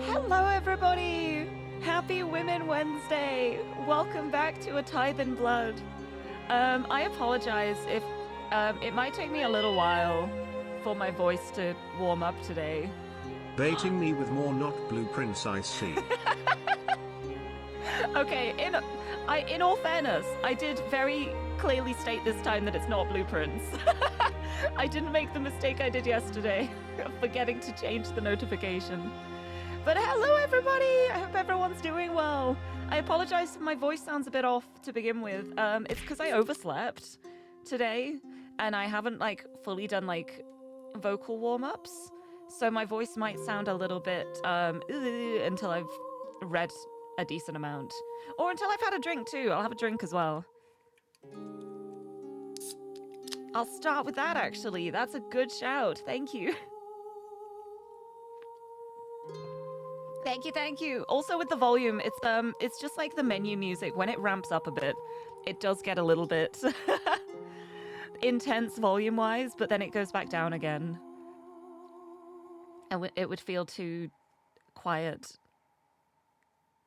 Hello, everybody! Happy Women Wednesday! Welcome back to A Tithe in Blood. I apologize if it might take me a little while for my voice to warm up today. Baiting me with more not blueprints, I see. Okay, in all fairness, I did very clearly state this time that it's not blueprints. I didn't make the mistake I did yesterday of forgetting to change the notification. But hello, everybody! I hope everyone's doing well. I apologize if my voice sounds a bit off to begin with. It's because I overslept today, and I haven't, fully done, vocal warm-ups. So my voice might sound a little bit, until I've read a decent amount. Or until I've had a drink, too. I'll have a drink as well. I'll start with that, actually. That's a good shout. Thank you. Thank you. Also with the volume, it's just like the menu music. When it ramps up a bit, it does get a little bit intense volume-wise, but then it goes back down again. And it would feel too quiet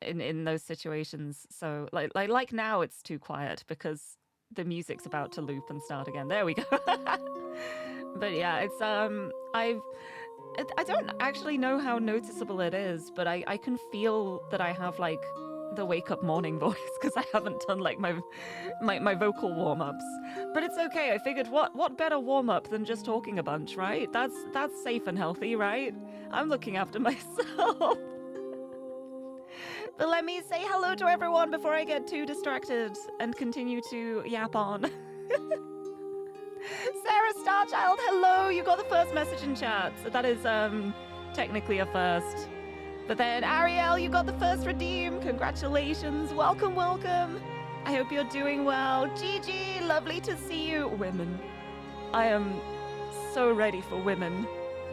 in those situations. So like now it's too quiet because the music's about to loop and start again. There we go. But yeah, it's I don't actually know how noticeable it is, but I can feel that I have like the wake up morning voice because I haven't done like my vocal warm ups. But it's okay. I figured what better warm up than just talking a bunch, right? That's safe and healthy, right? I'm looking after myself. But let me say hello to everyone before I get too distracted and continue to yap on. Sarah Starchild, hello! You got the first message in chat, so that is technically a first. But then Ariel, you got the first redeem. Congratulations. Welcome, welcome. I hope you're doing well. Gigi, lovely to see you. Women. I am so ready for women.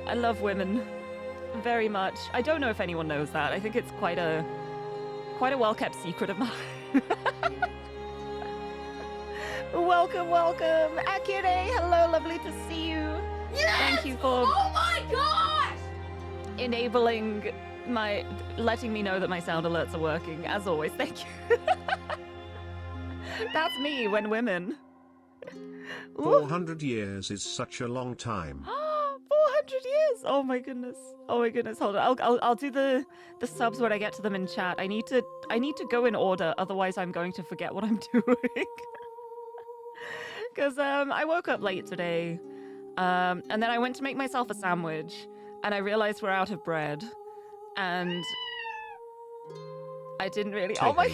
I love women very much. I don't know if anyone knows that. I think it's quite a well-kept secret of mine. Welcome, welcome. Akire, hello, lovely to see you. Yes! Thank you for Oh my gosh! enabling letting me know that my sound alerts are working. As always, thank you. That's me when women. 400 years is such a long time. 400 years! Oh my goodness. Oh my goodness. Hold on. I'll do the subs when I get to them in chat. I need to go in order, otherwise I'm going to forget what I'm doing. Because I woke up late today, and then I went to make myself a sandwich, and I realized we're out of bread, and I didn't really. Oh my!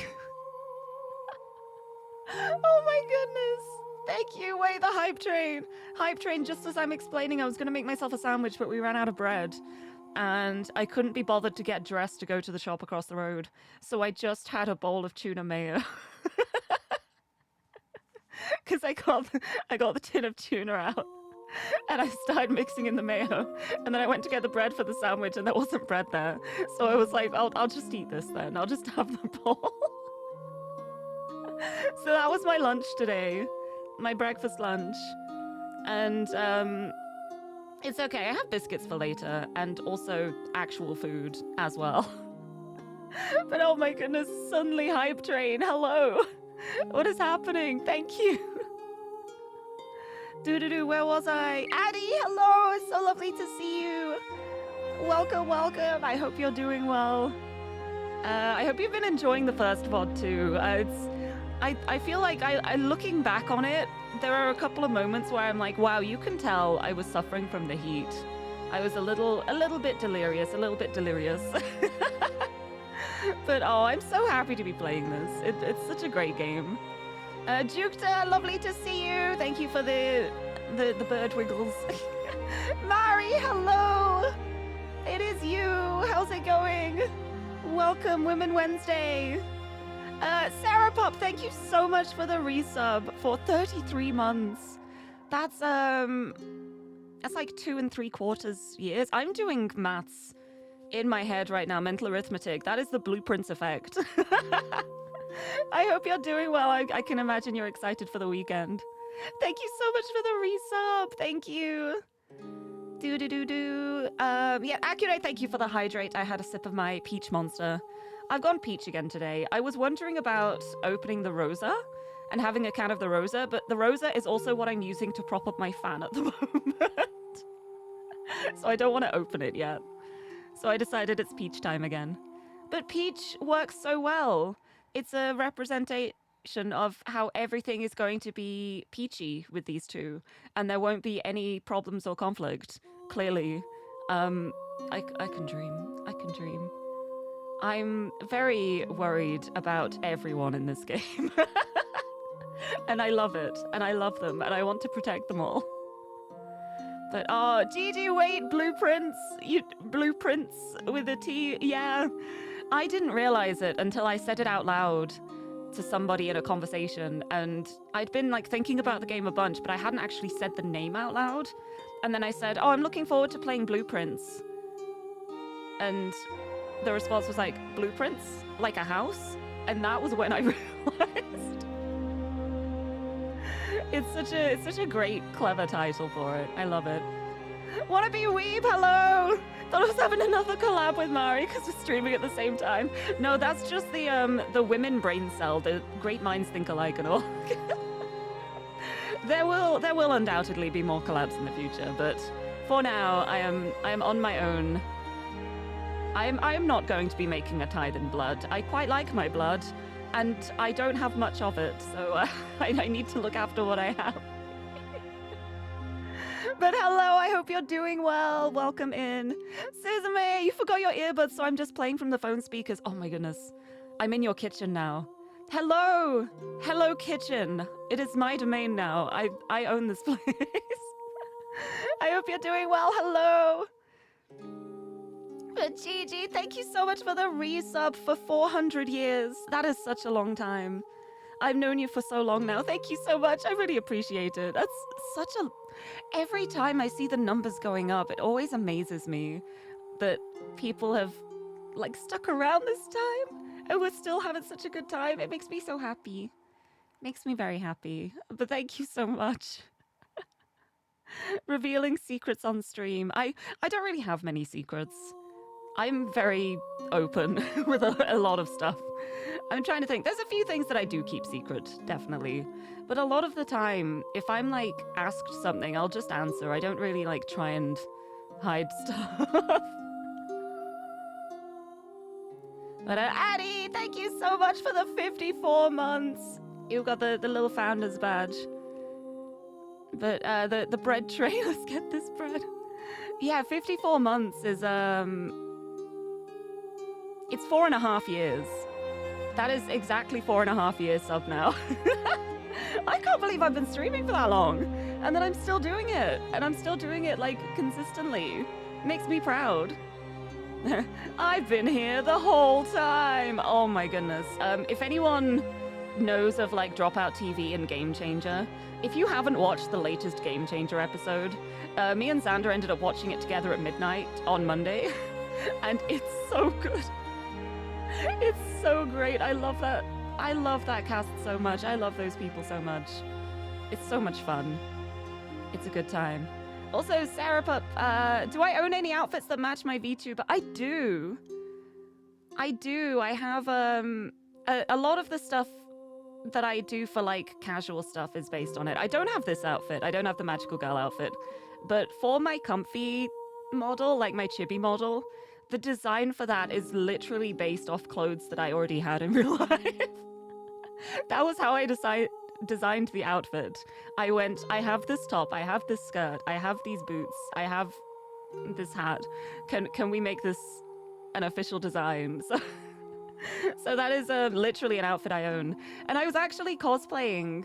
Oh my goodness! Thank you. Wait, the hype train. Hype train. Just as I'm explaining, I was gonna make myself a sandwich, but we ran out of bread, and I couldn't be bothered to get dressed to go to the shop across the road, so I just had a bowl of tuna mayo. Because I got the tin of tuna out, and I started mixing in the mayo, and then I went to get the bread for the sandwich, and there wasn't bread there, so I was like, I'll just eat this then. I'll just have the bowl. So that was my lunch today, my breakfast lunch, and it's okay. I have biscuits for later, and also actual food as well. But oh my goodness, suddenly hype train. Hello. What is happening? Thank you. Doo-doo-doo, where was I? Addie, hello! It's so lovely to see you. Welcome, welcome. I hope you're doing well. I hope you've been enjoying the first VOD too. I feel like looking back on it, there are a couple of moments where I'm like, wow, you can tell I was suffering from the heat. I was a little bit delirious, But oh, I'm so happy to be playing this. It's such a great game. Jukta, lovely to see you. Thank you for the bird wiggles. Mari, hello. It is you. How's it going? Welcome, Women Wednesday. Sarah Pop, thank you so much for the resub for 33 months. That's like 2 3/4 years. I'm doing maths in my head right now, mental arithmetic. That is the Blueprints effect. I hope you're doing well. I can imagine you're excited for the weekend. Thank you so much for the resub. Thank you. Yeah, Accurate, thank you for the hydrate. I had a sip of my peach monster. I've gone peach again today. I was wondering about opening the Rosa and having a can of the Rosa, but the Rosa is also what I'm using to prop up my fan at the moment. So I don't want to open it yet. So I decided it's peach time again. But peach works so well. It's a representation of how everything is going to be peachy with these two, and there won't be any problems or conflict, clearly. I can dream. I can dream. I'm very worried about everyone in this game. And I love it, and I love them, and I want to protect them all. But oh, Gigi, wait, blueprints with a T, yeah. I didn't realize it until I said it out loud to somebody in a conversation, and I'd been like thinking about the game a bunch, but I hadn't actually said the name out loud. And then I said, oh, I'm looking forward to playing Blueprints. And the response was like, Blueprints? Like a house? And that was when I realized. It's such a great, clever title for it. I love it. Wanna be weeb? Hello! Thought I was having another collab with Mari because we're streaming at the same time. No, that's just the women brain cell. The great minds think alike and all. There will undoubtedly be more collabs in the future, but for now, I am on my own. I am not going to be making a Tithe in Blood. I quite like my blood, and I don't have much of it, so I need to look after what I have. But hello, I hope you're doing well. Welcome in. Suzume, you forgot your earbuds, so I'm just playing from the phone speakers. Oh my goodness. I'm in your kitchen now. Hello! Hello, kitchen. It is my domain now. I own this place. I hope you're doing well. Hello! But Gigi, thank you so much for the resub for 400 years. That is such a long time. I've known you for so long now. Thank you so much. I really appreciate it. That's such a... Every time I see the numbers going up, it always amazes me that people have, like, stuck around this time and we're still having such a good time. It makes me so happy. Makes me very happy. But thank you so much. Revealing secrets on stream. I don't really have many secrets. I'm very open with a lot of stuff. I'm trying to think. There's a few things that I do keep secret, definitely. But a lot of the time, if I'm, like, asked something, I'll just answer. I don't really, like, try and hide stuff. But Addie, thank you so much for the 54 months. You got the little founder's badge. But the bread tray, let's get this bread. Yeah, 54 months is, it's 4.5 years. That is exactly 4.5 years sub now. I can't believe I've been streaming for that long. And then I'm still doing it. And I'm still doing it, like, consistently. Makes me proud. I've been here the whole time. Oh my goodness. If anyone knows of, like, Dropout TV and Game Changer, if you haven't watched the latest Game Changer episode, me and Xander ended up watching it together at midnight on Monday. And it's so good. It's so great. I love that. I love that cast so much. I love those people so much. It's so much fun. It's a good time. Also, Sarah Pup, do I own any outfits that match my VTuber? I do. I do. I have a lot of the stuff that I do for, like, casual stuff is based on it. I don't have this outfit. I don't have the Magical Girl outfit. But for my comfy model, like my chibi model, the design for that is literally based off clothes that I already had in real life. That was how I designed the outfit. I went, I have this top, I have this skirt, I have these boots, I have this hat. Can we make this an official design? So that is literally an outfit I own. And I was actually cosplaying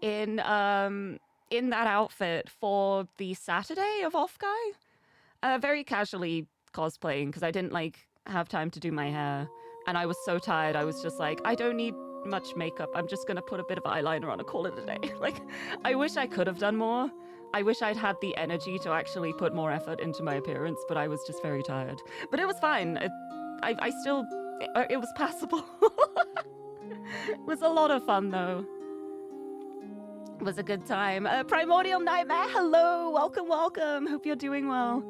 in that outfit for the Saturday of Off Guy. Very casually cosplaying because I didn't, like, have time to do my hair. And I was so tired, I was just like, I don't need much makeup. I'm just gonna put a bit of eyeliner on and call it a day. Like, I wish I could have done more. I wish I'd had the energy to actually put more effort into my appearance, but I was just very tired. But it was fine. I still... It was passable. It was a lot of fun, though. It was a good time. Primordial Nightmare, hello! Welcome, welcome! Hope you're doing well.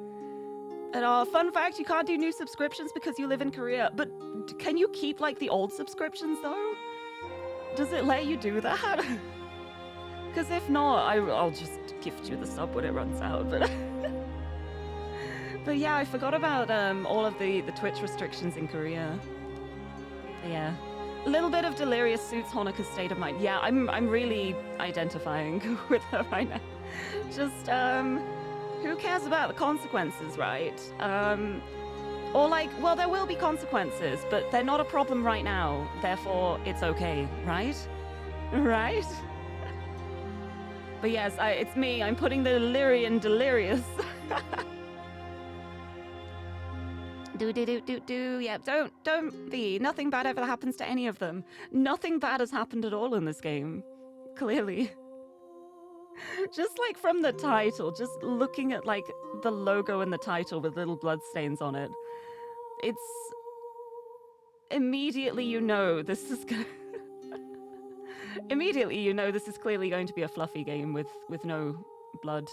And fun fact, you can't do new subscriptions because you live in Korea. But can you keep, like, the old subscriptions, though? Does it let you do that? Because if not, I'll just gift you the sub when it runs out. But yeah, I forgot about all of the Twitch restrictions in Korea. Yeah. A little bit of delirious suits Honoka's state of mind. Yeah, I'm really identifying with her right now. Just, who cares about the consequences, right? Or like, well, there will be consequences, but they're not a problem right now. Therefore, it's okay, right? Right? But yes, it's me. I'm putting the Lirie in delirious. Do. Yeah, don't be. Nothing bad ever happens to any of them. Nothing bad has happened at all in this game. Clearly. Just like from the title, just looking at like the logo and the title with little bloodstains on it. It's... Immediately you know this is Immediately you know this is clearly going to be a fluffy game with no blood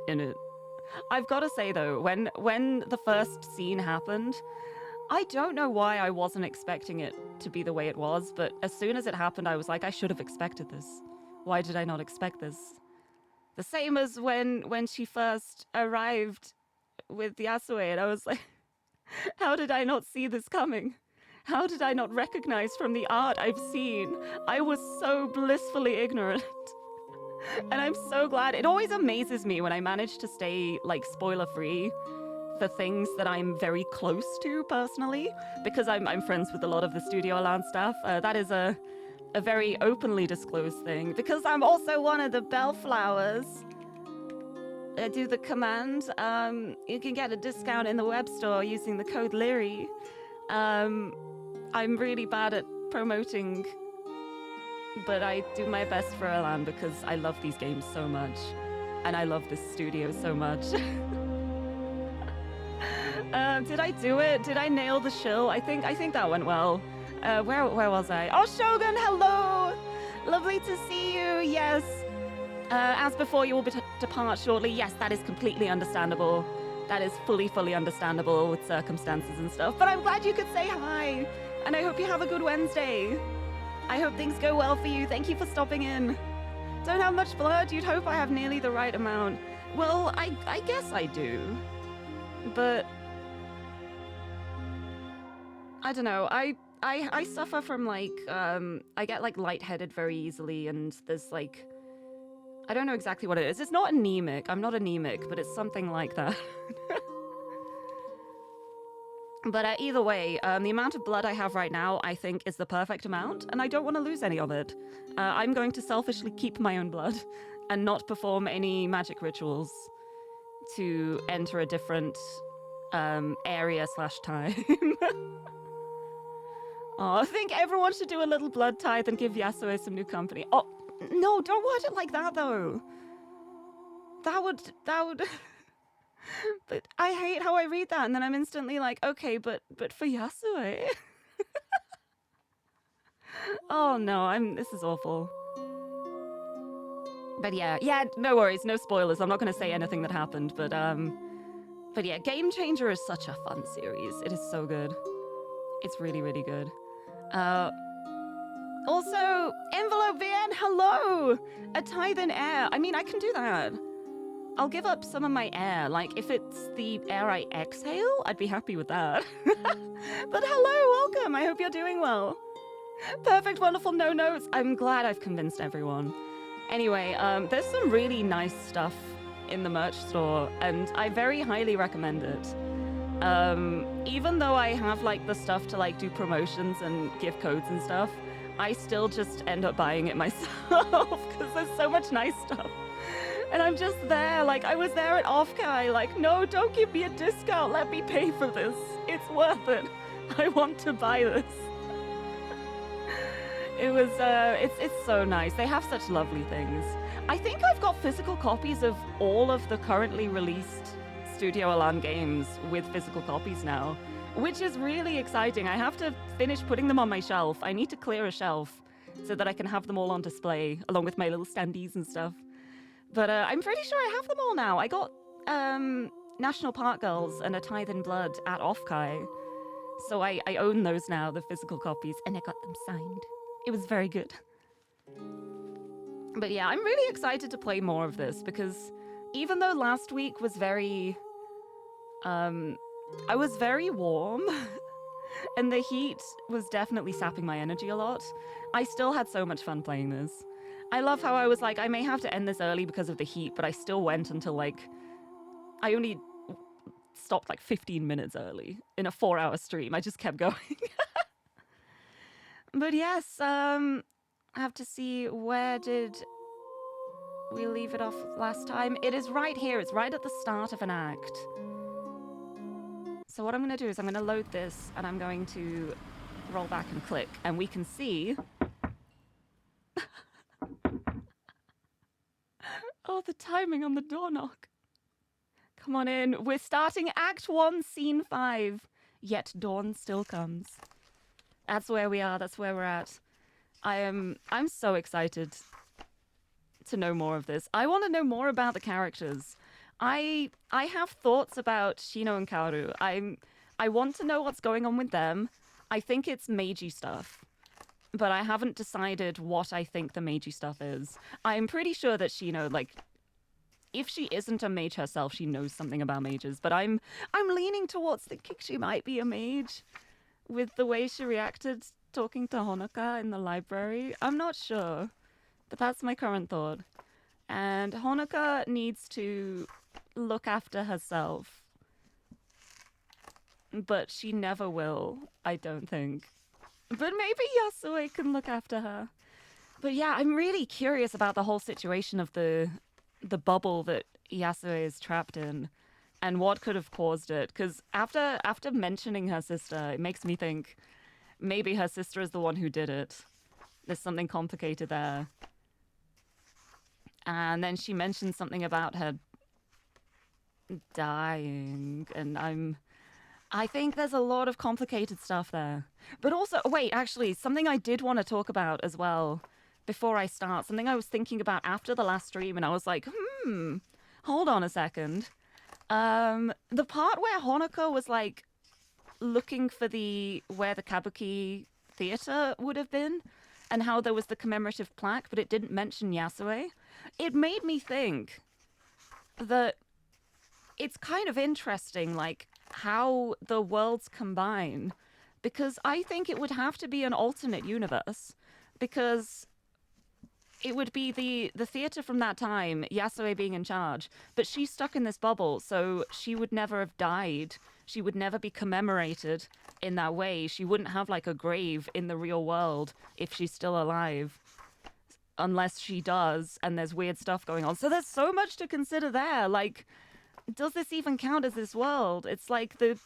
in it. I've got to say though, when the first scene happened, I don't know why I wasn't expecting it to be the way it was, but as soon as it happened, I was like, I should have expected this. why did I not expect this? The same as when she first arrived with Yasue, and I was like, how did I not see this coming? How did I not recognize from the art I've seen? I was so blissfully ignorant. And I'm so glad. It always amazes me when I manage to stay, like, spoiler-free for things that I'm very close to personally, because I'm friends with a lot of the Studio Alarm staff. That is a very openly disclosed thing, because I'm also one of the Bellflowers. I do the command. You can get a discount in the web store using the code Lirie. I'm really bad at promoting, but I do my best for Alan because I love these games so much, and I love this studio so much. Did I do it? Did I nail the shill? I think that went well. Where was I? Oh, Shogun, hello! Lovely to see you. Yes. As before, you will depart shortly. Yes, that is completely understandable. That is fully understandable with circumstances and stuff. But I'm glad you could say hi, and I hope you have a good Wednesday. I hope things go well for you. Thank you for stopping in. Don't have much blood. You'd hope I have nearly the right amount. Well, I guess I do. But I don't know. I suffer from, like, I get, like, lightheaded very easily, and there's, like, I don't know exactly what it is. It's not anemic. I'm not anemic, but it's something like that. But either way, the amount of blood I have right now, I think, is the perfect amount, and I don't want to lose any of it. I'm going to selfishly keep my own blood and not perform any magic rituals to enter a different area/time. Oh, I think everyone should do a little blood tithe and give Yasue some new company. Oh, no, don't word it like that, though. That would... But I hate how I read that, and then I'm instantly like, okay, but for Yasue? Oh, no, this is awful. But yeah, no worries, no spoilers. I'm not going to say anything that happened, but yeah, Game Changer is such a fun series. It is so good. It's really, really good. Also, Envelope VN, hello! A tithe in air. I mean, I can do that. I'll give up some of my air. Like, if it's the air I exhale, I'd be happy with that. But hello, welcome. I hope you're doing well. Perfect, wonderful, no notes. I'm glad I've convinced everyone. Anyway, there's some really nice stuff in the merch store, and I very highly recommend it. Even though I have, like, the stuff to, like, do promotions and give codes and stuff, I still just end up buying it myself because there's so much nice stuff. And I'm just there, like, I was there at Offkai, like, no, don't give me a discount, let me pay for this. It's worth it. I want to buy this. It was, it's so nice. They have such lovely things. I think I've got physical copies of all of the currently released Studio Alan games with physical copies now, which is really exciting. I have to finish putting them on my shelf. I need to clear a shelf so that I can have them all on display, along with my little standees and stuff. But I'm pretty sure I have them all now. I got National Park Girls and A Tithe in Blood at Offkai. So I own those now, the physical copies, and I got them signed. It was very good. But yeah, I'm really excited to play more of this because even though last week was very... I was very warm and the heat was definitely sapping my energy a lot, I still had so much fun playing this. I love how I was like, I may have to end this early because of the heat, but I still went until, like, I only stopped like 15 minutes early in a 4-hour stream. I just kept going. But yes, I have to see, where did we leave it off last time? It is right here. It's right at the start of an act. So what I'm going to do is I'm going to load this and I'm going to roll back and click and we can see... Oh, the timing on the door knock. Come on in. We're starting Act 1, Scene 5. Yet dawn still comes. That's where we are. That's where we're at. I'm so excited to know more of this. I want to know more about the characters. I have thoughts about Shino and Kaoru. I want to know what's going on with them. I think it's Meiji stuff. but I haven't decided what I think the magey stuff is. I'm pretty sure that she, like, if she isn't a mage herself, she knows something about mages. But I'm leaning towards thinking she might be a mage with the way she reacted talking to Honoka in the library. I'm not sure, but that's my current thought. And Honoka needs to look after herself, but she never will, I don't think. But maybe Yasue can look after her. But yeah, I'm really curious about the whole situation of the bubble that Yasue is trapped in and what could have caused it. Because after mentioning her sister, it makes me think maybe her sister is the one who did it. There's something complicated there. And then she mentioned something about her dying, and I think there's a lot of complicated stuff there. But also, wait, actually, something I did want to talk about as well before I start, something I was thinking about after the last stream, and I was like, hold on a second. The part where Honoka was like looking for where the Kabuki theater would have been, and how there was the commemorative plaque, but it didn't mention Yasue, it made me think that it's kind of interesting, like, how the worlds combine, because I think it would have to be an alternate universe, because it would be the theater from that time, Yasue being in charge, but she's stuck in this bubble, so she would never have died. She would never be commemorated in that way. She wouldn't have like a grave in the real world if she's still alive, unless she does, and there's weird stuff going on. So there's so much to consider there. Like, does this even count as this world? It's like the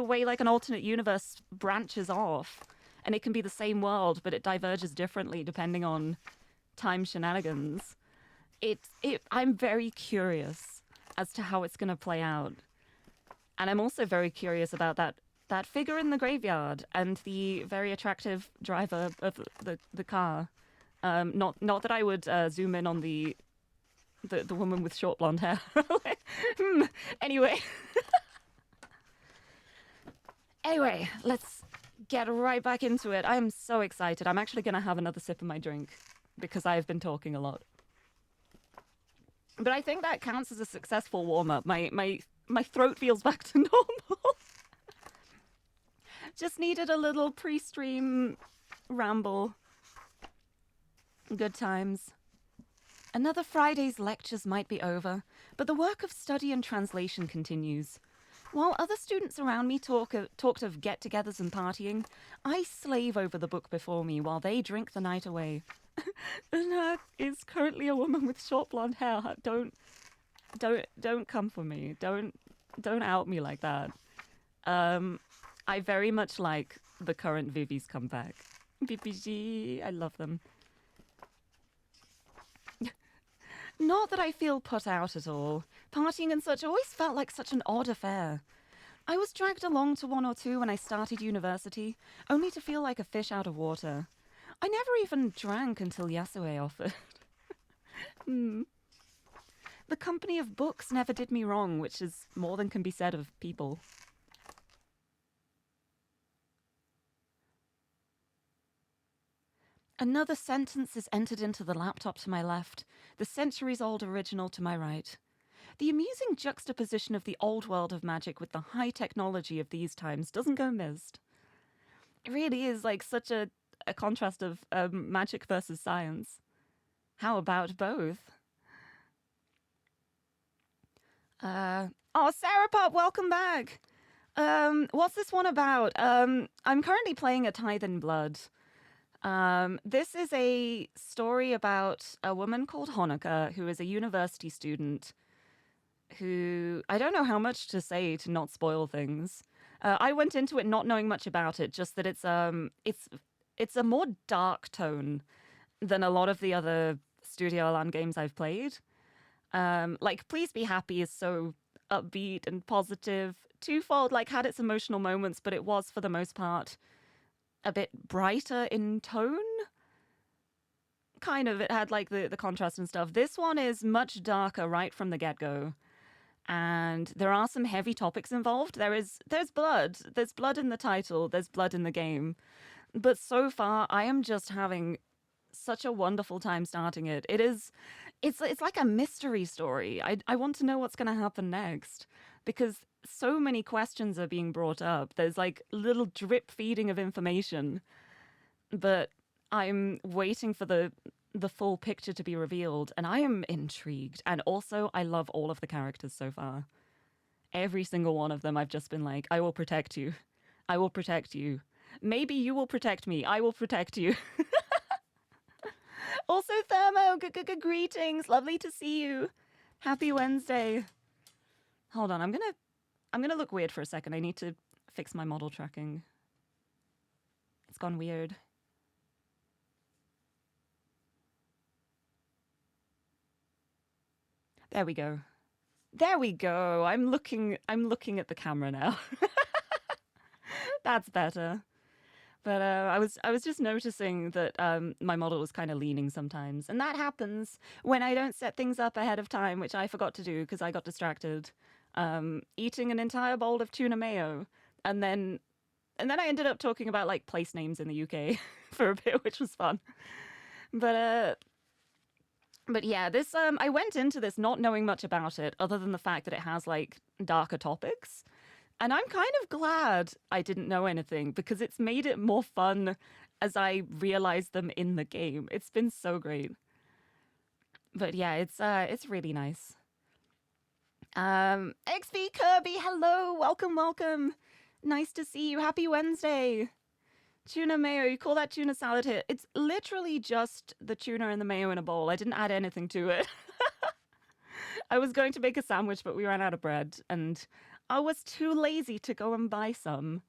way like an alternate universe branches off, and it can be the same world, but it diverges differently depending on time shenanigans. I'm very curious as to how it's going to play out. And I'm also very curious about that figure in the graveyard and the very attractive driver of the car. Not that I would zoom in on the woman with short blonde hair. Anyway. Anyway, let's get right back into it. I am so excited. I'm actually going to have another sip of my drink because I've been talking a lot. But I think that counts as a successful warm-up. My throat feels back to normal. Just needed a little pre-stream ramble. Good times. Another Friday's lectures might be over, but the work of study and translation continues. While other students around me talked of get-togethers and partying, I slave over the book before me while they drink the night away. That is currently a woman with short blonde hair. Don't come for me. Don't out me like that. I very much like the current Vivi's comeback. BPG, I love them. Not that I feel put out at all. Partying and such always felt like such an odd affair. I was dragged along to one or two when I started university, only to feel like a fish out of water. I never even drank until Yasue offered. The company of books never did me wrong, which is more than can be said of people. Another sentence is entered into the laptop to my left, the centuries-old original to my right. The amusing juxtaposition of the old world of magic with the high technology of these times doesn't go missed. It really is like such a contrast of magic versus science. How about both? Sarah Pop, welcome back! What's this one about? I'm currently playing a Tithe in Blood. This is a story about a woman called Honoka, who is a university student who, I don't know how much to say to not spoil things. I went into it not knowing much about it, just that it's a more dark tone than a lot of the other Studio Alan games I've played. Like Please Be Happy is so upbeat and positive. Twofold like had its emotional moments, but it was for the most part a bit brighter in tone. Kind of, it had like the contrast and stuff. This one is much darker right from the get-go. And there are some heavy topics involved. There's blood. There's blood in the title. There's blood in the game. But so far, I am just having such a wonderful time starting it. It's like a mystery story. I want to know what's going to happen next because so many questions are being brought up. There's like little drip feeding of information, but I'm waiting for the full picture to be revealed, and I am intrigued. And also, I love all of the characters so far. Every single one of them, I've just been like, I will protect you. I will protect you. Maybe you will protect me. I will protect you. Also, Thermo, greetings. Lovely to see you. Happy Wednesday. Hold on, I'm gonna look weird for a second. I need to fix my model tracking. It's gone weird. There we go. There we go. I'm looking at the camera now. That's better. But I was just noticing that my model was kind of leaning sometimes, and that happens when I don't set things up ahead of time, which I forgot to do because I got distracted, eating an entire bowl of tuna mayo, and then I ended up talking about like place names in the UK for a bit, which was fun. But yeah, this I went into this not knowing much about it, other than the fact that it has like darker topics. And I'm kind of glad I didn't know anything because it's made it more fun as I realized them in the game. It's been so great. But yeah, it's really nice. XP Kirby, hello, welcome. Nice to see you. Happy Wednesday. Tuna mayo, you call that tuna salad here? It's literally just the tuna and the mayo in a bowl. I didn't add anything to it. I was going to make a sandwich, but we ran out of bread, and I was too lazy to go and buy some.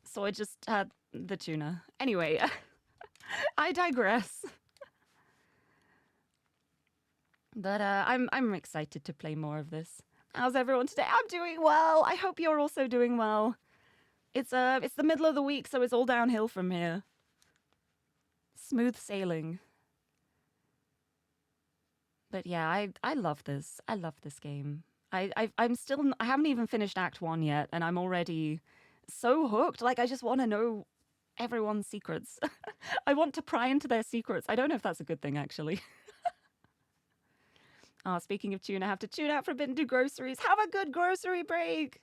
So I just had the tuna. Anyway, I digress. But I'm excited to play more of this. How's everyone today? I'm doing well. I hope you're also doing well. It's the middle of the week, so it's all downhill from here. Smooth sailing. But yeah, I love this. I love this game. I haven't even finished Act 1 yet, and I'm already so hooked. Like, I just want to know everyone's secrets. I want to pry into their secrets. I don't know if that's a good thing, actually. Speaking of tuna, I have to tune out for a bit and do groceries. Have a good grocery break.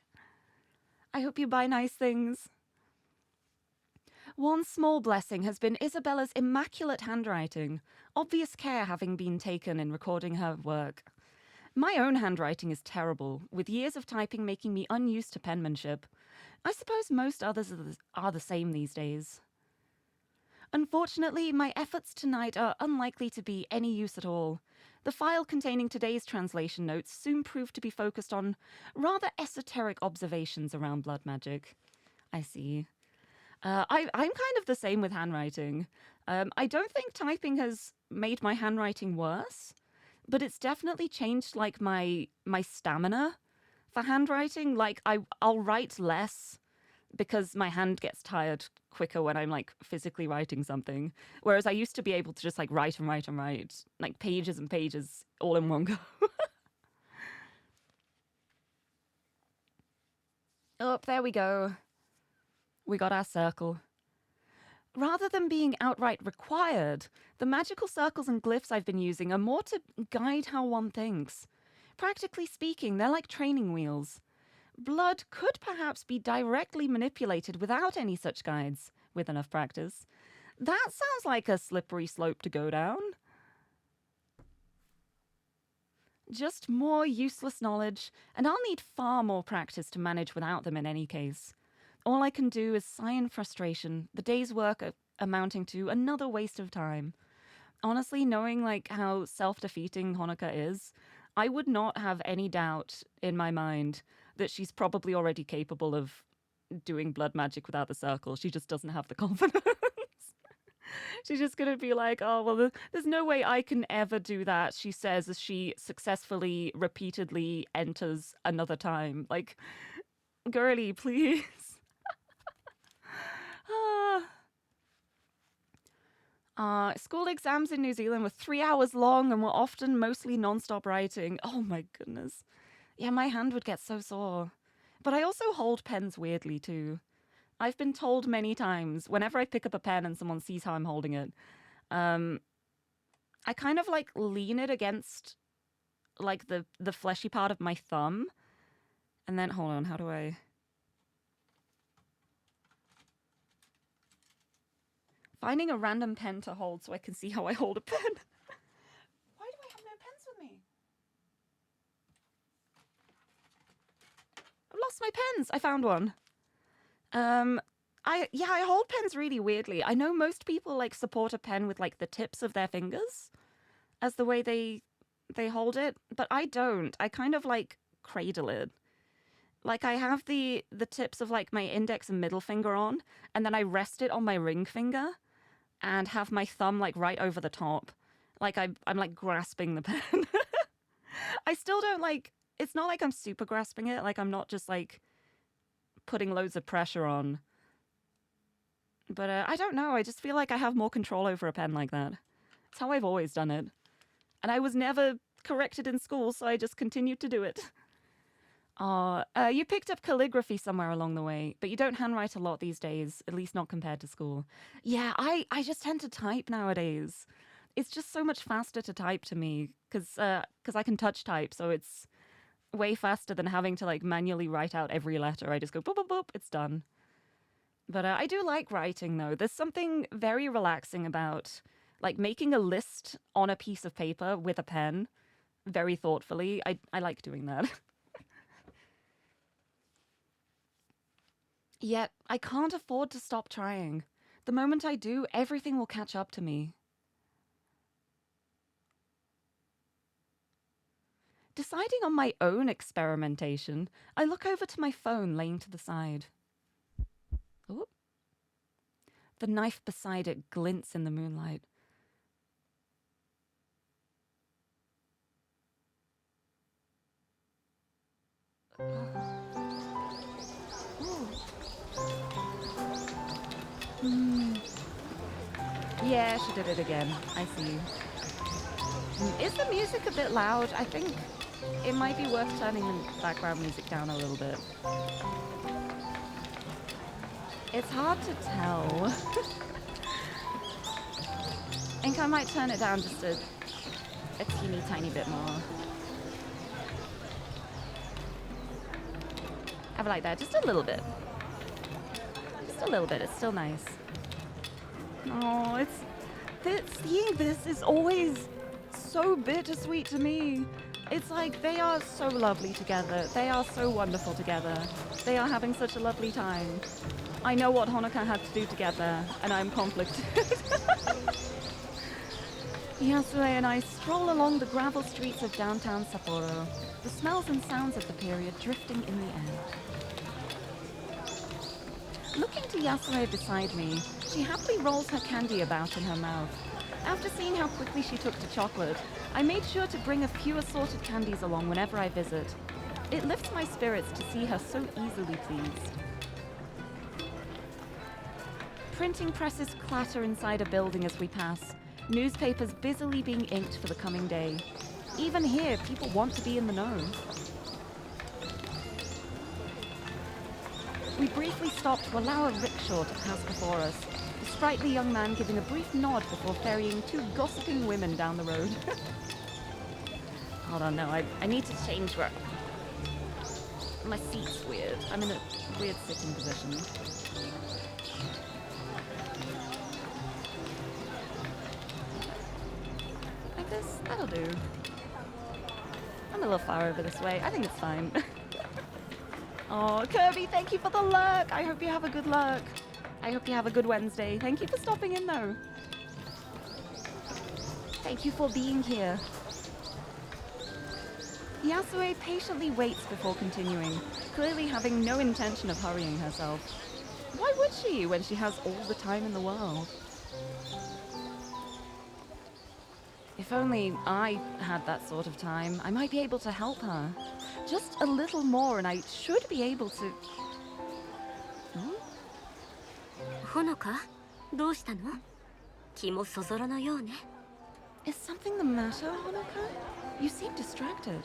I hope you buy nice things. One small blessing has been Isabella's immaculate handwriting, obvious care having been taken in recording her work. My own handwriting is terrible, with years of typing making me unused to penmanship. I suppose most others are the same these days. Unfortunately, my efforts tonight are unlikely to be any use at all. The file containing today's translation notes soon proved to be focused on rather esoteric observations around blood magic. I see. I'm kind of the same with handwriting. I don't think typing has made my handwriting worse, but it's definitely changed like my stamina for handwriting. Like I'll write less because my hand gets tired quicker when I'm like physically writing something. Whereas I used to be able to just like write like pages and pages all in one go. Oh, there we go. We got our circle. Rather than being outright required, the magical circles and glyphs I've been using are more to guide how one thinks. Practically speaking, they're like training wheels. Blood could perhaps be directly manipulated without any such guides, with enough practice. That sounds like a slippery slope to go down. Just more useless knowledge, and I'll need far more practice to manage without them in any case. All I can do is sigh in frustration, the day's work amounting to another waste of time. Honestly, knowing like how self-defeating Honoka is, I would not have any doubt in my mind that she's probably already capable of doing blood magic without the circle. She just doesn't have the confidence. She's just going to be like, oh, well, there's no way I can ever do that, she says as she successfully, repeatedly enters another time. Like, girly, please. School exams in New Zealand were 3 hours long and were often mostly non-stop writing. Oh my goodness. Yeah, my hand would get so sore. But I also hold pens weirdly too. I've been told many times, whenever I pick up a pen and someone sees how I'm holding it, I kind of like lean it against like the fleshy part of my thumb. And then, hold on, how do I... Finding a random pen to hold so I can see how I hold a pen. Why do I have no pens with me? I've lost my pens. I found one. I hold pens really weirdly. I know most people like support a pen with like the tips of their fingers as the way they hold it, but I don't. I kind of like cradle it. Like I have the tips of like my index and middle finger on, and then I rest it on my ring finger and have my thumb like right over the top. Like I'm like grasping the pen. I still don't like, it's not like I'm super grasping it. Like I'm not just like putting loads of pressure on. But I don't know. I just feel like I have more control over a pen like that. It's how I've always done it. And I was never corrected in school, so I just continued to do it. You picked up calligraphy somewhere along the way, but you don't handwrite a lot these days, at least not compared to school. Yeah, I just tend to type nowadays. It's just so much faster to type to me, because I can touch type, so it's way faster than having to like manually write out every letter. I just go boop, boop, boop, it's done. But I do like writing, though. There's something very relaxing about like making a list on a piece of paper with a pen, very thoughtfully. I like doing that. Yet, I can't afford to stop trying. The moment I do, everything will catch up to me. Deciding on my own experimentation, I look over to my phone laying to the side. Ooh. The knife beside it glints in the moonlight. Yeah, she did it again. I see. Is the music a bit loud? I think it might be worth turning the background music down a little bit. It's hard to tell. I think I might turn it down just a teeny tiny bit more. Have it like that, just a little bit. Just a little bit, it's still nice. Oh, seeing this is always so bittersweet to me. It's like they are so lovely together. They are so wonderful together. They are having such a lovely time. I know what Honoka had to do together, and I'm conflicted. Yasue and I stroll along the gravel streets of downtown Sapporo, the smells and sounds of the period drifting in the air. Looking to Yasue beside me, she happily rolls her candy about in her mouth. After seeing how quickly she took to chocolate, I made sure to bring a few assorted candies along whenever I visit. It lifts my spirits to see her so easily pleased. Printing presses clatter inside a building as we pass, newspapers busily being inked for the coming day. Even here, people want to be in the know. We briefly stop to allow a rickshaw to pass before us, the sprightly young man giving a brief nod before ferrying two gossiping women down the road. Hold on, no, I need to change where... My seat's weird. I'm in a weird sitting position. Like this? That'll do. I'm a little far over this way. I think it's fine. Oh, Kirby, thank you for the lurk. I hope you have a good lurk. I hope you have a good Wednesday. Thank you for stopping in, though. Thank you for being here. Yasue patiently waits before continuing, clearly having no intention of hurrying herself. Why would she when she has all the time in the world? If only I had that sort of time, I might be able to help her. Just a little more and I should be able to... Honoka, どうしたの? 気もそぞろのようね. Is something the matter, Honoka? You seem distracted.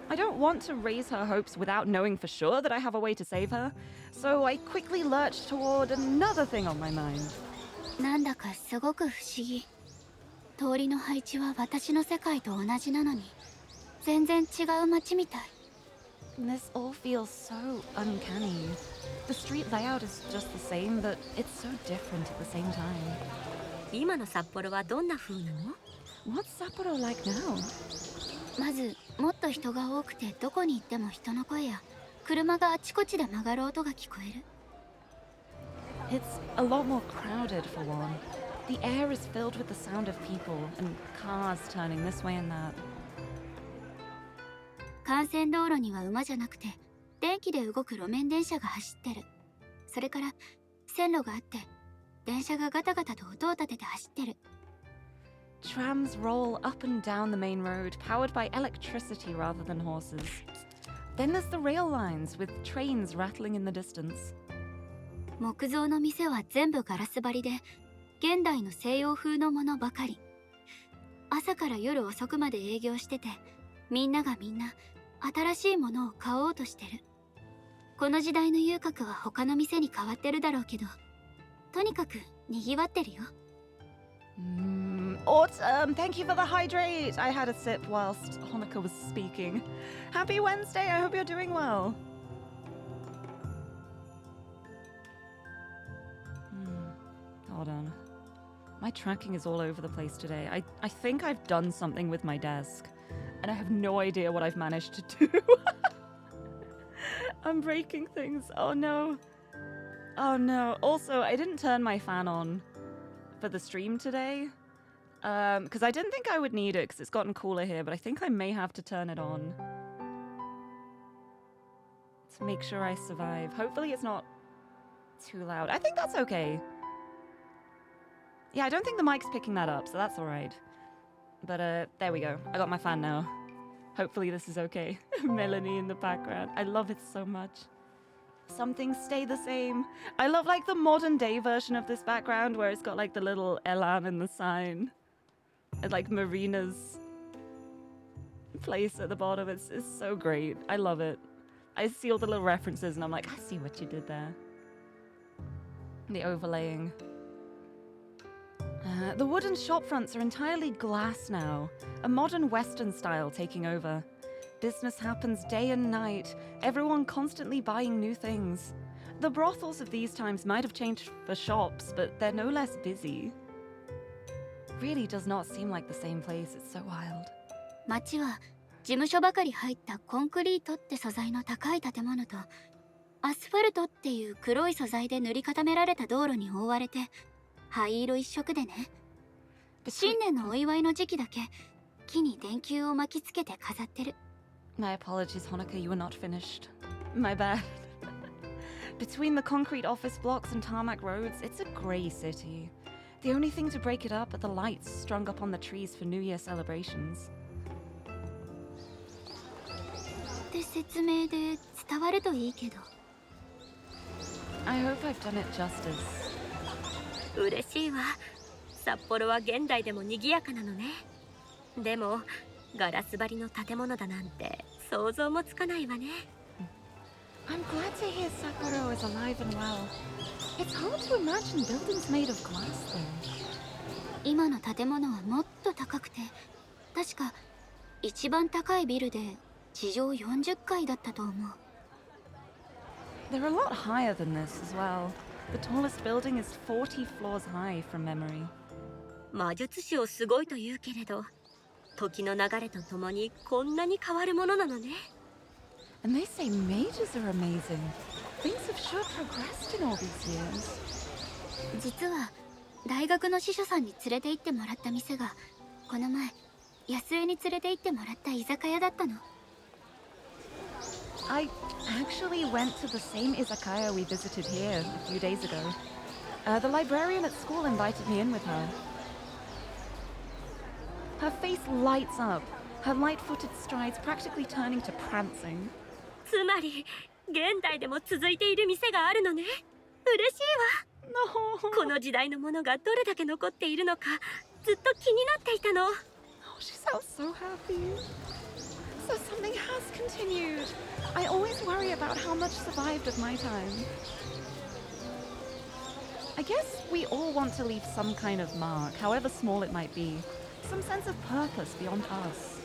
I don't want to raise her hopes without knowing for sure that I have a way to save her, so I quickly lurched toward another thing on my mind. なんだかすごく不思議。通りの配置は私の世界と同じなのに、全然違う街みたい。This all feels so uncanny. The street layout is just the same, but it's so different at the same time. 今の札幌はどんな風なの？ What's Sapporo like now? まず、もっと人が多くてどこに行っても人の声や車があちこちで曲がる音が聞こえる。It's a lot more crowded for one. The air is filled with the sound of people and cars turning this way and that. 幹線道路には馬じゃなくて電気で動く路面電車が走ってる。それから線路があって電車がガタガタと音を立てて走ってる。Trams roll up and down the main road, powered by electricity rather than horses. Then there's the rail lines with trains rattling in the distance. 木造の店は全部ガラス張りで現代の西洋風のものばかり。朝から夜遅くまで営業してて、みんながみんな新しいものを買おうとしてる。この時代の遊郭は他の店に変わってるだろうけど、とにかく賑わってるよ。Autumn, thank you for the hydrate. I had a sip whilst Honoka was speaking. Happy Wednesday. I hope you're doing well. Hold on. My tracking is all over the place today. I think I've done something with my desk, and I have no idea what I've managed to do. I'm breaking things. Oh no. Oh no. Also, I didn't turn my fan on for the stream today. Because I didn't think I would need it because it's gotten cooler here, but I think I may have to turn it on to make sure I survive. Hopefully it's not too loud. I think that's okay. Yeah, I don't think the mic's picking that up, so that's alright. But there we go. I got my fan now. Hopefully this is okay. Melanie in the background. I love it so much. Some things stay the same. I love like the modern day version of this background where it's got like the little Elan in the sign. And like Marina's place at the bottom. It's so great. I love it. I see all the little references and I'm like, I see what you did there. The overlaying. The wooden shop fronts are entirely glass now. A modern Western style taking over. Business happens day and night. Everyone constantly buying new things. The brothels of these times might have changed for shops, but they're no less busy. Really does not seem like the same place. It's so wild. 街は事務所ばかり入ったコンクリートって素材の高い建物とアスファルトっていう黒い素材で塗り固められた道路に覆われて灰色一色でね。新年のお祝いの時期だけ木に電球を巻きつけて飾ってる。My apologies, Honoka, you were not finished. My bad. Between the concrete office blocks and tarmac roads, it's a grey city. The only thing to break it up are the lights strung up on the trees for New Year celebrations. って説明で伝わるといいけど。I hope I've done it justice. 嬉しいわ。札幌は現代でも賑やかなのね。でもガラス張りの建物だなんて想像もつかないわね。I'm glad to hear Sapporo is alive and well. It's hard to imagine buildings made of glass though. 今の建物はもっと高くて、確か一番高いビルで地上40階だったと思う。They're a lot higher than this as well. The tallest building is 40 floors high from memory. 魔術師をすごいと言うけれど、時の流れとともにこんなに変わるものなのね。And they say mages are amazing. Things have sure progressed in all these years. 実は大学の司書さんに連れて行ってもらった店がこの前安江に連れて行ってもらった居酒屋だったの。I actually went to the same izakaya we visited here a few days ago. The librarian at school invited me in with her. Her face lights up, her light-footed strides practically turning to prancing. つまり現代でも続いている店があるのね。嬉しいわ。No. この時代のものがどれだけ残っているのかずっと気になっていたの。Oh, she sounds so happy. So something has continued. I always worry about how much survived of my time. I guess we all want to leave some kind of mark, however small it might be. Some sense of purpose beyond us.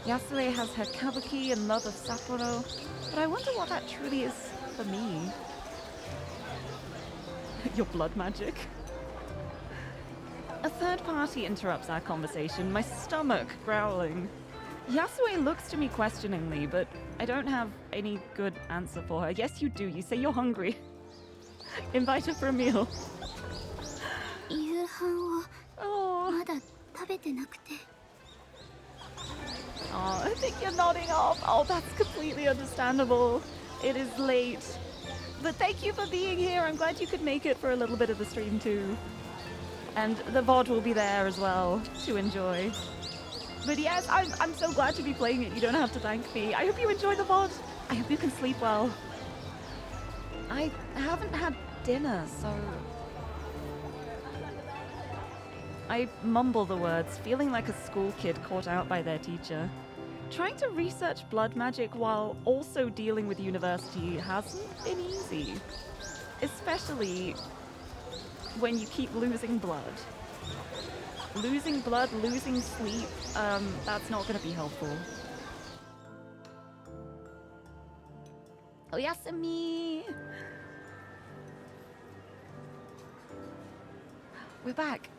Yasue has her kabuki and love of Sapporo, but I wonder what that truly is for me. Your blood magic. A third party interrupts our conversation, my stomach growling. Yasue looks to me questioningly, but I don't have any good answer for her. Yes, you do. You say you're hungry. Invite her for a meal. 夕飯を Oh, まだ食べてなくて。 oh, I think you're nodding off. Oh, that's completely understandable. It is late. But thank you for being here. I'm glad you could make it for a little bit of the stream too. And the VOD will be there as well to enjoy. But yes, I'm so glad to be playing it. You don't have to thank me. I hope you enjoy the VOD. I hope you can sleep well. I haven't had dinner, so... I mumble the words, feeling like a school kid caught out by their teacher. Trying to research blood magic while also dealing with university hasn't been easy. Especially when you keep losing blood. Losing blood, losing sleep, that's not gonna be helpful. Oh, Yasumi! We're back.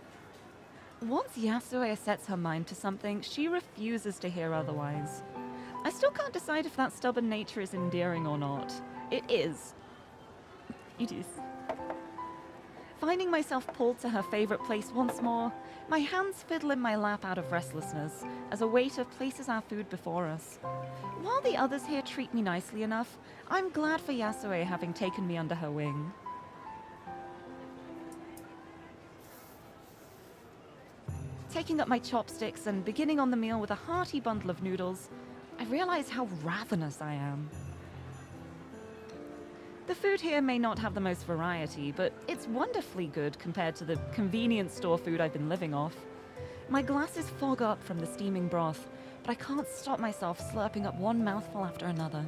Once Yasue sets her mind to something, she refuses to hear otherwise. I still can't decide if that stubborn nature is endearing or not. It is. It is. Finding myself pulled to her favorite place once more, my hands fiddle in my lap out of restlessness as a waiter places our food before us. While the others here treat me nicely enough, I'm glad for Yasue having taken me under her wing. Taking up my chopsticks and beginning on the meal with a hearty bundle of noodles, I realize how ravenous I am. The food here may not have the most variety, but it's wonderfully good compared to the convenience store food I've been living off. My glasses fog up from the steaming broth, but I can't stop myself slurping up one mouthful after another.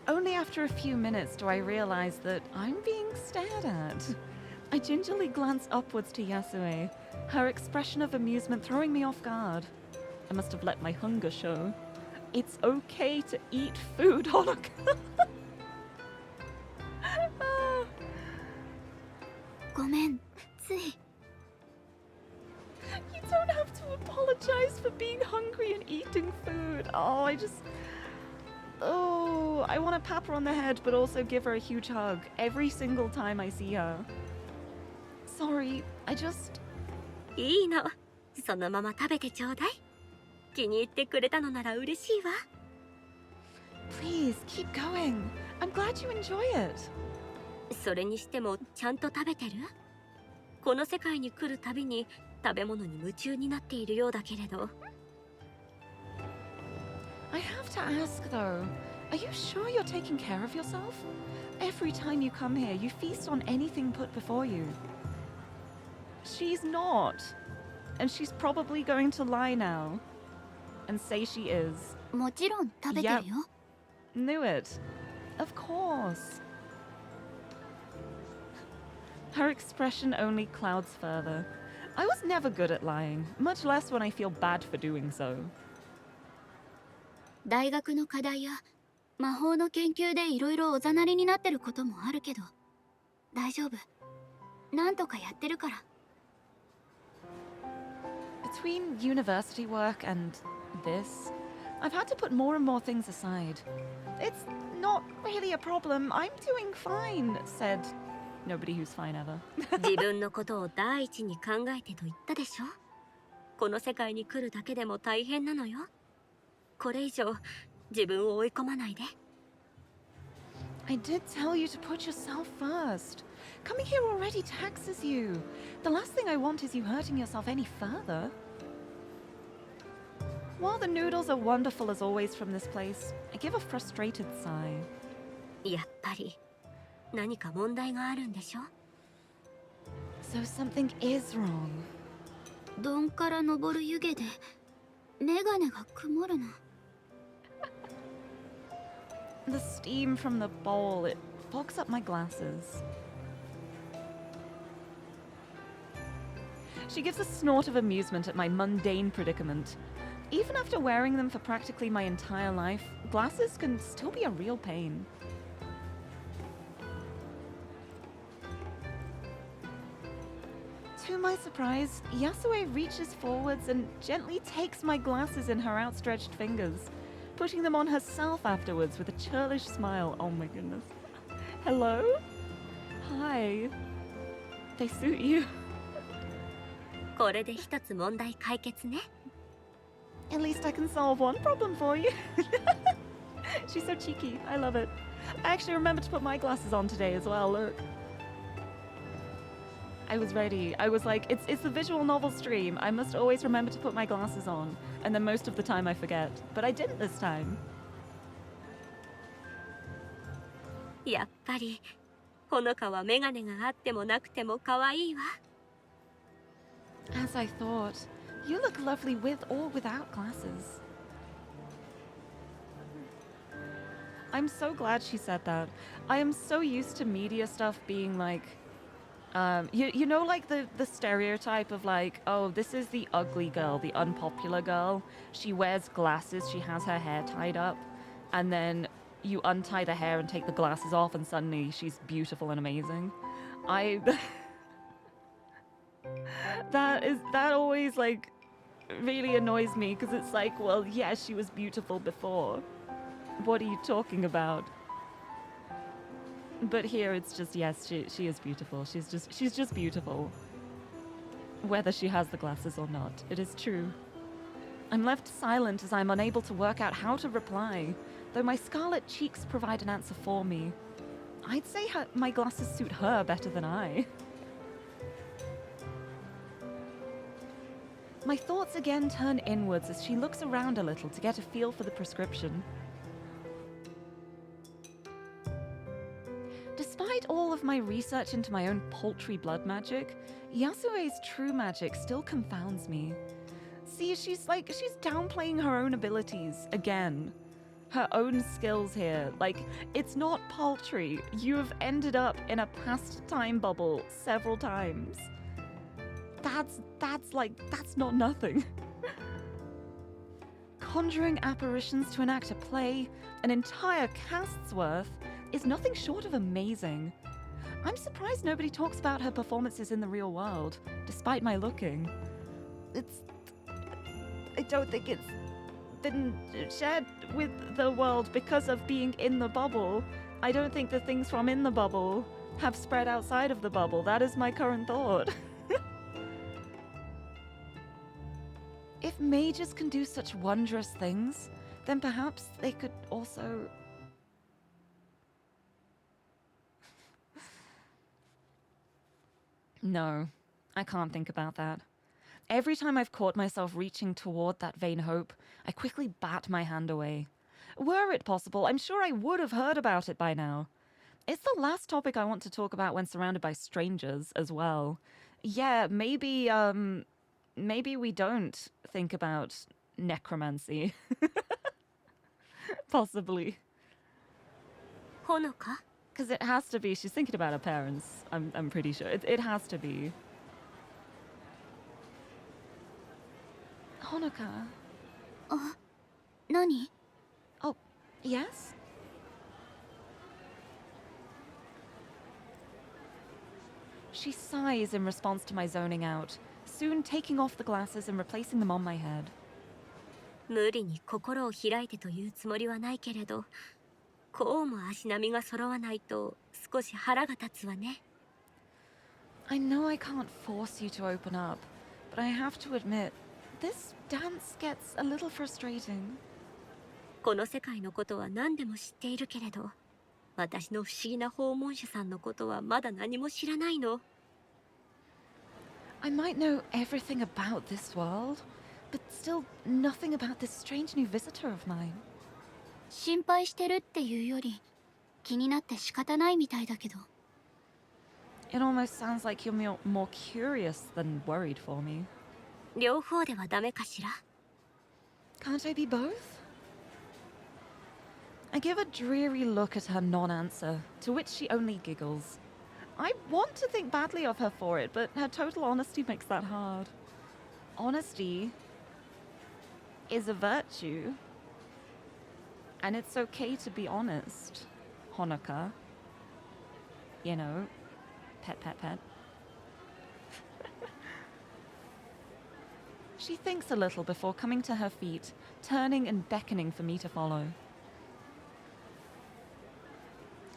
Only after a few minutes do I realize that I'm being stared at. I gingerly glance upwards to Yasue, her expression of amusement throwing me off guard. I must have let my hunger show. It's okay to eat food, honoka. Ah. ごめん、つい。 You don't have to apologize for being hungry and eating food. Oh, I want to pat her on the head, but also give her a huge hug every single time I see her. Sorry, I just... いいの。そのまま食べてちょうだい。気に入ってくれたのなら嬉しいわ。 Please, keep going. I'm glad you enjoy it. それにしてもちゃんと食べてる？この世界に来るたびに食べ物に夢中になっているようだけれど。 I have to ask though, are you sure you're taking care of yourself? Every time you come here, you feast on anything put before you. She's not. And she's probably going to lie now. And say she is. もちろん食べてるよ。 Knew it. Of course. Her expression only clouds further. I was never good at lying, much less when I feel bad for doing so. 大学の課題や魔法の研究でいろいろおざなりになってることもあるけど、大丈夫。なんとかやってるから。 Between university work and this, I've had to put more and more things aside. It's not really a problem. I'm doing fine, said nobody who's fine ever. 自分のことを第一に考えてと言ったでしょ。この世界に来るだけでも大変なのよ。これ以上自分を追い込まないで。 I did tell you to put yourself first. Coming here already taxes you. The last thing I want is you hurting yourself any further. While the noodles are wonderful as always from this place, I give a frustrated sigh. やっぱり何か問題があるんでしょ。 So something is wrong. 鈍から昇る湯気でメガネが曇るの。 The steam from the bowl, it fogs up my glasses. She gives a snort of amusement at my mundane predicament. Even after wearing them for practically my entire life, glasses can still be a real pain. To my surprise, Yasue reaches forwards and gently takes my glasses in her outstretched fingers, putting them on herself afterwards with a churlish smile. Oh my goodness. Hello? Hi. They suit you. これで一つ問題解決ね。 At least I can solve one problem for you. She's so cheeky. I love it. I actually remembered to put my glasses on today as well. Look. I was ready. I was like, it's the visual novel stream. I must always remember to put my glasses on. And then most of the time I forget. But I didn't this time. やっぱりほのかはメガネがあってもなくても可愛いわ。 As I thought. You look lovely with or without glasses. I'm so glad she said that. I am so used to media stuff being like, you know, like the stereotype of like, oh, this is the ugly girl, the unpopular girl. She wears glasses, she has her hair tied up, and then you untie the hair and take the glasses off and suddenly she's beautiful and amazing. That always like really annoys me because it's like, well, yeah, she was beautiful before. What are you talking about? But here it's just, yes, she is beautiful. She's just beautiful. Whether she has the glasses or not, it is true. I'm left silent as I'm unable to work out how to reply, though my scarlet cheeks provide an answer for me. I'd say my glasses suit her better than I. My thoughts again turn inwards as she looks around a little to get a feel for the prescription. Despite all of my research into my own paltry blood magic, Yasue's true magic still confounds me. See, she's downplaying her own abilities again. Her own skills here. Like, it's not paltry. You have ended up in a past time bubble several times. That's not nothing. Conjuring apparitions to enact a play, an entire cast's worth, is nothing short of amazing. I'm surprised nobody talks about her performances in the real world, despite my looking. I don't think it's been shared with the world because of being in the bubble. I don't think the things from in the bubble have spread outside of the bubble. That is my current thought. If mages can do such wondrous things, then perhaps they could also... No, I can't think about that. Every time I've caught myself reaching toward that vain hope, I quickly bat my hand away. Were it possible, I'm sure I would have heard about it by now. It's the last topic I want to talk about when surrounded by strangers as well. Yeah, maybe we don't think about necromancy. Possibly. Honoka? Because it has to be. She's thinking about her parents. I'm pretty sure. It has to be. Honoka. 何? Oh, yes? She sighs in response to my zoning out, soon taking off the glasses and replacing them on my head. 無理に心を開いてというつもりはないけれど、こうも足並みが揃わないと少し腹が立つわね。 I know I can't force you to open up, but I have to admit, this dance gets a little frustrating. この世界のことは何でも知っているけれど、私の不思議な訪問者さんのことはまだ何も知らないの。 I might know everything about this world, but still nothing about this strange new visitor of mine. 心配してるっていうより、気になって仕方ないみたいだけど。 It almost sounds like you're more curious than worried for me. 両方ではダメかしら。 Can't I be both? I give a dreary look at her non-answer, to which she only giggles. I want to think badly of her for it, but her total honesty makes that hard. Honesty is a virtue, and it's okay to be honest, honoka. You know, pet, pet, pet. She thinks a little before coming to her feet, turning and beckoning for me to follow.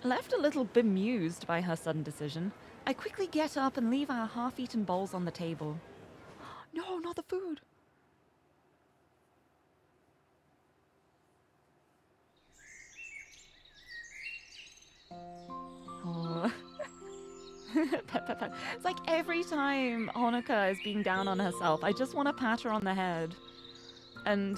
Left a little bemused by her sudden decision, I quickly get up and leave our half-eaten bowls on the table. No, not the food. Oh. Pet, pet, pet. It's like every time Honoka is being down on herself, I just want to pat her on the head. And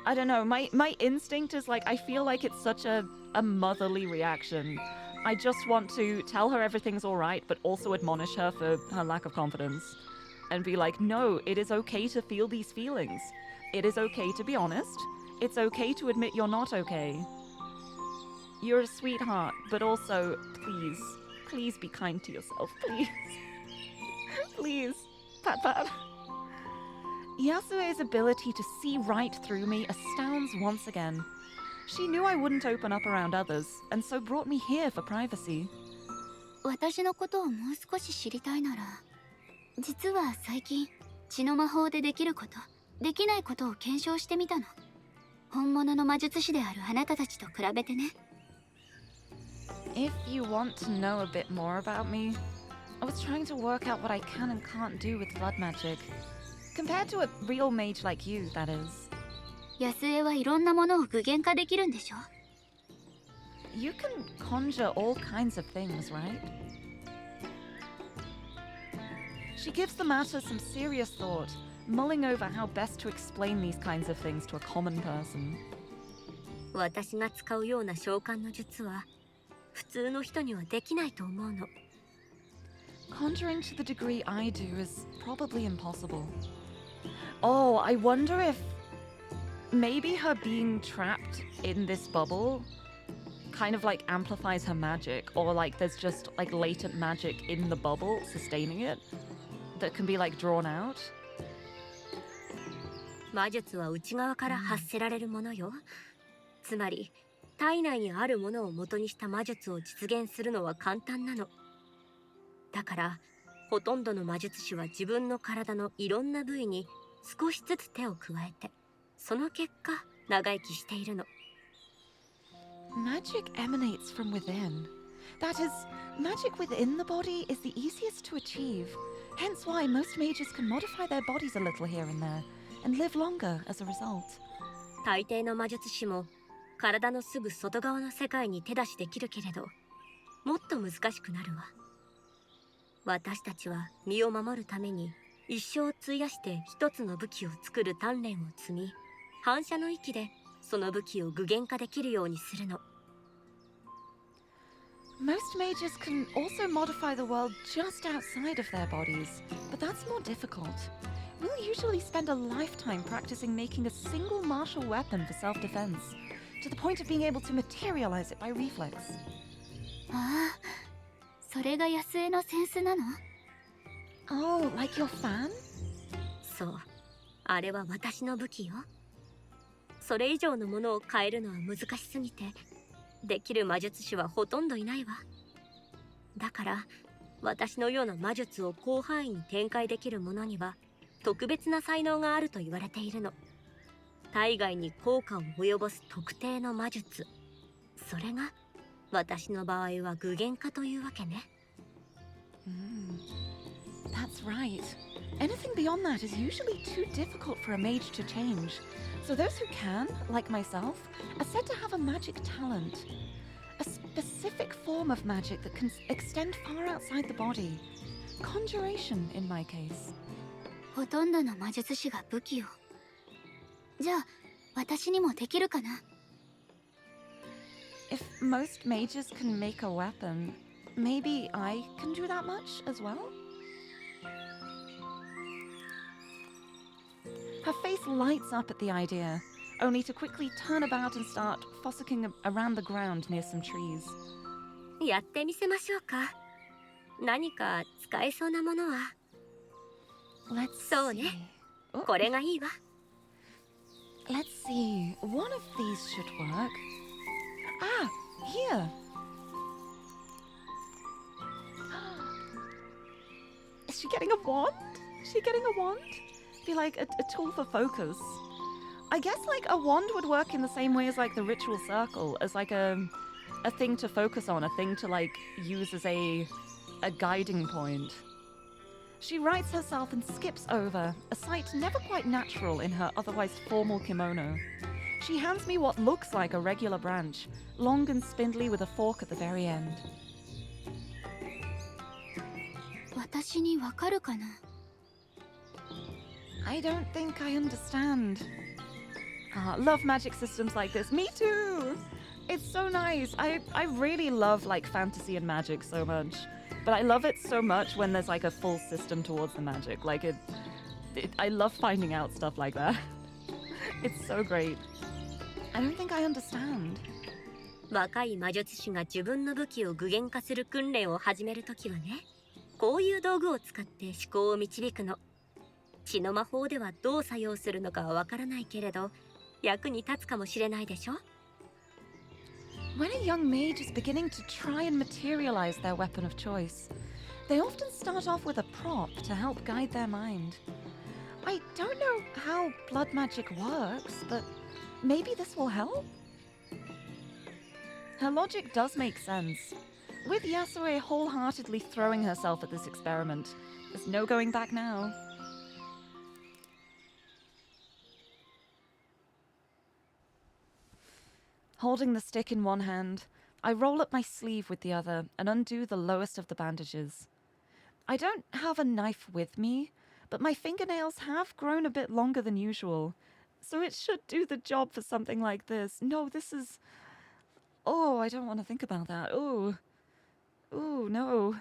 I don't know, my instinct is like, I feel like it's such a motherly reaction. I just want to tell her everything's all right, but also admonish her for her lack of confidence. And be like, no, it is okay to feel these feelings. It is okay to be honest. It's okay to admit you're not okay. You're a sweetheart, but also, please, please be kind to yourself, please. Please. Pat, pat. Yasue's ability to see right through me astounds once again. She knew I wouldn't open up around others, and so brought me here for privacy. 私のことをもう少し知りたいなら、実は最近血の魔法でできること、できないことを検証してみたの。本物の魔術師であるあなたたちと比べてね。If you want to know a bit more about me, I was trying to work out what I can and can't do with blood magic. Compared to a real mage like you, that is. ヤスエはいろんなものを具現化できるんでしょ？ You can conjure all kinds of things, right? She gives the matter some serious thought, mulling over how best to explain these kinds of things to a common person. 私が使うような召喚の術は普通の人にはできないと思うの。 Conjuring to the degree I do is probably impossible. Oh, I wonder if maybe her being trapped in this bubble kind of like amplifies her magic, or like there's just like latent magic in the bubble sustaining it that can be like drawn out. 魔術は内側から発せられるものよ。つまり体内にあるものを元にした魔術を実現するのは簡単なの。だからほとんどの魔術師は自分の体のいろんな部位に少しずつ手を加えて、その結果長生きしているの。 Magic emanates from within. That is, magic within the body is the easiest to achieve. Hence why most mages can modify their bodies a little here and there, and live longer as a result. 大抵の魔術師も体のすぐ外側の世界に手出しできるけれど、もっと難しくなるわ。私たちは身を守るために一生を費やして一つの武器を作る鍛錬を積み、反射の域でその武器を具現化できるようにするの。 Most mages can also modify the world just outside of their bodies, but that's more difficult. We'll usually spend a lifetime practicing making a single martial weapon for self-defense, to the point of being able to materialize it by reflex. ああ、それがヤスエのセンスなの？ Oh, like your fan? そう、あれは私の武器よ。それ以上のものを変えるのは難しすぎて、できる魔術師はほとんどいないわ。だから私のような魔術を広範囲に展開できる者には特別な才能があると言われているの。体外に効果を及ぼす特定の魔術、それが私の場合は具現化というわけね。That's right. Anything beyond that is usually too difficult for a mage to change. So those who can, like myself, are said to have a magic talent. A specific form of magic that can extend far outside the body. Conjuration, in my case. ほとんどの魔術師が武器を。じゃあ、私にもできるかな？ If most mages can make a weapon, maybe I can do that much as well? Her face lights up at the idea, only to quickly turn about and start fossicking around the ground near some trees. やってみせましょうか。何か使えそうなものは。Let's そうね。 see. Oh, これがいいわ。 let's see. One of these should work. Ah, here. Is she getting a wand? Is she getting a wand? Be like a tool for focus. I guess like a wand would work in the same way as like the ritual circle, as like a thing to focus on, a thing to like use as a guiding point. She rights herself and skips over, a sight never quite natural in her otherwise formal kimono. She hands me what looks like a regular branch, long and spindly with a fork at the very end. 私にわかるかな。 I don't think I understand. Love magic systems like this. Me too! It's so nice. I really love like fantasy and magic so much. But I love it so much when there's like a full system towards the magic. Like I love finding out stuff like that. It's so great. I don't think I understand. 若い魔術師が自分の武器を具現化する訓練を始めるときはね、こういう道具を使って思考を導くの。血の魔法ではどう作用するのかはわからないけれど、役に立つかもしれないでしょ。 When a young mage is beginning to try and materialize their weapon of choice, they often start off with a prop to help guide their mind. I don't know how blood magic works, but maybe this will help? Her logic does make sense. With Yasue wholeheartedly throwing herself at this experiment, there's no going back now. Holding the stick in one hand, I roll up my sleeve with the other and undo the lowest of the bandages. I don't have a knife with me, but my fingernails have grown a bit longer than usual, so it should do the job for something like this. No, this is... Oh, I don't want to think about that. Ooh. Ooh, no.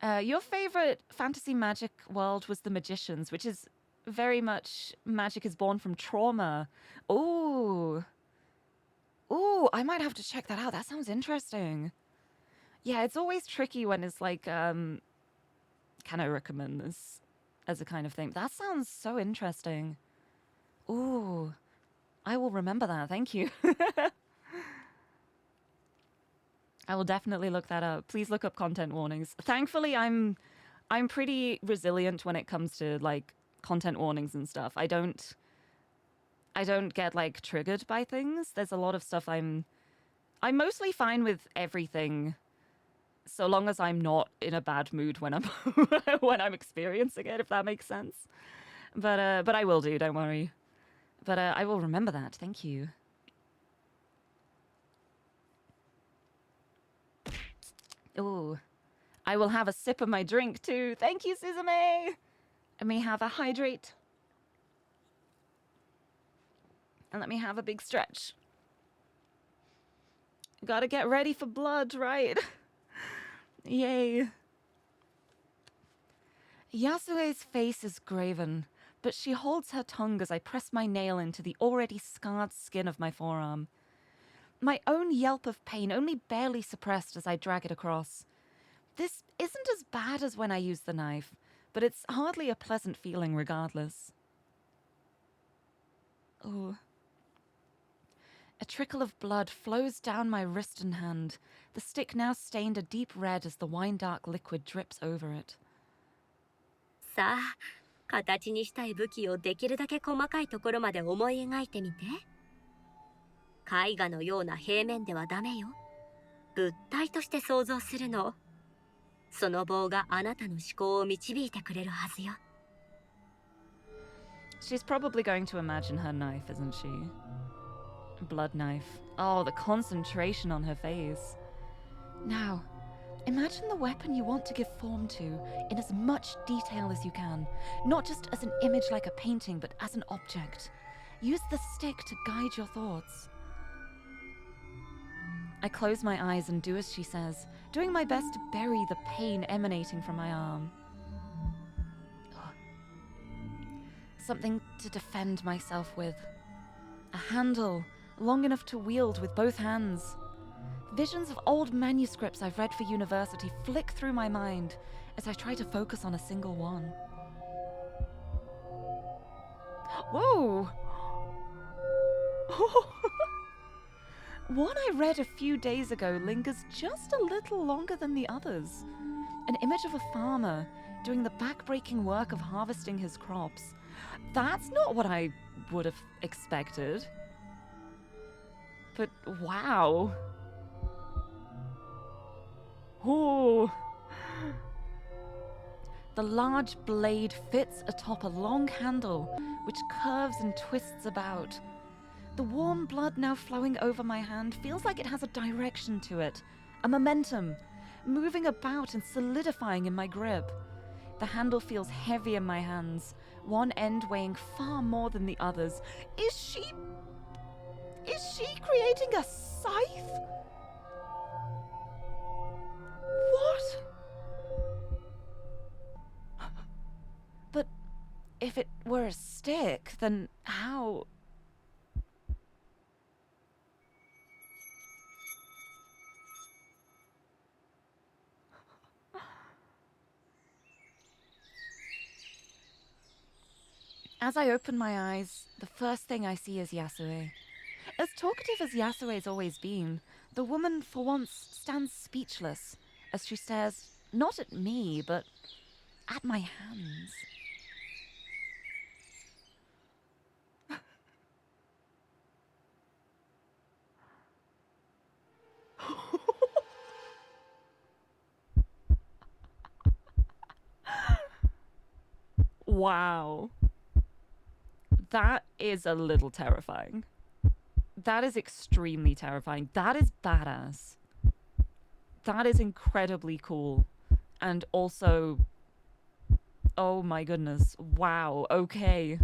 Your favorite fantasy magic world was the Magicians, which is very much magic is born from trauma. Ooh. Ooh, I might have to check that out. That sounds interesting. Yeah, it's always tricky when it's like, can I recommend this as a kind of thing? That sounds so interesting. Ooh. I will remember that. Thank you. I will definitely look that up. Please look up content warnings. Thankfully, I'm pretty resilient when it comes to like content warnings and stuff. I don't get like triggered by things. There's a lot of stuff I'm mostly fine with everything, so long as I'm not in a bad mood when I'm when I'm experiencing it, if that makes sense. But I will do. Don't worry. But I will remember that. Thank you. Ooh. I will have a sip of my drink too. Thank you, Suzume. Let me have a hydrate. And let me have a big stretch. Gotta get ready for blood, right? Yay. Yasue's face is graven, but she holds her tongue as I press my nail into the already scarred skin of my forearm. My own yelp of pain only barely suppressed as I drag it across. This isn't as bad as when I use the knife, but it's hardly a pleasant feeling regardless. Oh. A trickle of blood flows down my wrist and hand, the stick now stained a deep red as the wine-dark liquid drips over it. さあ、形にしたい武器をできるだけ細かいところまで思い描いてみて。絵画のような平面ではダメよ。物体として想像するの。その棒があなたの思考を導いてくれるはずよ。She's probably going to imagine her knife, isn't she? Blood knife. Oh, the concentration on her face. Now, imagine the weapon you want to give form to in as much detail as you can. Not just as an image like a painting, but as an object. Use the stick to guide your thoughts. I close my eyes and do as she says, doing my best to bury the pain emanating from my arm. something to defend myself with. A handle, long enough to wield with both hands. Visions of old manuscripts I've read for university flick through my mind as I try to focus on a single one. Whoa! One I read a few days ago lingers just a little longer than the others. An image of a farmer doing the back-breaking work of harvesting his crops. That's not what I would have expected. But wow. Oh. The large blade fits atop a long handle, which curves and twists about. The warm blood now flowing over my hand feels like it has a direction to it, a momentum, moving about and solidifying in my grip. The handle feels heavy in my hands, one end weighing far more than the others. Is she creating a scythe? What? But if it were a stick, then how? As I open my eyes, the first thing I see is Yasue. As talkative as Yasue's always been, the woman for once stands speechless as she stares not at me, but at my hands. Wow. That is a little terrifying. That is extremely terrifying. That is badass. That is incredibly cool. And also, oh my goodness. Wow. Okay.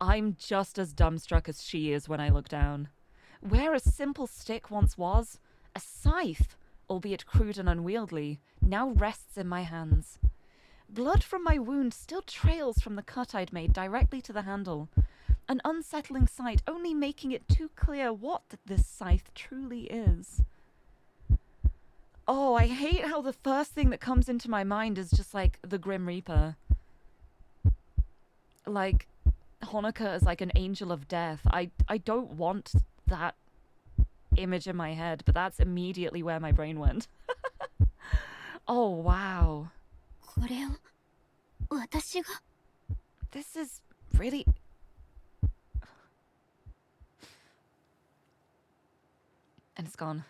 I'm just as dumbstruck as she is when I look down. Where a simple stick once was, a scythe, albeit crude and unwieldy, now rests in my hands. Blood from my wound still trails from the cut I'd made directly to the handle. An unsettling sight, only making it too clear what this scythe truly is. Oh, I hate how the first thing that comes into my mind is just like the Grim Reaper. Like, Honoka is like an angel of death. I don't want that image in my head, but that's immediately where my brain went. Oh, wow. これを私が This is really... And it's gone.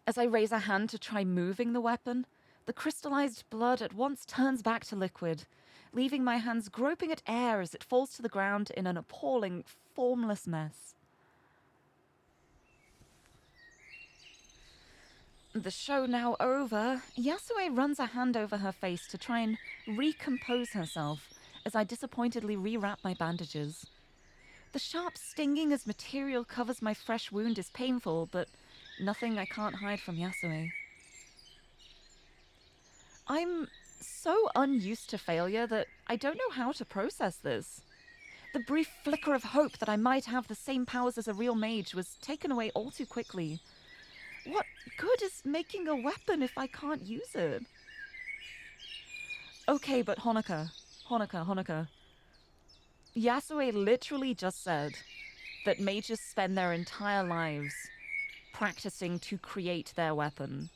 As I raise a hand to try moving the weapon, the crystallized blood at once turns back to liquid, leaving my hands groping at air as it falls to the ground in an appalling, formless mess. The show now over, Yasue runs a hand over her face to try and recompose herself as I disappointedly rewrap my bandages. The sharp stinging as material covers my fresh wound is painful, but nothing I can't hide from Yasue. I'm so unused to failure that I don't know how to process this. The brief flicker of hope that I might have the same powers as a real mage was taken away all too quickly. What good is making a weapon if I can't use it? Okay, but Honoka. Yasue literally just said that mages spend their entire lives practicing to create their weapon.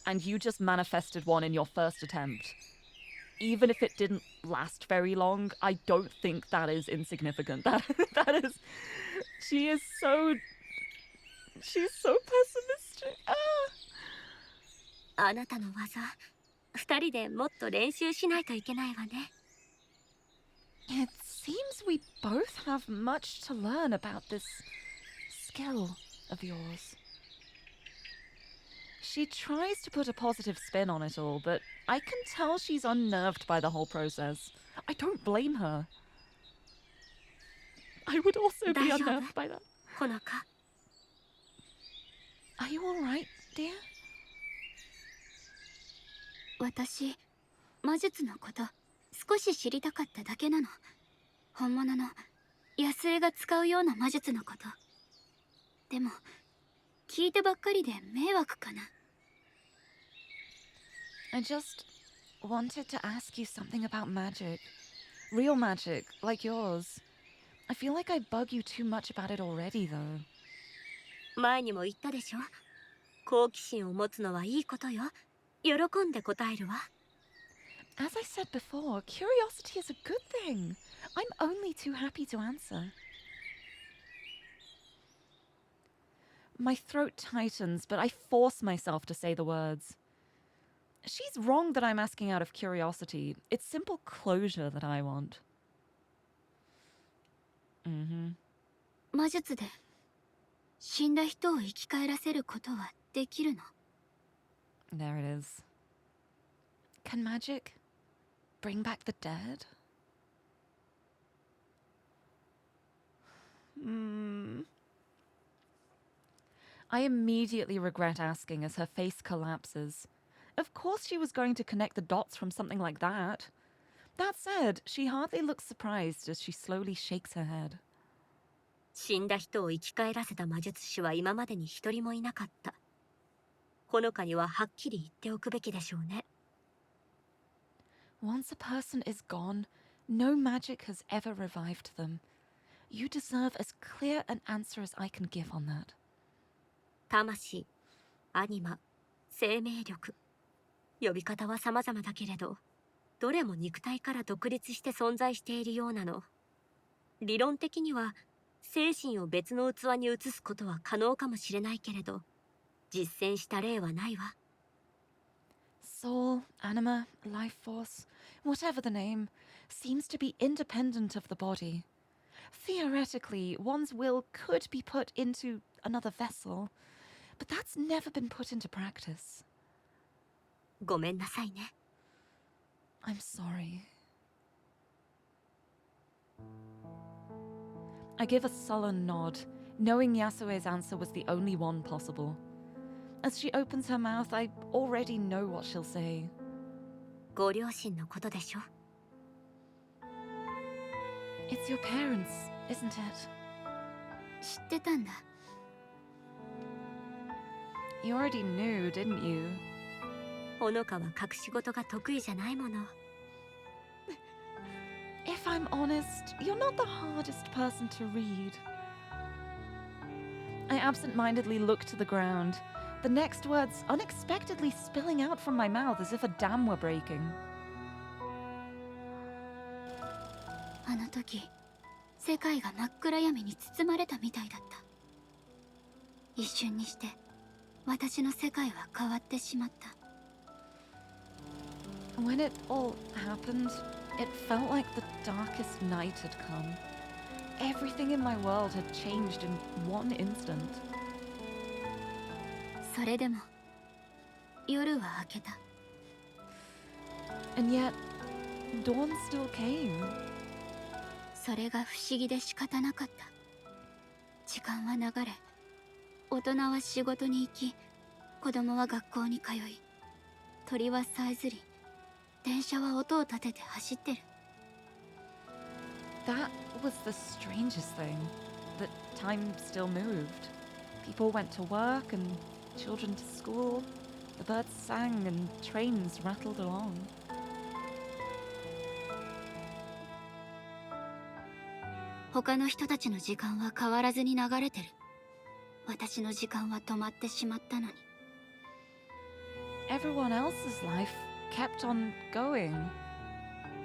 And you just manifested one in your first attempt. Even if it didn't last very long, I don't think that is insignificant. That is... She's so pessimistic. あなたの技二人でもっと練習しないといけないわね It seems we both have much to learn about this skill of yours. She tries to put a positive spin on it all, but I can tell she's unnerved by the whole process. I don't blame her. I would also be unnerved by that. ほのか Are you alright, dear? 私魔術のこと少し知りたかっただけなの。本物の野生が使うような魔術のこと。でも聞いてばっかりで迷惑かな。 I just wanted to ask you something about magic. Real magic, like yours. I feel like I bug you too much about it already, though. 前にも言ったでしょ。好奇心を持つのはいいことよ。喜んで答えるわ。 As I said before, curiosity is a good thing. I'm only too happy to answer. My throat tightens, but I force myself to say the words. She's wrong that I'm asking out of curiosity. It's simple closure that I want. 魔術で死んだ人を生き返らせることはできるの? There it is. Can magic bring back the dead? I immediately regret asking as her face collapses. Of course she was going to connect the dots from something like that. That said, she hardly looks surprised as she slowly shakes her head. 死んだ人を生き返らせた魔術師は今までに一人もいなかった。ほのかにははっきり言っておくべきでしょうね。Once a person is gone, no magic has ever revived them. You deserve as clear an answer as I can give on that. 魂、アニマ、生命力。呼び方は様々だけれど、どれも肉体から独立して存在しているようなの。理論的には、精神を別の器に移すことは可能かもしれないけれど、実践した例はないわ。Soul, anima, life force, whatever the name, seems to be independent of the body. Theoretically, one's will could be put into another vessel, but that's never been put into practice. ごめんなさいね。I'm sorry. I give a sullen nod, knowing Yasue's answer was the only one possible. As she opens her mouth, I already know what she'll say. ご両親のことでしょ? It's your parents, isn't it? 知ってたんだ。You already knew, didn't you? ほのかは隠し事が得意じゃないもの。If I'm honest, you're not the hardest person to read. I absent-mindedly look to the ground, the next words unexpectedly spilling out from my mouth as if a dam were breaking. あの時、世界が真っ暗闇に包まれたみたいだった。一瞬にして、私の世界は変わってしまった。When it all happened, it felt like the darkest night had come. Everything in my world had changed in one instant. それでも、夜は明けた。And yet, dawn still came. それが不思議で仕方なかった。時間は流れ、大人は仕事に行き、子供は学校に通い、鳥はさえずり、電車は音を立てて走ってる。That was the strangest thing, that time still moved. People went to work and children to school. The birds sang and trains rattled along. 他の人たちの時間は変わらずに流れてる。私の時間は止まってしまったのに。Everyone else's life kept on going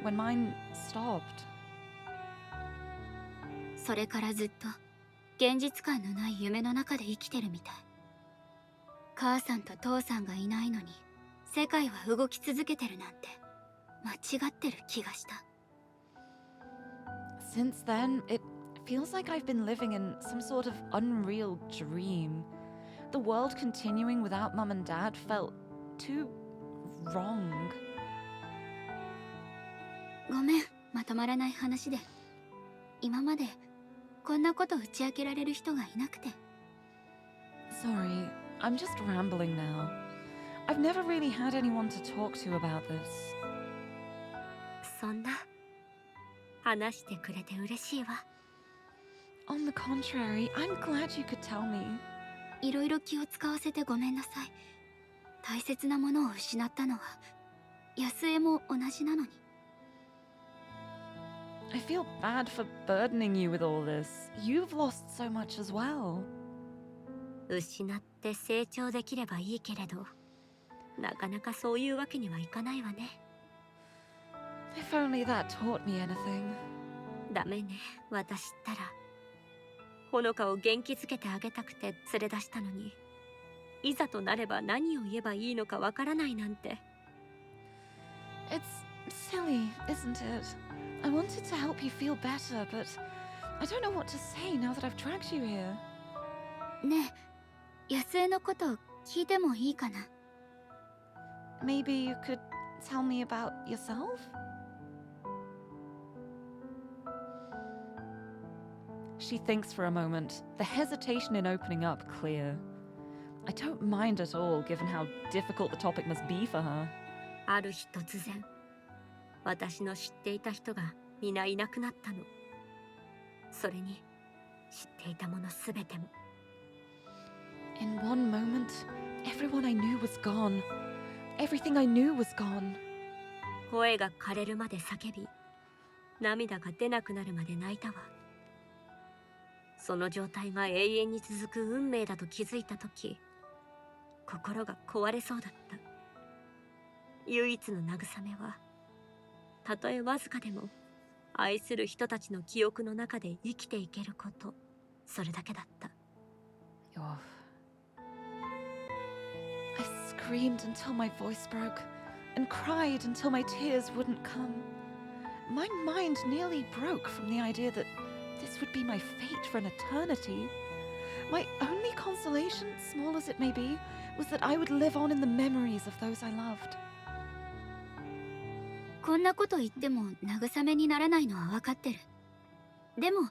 when mine stopped. それからずっと現実感のない夢の中で生きてるみたい。母さんと父さんがいないのに世界は動き続けてるなんて間違ってる気がした。Since then, it feels like I've been living in some sort of unreal dream. The world continuing without Mum and Dad felt too wrong. ごめん、まとまらない話で。今までこんなこと打ち明けられる人がいなくて。Sorry, I'm just rambling now. I've never really had anyone to talk to about this. そんな。話してくれて嬉しいわ。On the contrary, I'm glad you could tell me. いろいろ気を使わせてごめんなさい。大切なものを失ったのは安江も同じなのに。I feel bad for burdening you with all this. You've lost so much as well. 失って成長できればいいけれど、なかなかそういうわけにはいかないわね。If only that taught me anything. ダメね、私ったら。ほのかを元気づけてあげたくて連れ出したのに、いざとなれば何を言えばいいのかわからないなんて。It's silly, isn't it? I wanted to help you feel better, but I don't know what to say now that I've dragged you here. ねえ、安江のこと聞いてもいいかな？ Maybe you could tell me about yourself? She thinks for a moment, the hesitation in opening up clear. I don't mind at all, given how difficult the topic must be for her. ある日突然、私の知っていた人が皆いなくなったの。それに、知っていたものすべても。In one moment, everyone I knew was gone. Everything I knew was gone. 声が枯れるまで叫び、涙が出なくなるまで泣いたわ。その状態が永遠に続く運命だと気づいたとき、心が壊れそうだった。唯一の慰めは、たとえわずかでも愛する人たちの記憶の中で生きていけること、それだけだった。I screamed until my voice broke, and cried until my tears wouldn't come. My mind nearly broke from the idea that this would be my fate for an eternity. My only consolation, small as it may be, was that I would live on in the memories of those I loved. こんなこと言っても慰めにならないのは分かってる。でも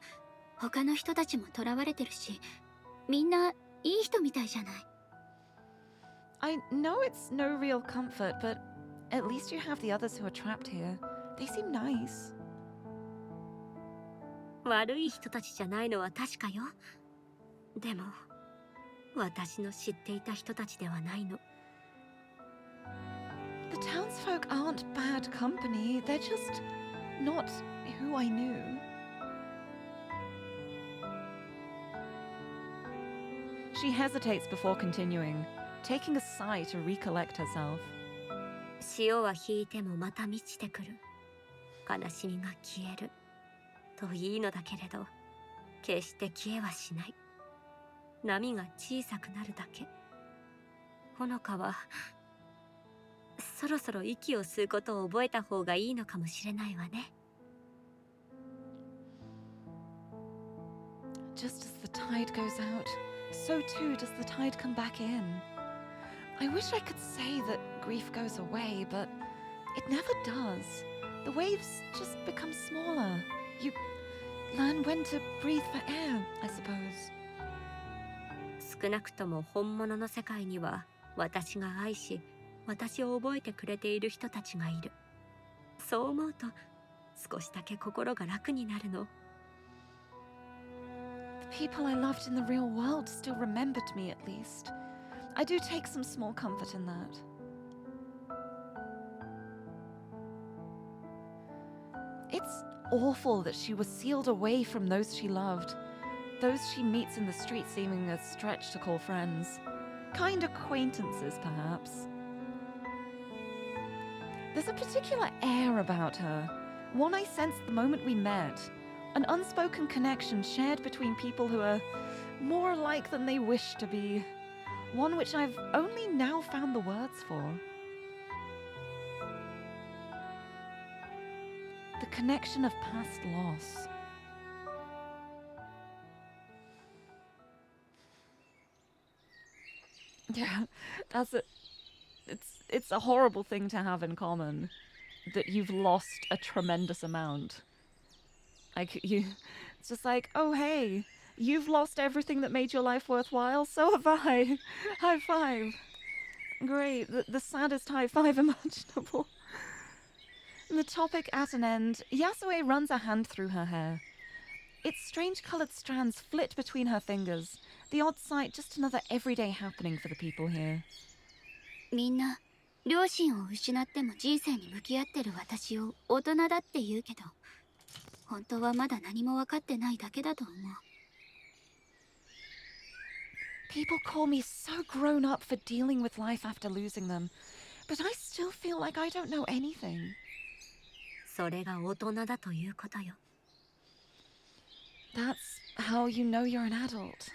他の人たちも囚われてるし、みんないい人みたいじゃない。I know it's no real comfort, but at least you have the others who are trapped here. They seem nice. 悪い人たちじゃないのは確かよ。でも私の知っていた人たちではないの。The townsfolk aren't bad company, they're just not who I knew. She hesitates before continuing, taking a sigh to recollect herself. 潮は引いてもまた満ちてくる。悲しみが消える。といいのだけれど、決して消えはしない。波が小さくなるだけ。ほのかはそろそろ息を吸うことを覚えた方がいいのかもしれないわね。Just as the tide goes out, so too does the tide come back in. I wish I could say that grief goes away, but it never does. The waves just become smaller. You learn when to breathe for air, I suppose. 少なくとも本物の世界には私が愛し、私を覚えてくれている人たちがいる。そう思うと少しだけ心が楽になるの。The people I loved in the real world still remembered me at least. I do take some small comfort in that. It's awful that she was sealed away from those she loved. Those she meets in the street seeming a stretch to call friends. Kind acquaintances, perhaps. There's a particular air about her, one I sensed the moment we met. An unspoken connection shared between people who are more alike than they wish to be. One which I've only now found the words for. The connection of past loss. Yeah, that's it. It's a horrible thing to have in common, that you've lost a tremendous amount. It's just like, oh hey, you've lost everything that made your life worthwhile, so have I. High five. Great, the saddest high five imaginable. The topic at an end, Yasue runs a hand through her hair. Its strange-coloured strands flit between her fingers. The odd sight, just another everyday happening for the people here. みんな両親を失っても人生に向き合ってる私を大人だって言うけど、本当はまだ何も分かってないだけだと思う。People call me so grown up for dealing with life after losing them, but I still feel like I don't know anything. それが大人だということよ。That's how you know you're an adult.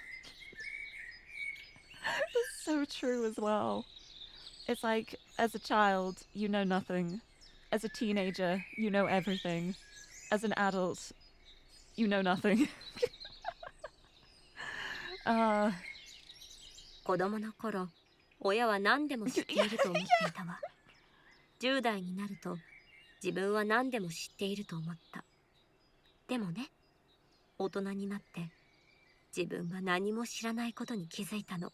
It's so true as well. It's like, as a child, you know nothing. As a teenager, you know everything. As an adult, you know nothing. 子供の頃、親は何でも知っていると思っていたわ。10代になると、自分は何でも知っていると思った。でもね、大人になって、自分は何も知らないことに気づいたの。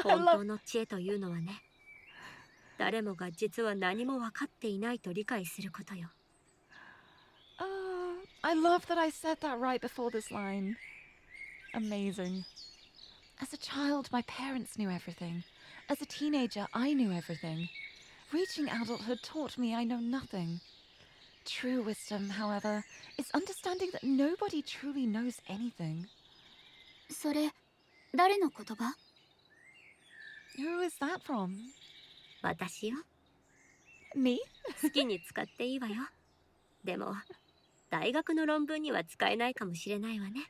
本当の知恵というのはね、誰もが実は何も分かっていないと理解することよ。I love that I said that right before this line. Amazing. As a child, my parents knew everything. As a teenager, I knew everything. Reaching adulthood taught me I know nothing. True wisdom, however, is understanding that nobody truly knows anything. それ、誰の言葉？ Who is that from? 私よ。Me? 好きに使っていいわよ。でも、大学の論文には使えないかもしれないわね。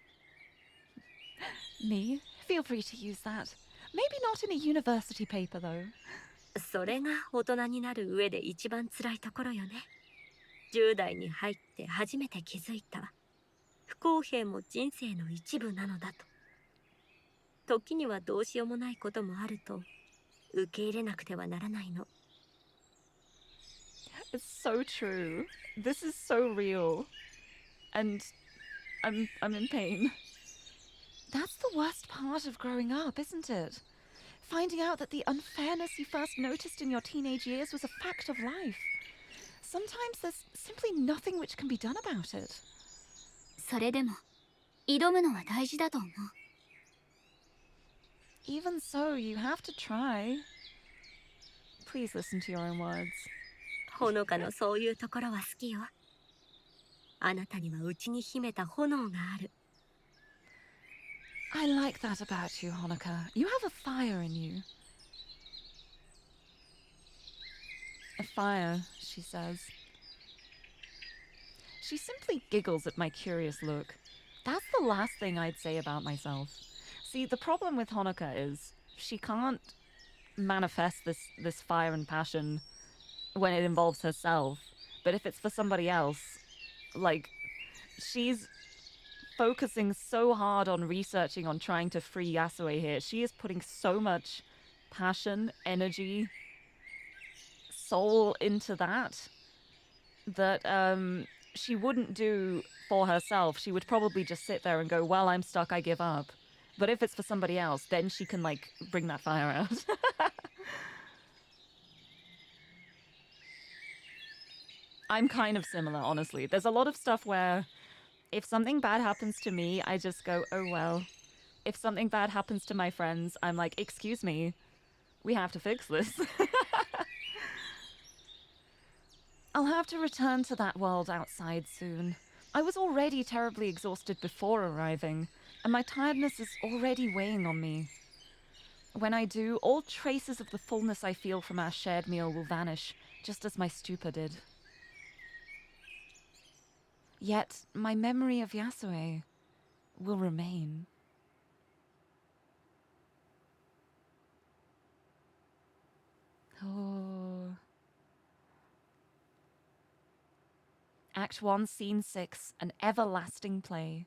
Me? Feel free to use that. Maybe not in a university paper, though. それが大人になる上で一番辛いところよね。10代に入って初めて気づいた。不公平も人生の一部なのだと。時にはどうしようもないこともあると受け入れなくてはならないの。It's so true. This is so real. And I'm in pain. That's the worst part of growing up, isn't it? Finding out that the unfairness you first noticed in your teenage years was a fact of life. Sometimes there's simply nothing which can be done about it. それでも、挑むのは大事だと思う。Even so, you have to try. Please listen to your own words. ほのかのそういうところは好きよ。あなたには内に秘めた炎がある。I like that about you, Honoka. You have a fire in you. A fire, she says. She simply giggles at my curious look. That's the last thing I'd say about myself. See, the problem with Honoka is she can't manifest this fire and passion when it involves herself. But if it's for somebody else, like, she's focusing so hard on researching, on trying to free Yasue here. She is putting so much passion, energy, soul into that she wouldn't do for herself. She would probably just sit there and go, well, I'm stuck, I give up. But if it's for somebody else, then she can, like, bring that fire out. I'm kind of similar, honestly. There's a lot of stuff where if something bad happens to me, I just go, oh well. If something bad happens to my friends, I'm like, excuse me, we have to fix this. I'll have to return to that world outside soon. I was already terribly exhausted before arriving, and my tiredness is already weighing on me. When I do, all traces of the fullness I feel from our shared meal will vanish, just as my stupor did. Yet, my memory of Yasue will remain. Oh. Act 1, Scene 6, An Everlasting Play.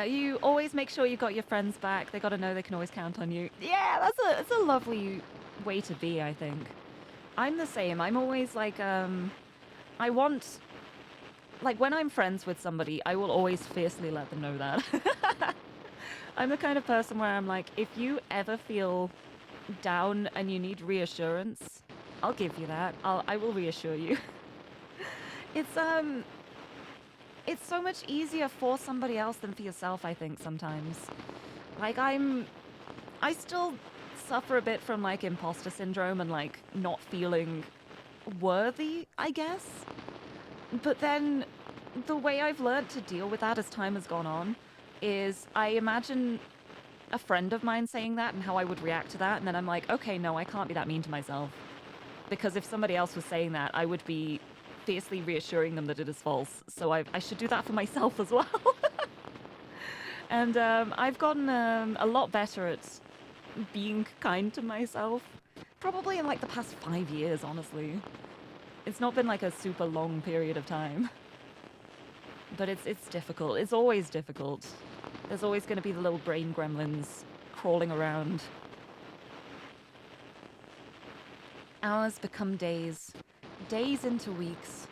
You always make sure you've got your friends back. They gotta know they can always count on you. Yeah, that's a lovely way to be, I think. I'm the same. I'm always like, I want, like, when I'm friends with somebody, I will always fiercely let them know that. I'm the kind of person where I'm like, if you ever feel down and you need reassurance, I'll give you that. I will reassure you. It's it's so much easier for somebody else than for yourself, I think, sometimes. Like I still suffer a bit from like imposter syndrome and like not feeling worthy, I guess. But then the way I've learned to deal with that as time has gone on is I imagine a friend of mine saying that and how I would react to that, and then I'm like, okay, no, I can't be that mean to myself. Because if somebody else was saying that, I would be fiercely reassuring them that it is false. So I should do that for myself as well. And I've gotten a lot better at being kind to myself. Probably in like the past 5 years, honestly. It's not been like a super long period of time. But it's difficult. It's always difficult. There's always going to be the little brain gremlins crawling around. Hours become days. Days into weeks.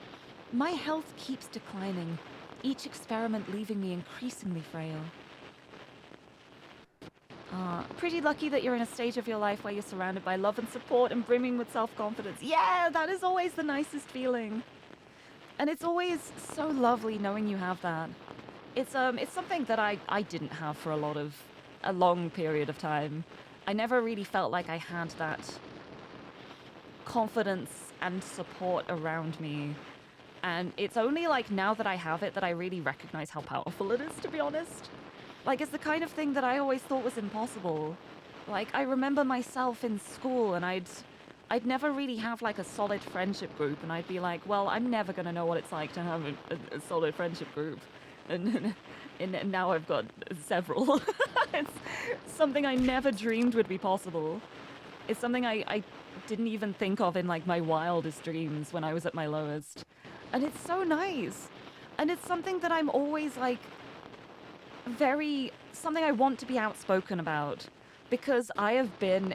My health keeps declining, each experiment leaving me increasingly frail. Pretty lucky that you're in a stage of your life where you're surrounded by love and support and brimming with self-confidence. Yeah, that is always the nicest feeling. And it's always so lovely knowing you have that. It's something that I didn't have for a long period of time. I never really felt like I had that confidence and support around me. And it's only like now that I have it that I really recognize how powerful it is, to be honest. Like, it's the kind of thing that I always thought was impossible. Like, I remember myself in school and I'd never really have like a solid friendship group, and I'd be like, well, I'm never gonna know what it's like to have a solid friendship group. And now I've got several. It's something I never dreamed would be possible. It's something I didn't even think of in like my wildest dreams when I was at my lowest. And it's so nice. And it's something that I'm always like something I want to be outspoken about, because I have been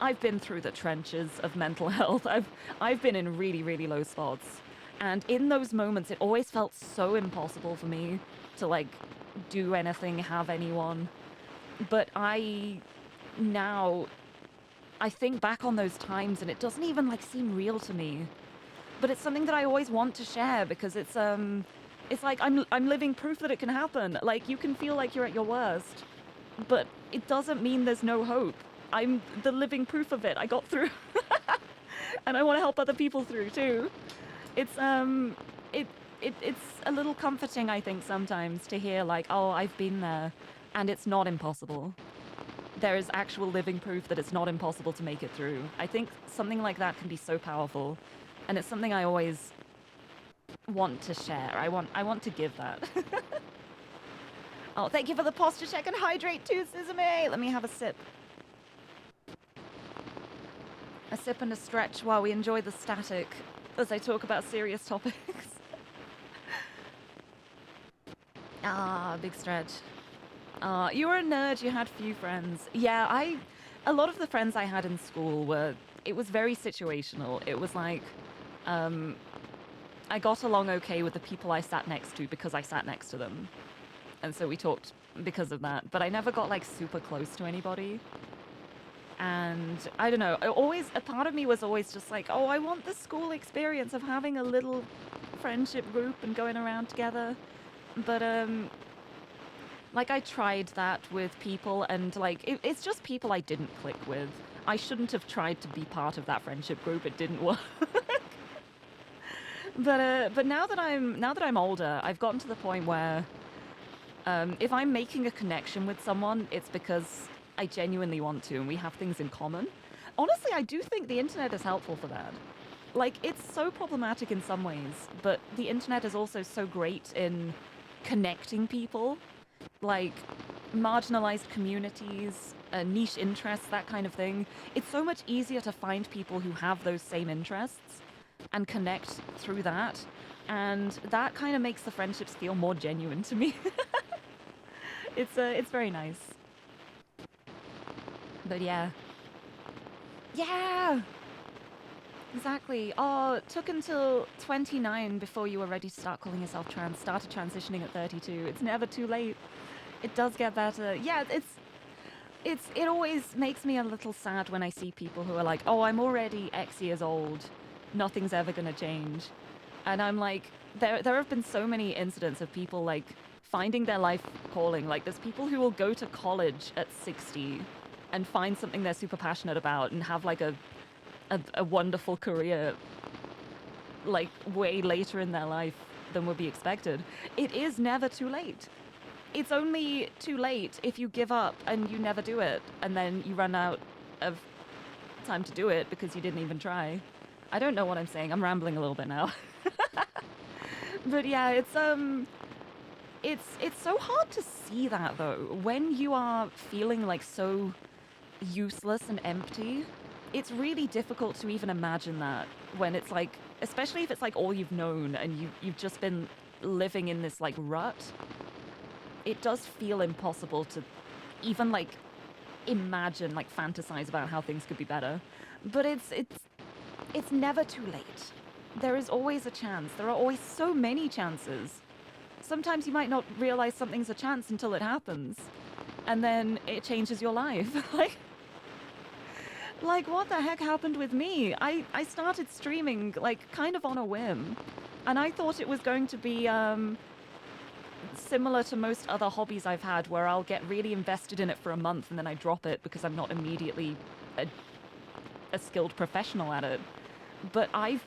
I've been through the trenches of mental health. I've been in really, really low spots. And in those moments, it always felt so impossible for me to like do anything, have anyone. But now I think back on those times and it doesn't even like seem real to me. But it's something that I always want to share because it's like I'm living proof that it can happen. Like, you can feel like you're at your worst, but it doesn't mean there's no hope. I'm the living proof of it. I got through. And I want to help other people through too. It's it's a little comforting, I think, sometimes to hear like, oh, I've been there and it's not impossible. There is actual living proof that it's not impossible to make it through. I think something like that can be so powerful, and it's something I always want to share. I want to give that. Oh, thank you for the posture check and hydrate too, Suzume. Let me have a sip. A sip and a stretch while we enjoy the static as I talk about serious topics. Big stretch. You were a nerd, you had few friends. Yeah, a lot of the friends I had in school it was very situational. It was like, I got along okay with the people I sat next to because I sat next to them. And so we talked because of that. But I never got like super close to anybody. And I don't know, a part of me was always just like, oh, I want the school experience of having a little friendship group and going around together. But, like, I tried that with people, and like, it's just people I didn't click with. I shouldn't have tried to be part of that friendship group. It didn't work. But now that I'm older, I've gotten to the point where, if I'm making a connection with someone, it's because I genuinely want to, and we have things in common. Honestly, I do think the internet is helpful for that. Like, it's so problematic in some ways, but the internet is also so great in connecting people. Like, marginalized communities, niche interests, that kind of thing. It's so much easier to find people who have those same interests and connect through that. And that kind of makes the friendships feel more genuine to me. It's very nice. But yeah. Yeah! Exactly. Oh, it took until 29 before you were ready to start calling yourself trans. Started transitioning at 32. It's never too late. It does get better. Yeah, it always makes me a little sad when I see people who are like, oh, I'm already X years old, nothing's ever gonna change. And I'm like, there have been so many incidents of people like finding their life calling. Like there's people who will go to college at 60 and find something they're super passionate about and have like a wonderful career like way later in their life than would be expected. It is never too late. It's only too late if you give up and you never do it, and then you run out of time to do it because you didn't even try. I don't know what I'm saying. I'm rambling a little bit now. But yeah, it's so hard to see that though. When you are feeling like so useless and empty, it's really difficult to even imagine that when it's like, especially if it's like all you've known and you've just been living in this like rut. It does feel impossible to even like imagine, like fantasize about how things could be better. But it's never too late. There is always a chance. There are always so many chances. Sometimes you might not realize something's a chance until it happens. And then it changes your life. Like what the heck happened with me? I started streaming like kind of on a whim. And I thought it was going to be similar to most other hobbies I've had, where I'll get really invested in it for a month and then I drop it because I'm not immediately a skilled professional at it. But I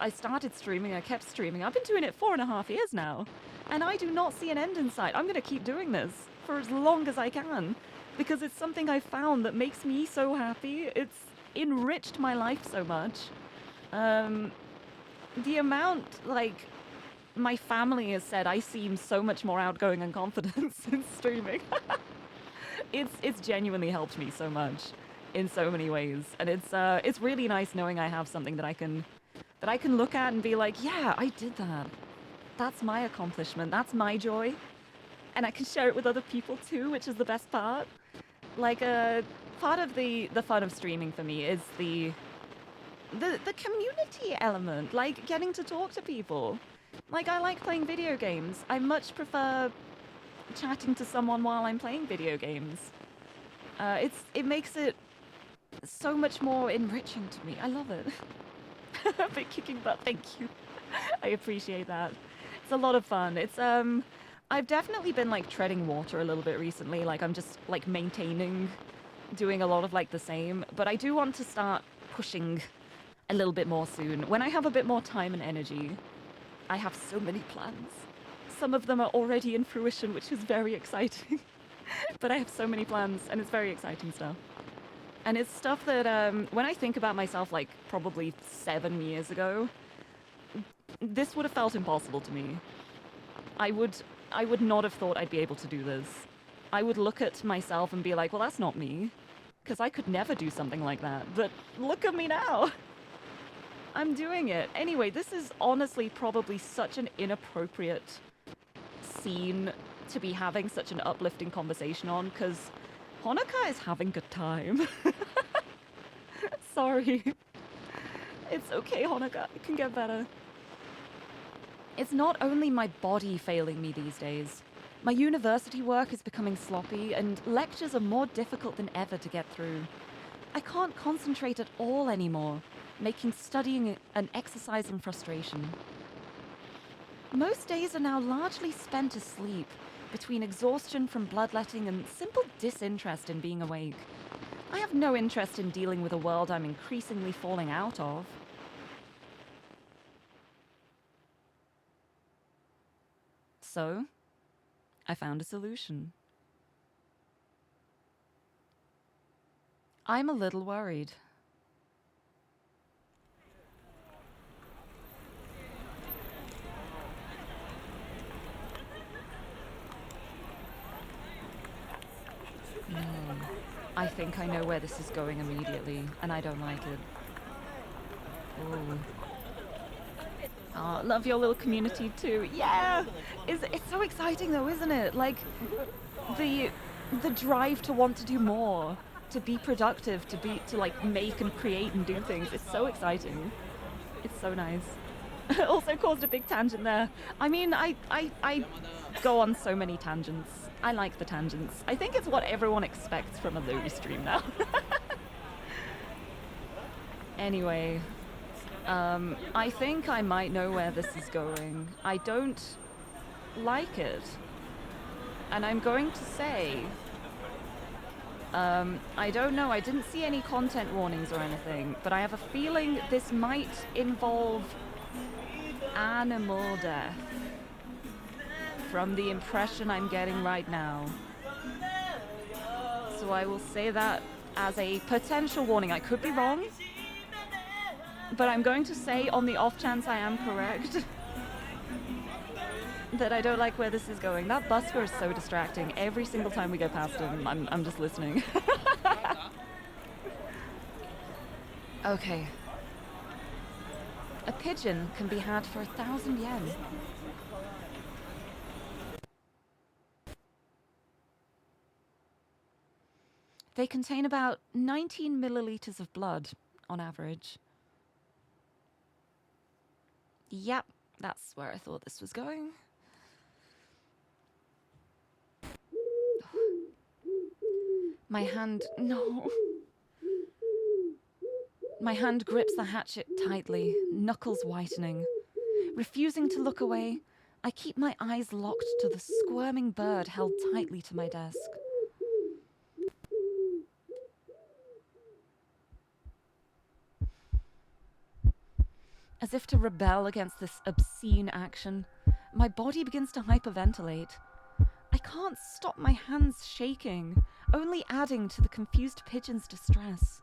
started streaming, I kept streaming. I've been doing it 4.5 years now, and I do not see an end in sight. I'm going to keep doing this for as long as I can because it's something I found that makes me so happy. It's enriched my life so much. The amount, like, my family has said I seem so much more outgoing and confident since streaming. It's genuinely helped me so much in so many ways, and it's really nice knowing I have something that I can look at and be like, yeah, I did that. That's my accomplishment. That's my joy, and I can share it with other people too, which is the best part. Like part of the fun of streaming for me is the community element, like getting to talk to people. Like, I like playing video games. I much prefer chatting to someone while I'm playing video games. It makes it so much more enriching to me. I love it. But kicking butt, thank you. I appreciate that. It's a lot of fun. It's I've definitely been like treading water a little bit recently. Like I'm just like maintaining, doing a lot of like the same. But I do want to start pushing a little bit more soon. When I have a bit more time and energy. I have so many plans. Some of them are already in fruition, which is very exciting. But I have so many plans, and it's very exciting stuff. And it's stuff that, when I think about myself, like, probably 7 years ago, this would have felt impossible to me. I would not have thought I'd be able to do this. I would look at myself and be like, well, that's not me. Because I could never do something like that. But look at me now. I'm doing it. Anyway, this is honestly probably such an inappropriate scene to be having such an uplifting conversation on, because Honoka is having a good time. Sorry. It's okay, Honoka. It can get better. It's not only my body failing me these days. My university work is becoming sloppy, and lectures are more difficult than ever to get through. I can't concentrate at all anymore, making studying an exercise in frustration. Most days are now largely spent asleep, between exhaustion from bloodletting and simple disinterest in being awake. I have no interest in dealing with a world I'm increasingly falling out of. So, I found a solution. I'm a little worried. I think I know where this is going immediately, and I don't like it. Ooh. Oh, love your little community too. Yeah! It's so exciting though, isn't it? Like, the drive to want to do more, to be productive, to like make and create and do things. It's so exciting. It's so nice. Also caused a big tangent there. I mean, I go on so many tangents I like the tangents. I think it's what everyone expects from a Lirie stream now. Anyway, I think I might know where this is going. I don't like it. And I'm going to say, I don't know, I didn't see any content warnings or anything, but I have a feeling this might involve animal death from the impression I'm getting right now. So I will say that as a potential warning. I could be wrong, but I'm going to say, on the off chance I am correct, that I don't like where this is going. That busker is so distracting. Every single time we go past him, I'm just listening. Okay. A pigeon can be had for 1,000 yen. They contain about 19 milliliters of blood on average. Yep, that's where I thought this was going. My hand, no. My hand grips the hatchet tightly, knuckles whitening. Refusing to look away, I keep my eyes locked to the squirming bird held tightly to my desk. As if to rebel against this obscene action, my body begins to hyperventilate. I can't stop my hands shaking, only adding to the confused pigeon's distress.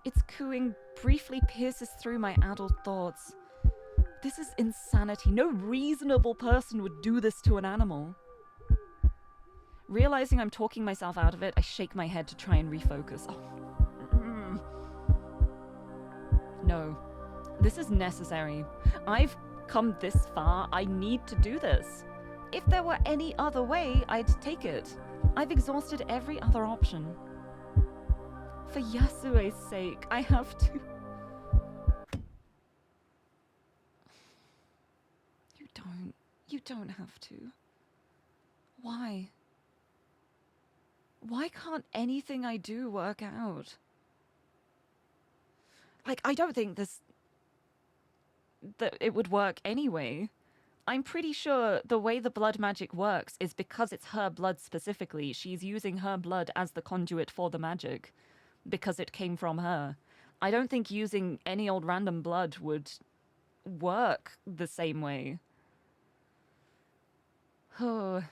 Its cooing briefly pierces through my adult thoughts. This is insanity. No reasonable person would do this to an animal. Realizing I'm talking myself out of it, I shake my head to try and refocus. No, this is necessary. I've come this far. I need to do this. If there were any other way, I'd take it. I've exhausted every other option. For Yasue's sake, I have to. You don't have to. Why? Why can't anything I do work out? Like, I don't think that it would work anyway. I'm pretty sure the way the blood magic works is because it's her blood specifically. She's using her blood as the conduit for the magic because it came from her. I don't think using any old random blood would work the same way. Oh.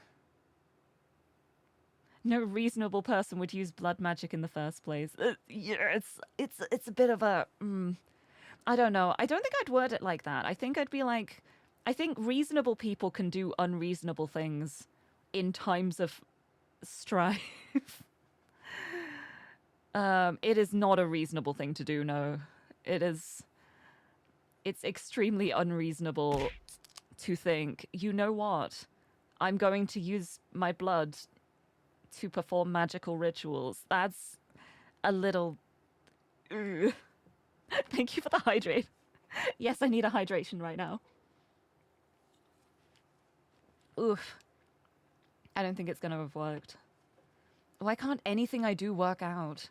No reasonable person would use blood magic in the first place. Yeah, it's a bit of a... I don't know. I don't think I'd word it like that. I think I'd be like... I think reasonable people can do unreasonable things in times of strife. It is not a reasonable thing to do, no. It's extremely unreasonable to think, you know what? I'm going to use my blood to perform magical rituals. That's a little... Thank you for the hydrate. Yes, I need a hydration right now. Oof. I don't think it's going to have worked. Why can't anything I do work out?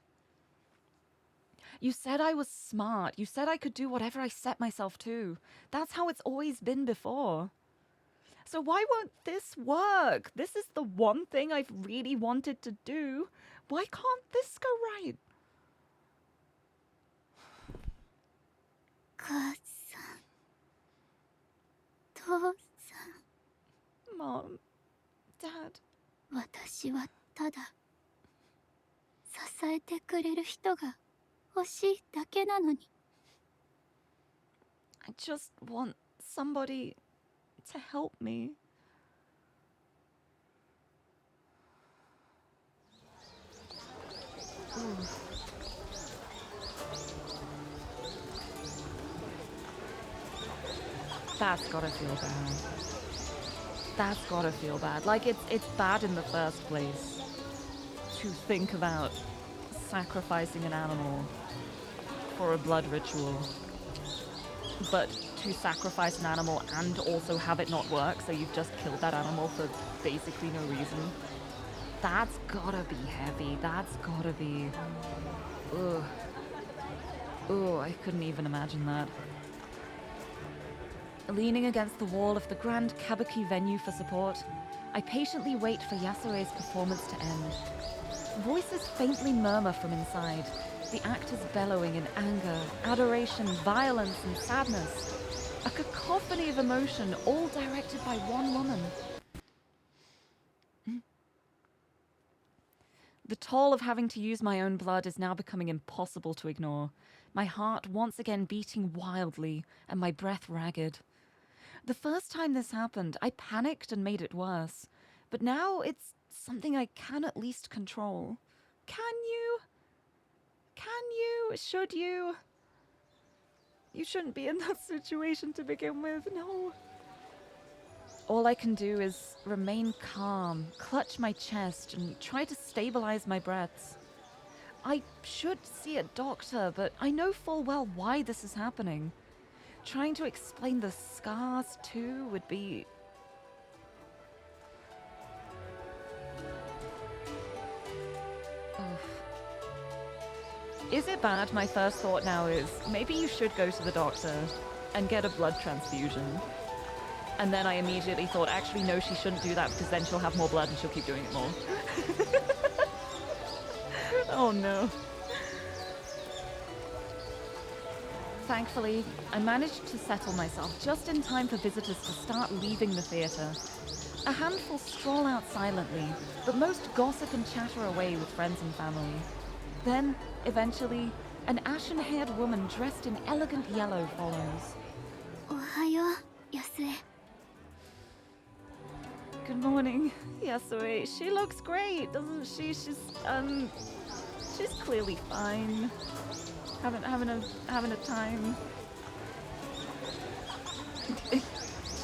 You said I was smart. You said I could do whatever I set myself to. That's how it's always been before. So why won't this work? This is the one thing I've really wanted to do. Why can't this go right? Mom, Dad. 私はただ支えてくれる人が欲しいだけなのに。I just want somebody to help me. Ooh. That's gotta feel bad. That's gotta feel bad. Like, it's bad in the first place to think about sacrificing an animal for a blood ritual. But to sacrifice an animal and also have it not work, so you've just killed that animal for basically no reason. That's gotta be heavy. That's gotta be... Ugh. Oh, I couldn't even imagine that. Leaning against the wall of the grand kabuki venue for support, I patiently wait for Yasue's performance to end. Voices faintly murmur from inside, the actors bellowing in anger, adoration, violence, and sadness. A cacophony of emotion, all directed by one woman. The toll of having to use my own blood is now becoming impossible to ignore, my heart once again beating wildly and my breath ragged. The first time this happened, I panicked and made it worse, but now it's something I can at least control. Can you? Can you? Should you? You shouldn't be in that situation to begin with, no. All I can do is remain calm, clutch my chest, and try to stabilize my breaths. I should see a doctor, but I know full well why this is happening. Trying to explain the scars, too, would be... Is it bad? My first thought now is, maybe you should go to the doctor and get a blood transfusion. And then I immediately thought, actually, no, she shouldn't do that because then she'll have more blood and she'll keep doing it more. Oh no. Thankfully, I managed to settle myself just in time for visitors to start leaving the theatre. A handful stroll out silently, but most gossip and chatter away with friends and family. Then, eventually, an ashen-haired woman dressed in elegant yellow follows. Ohayo, Yasue. Good morning, Yasue. She looks great, doesn't she? She's clearly fine. Having a time.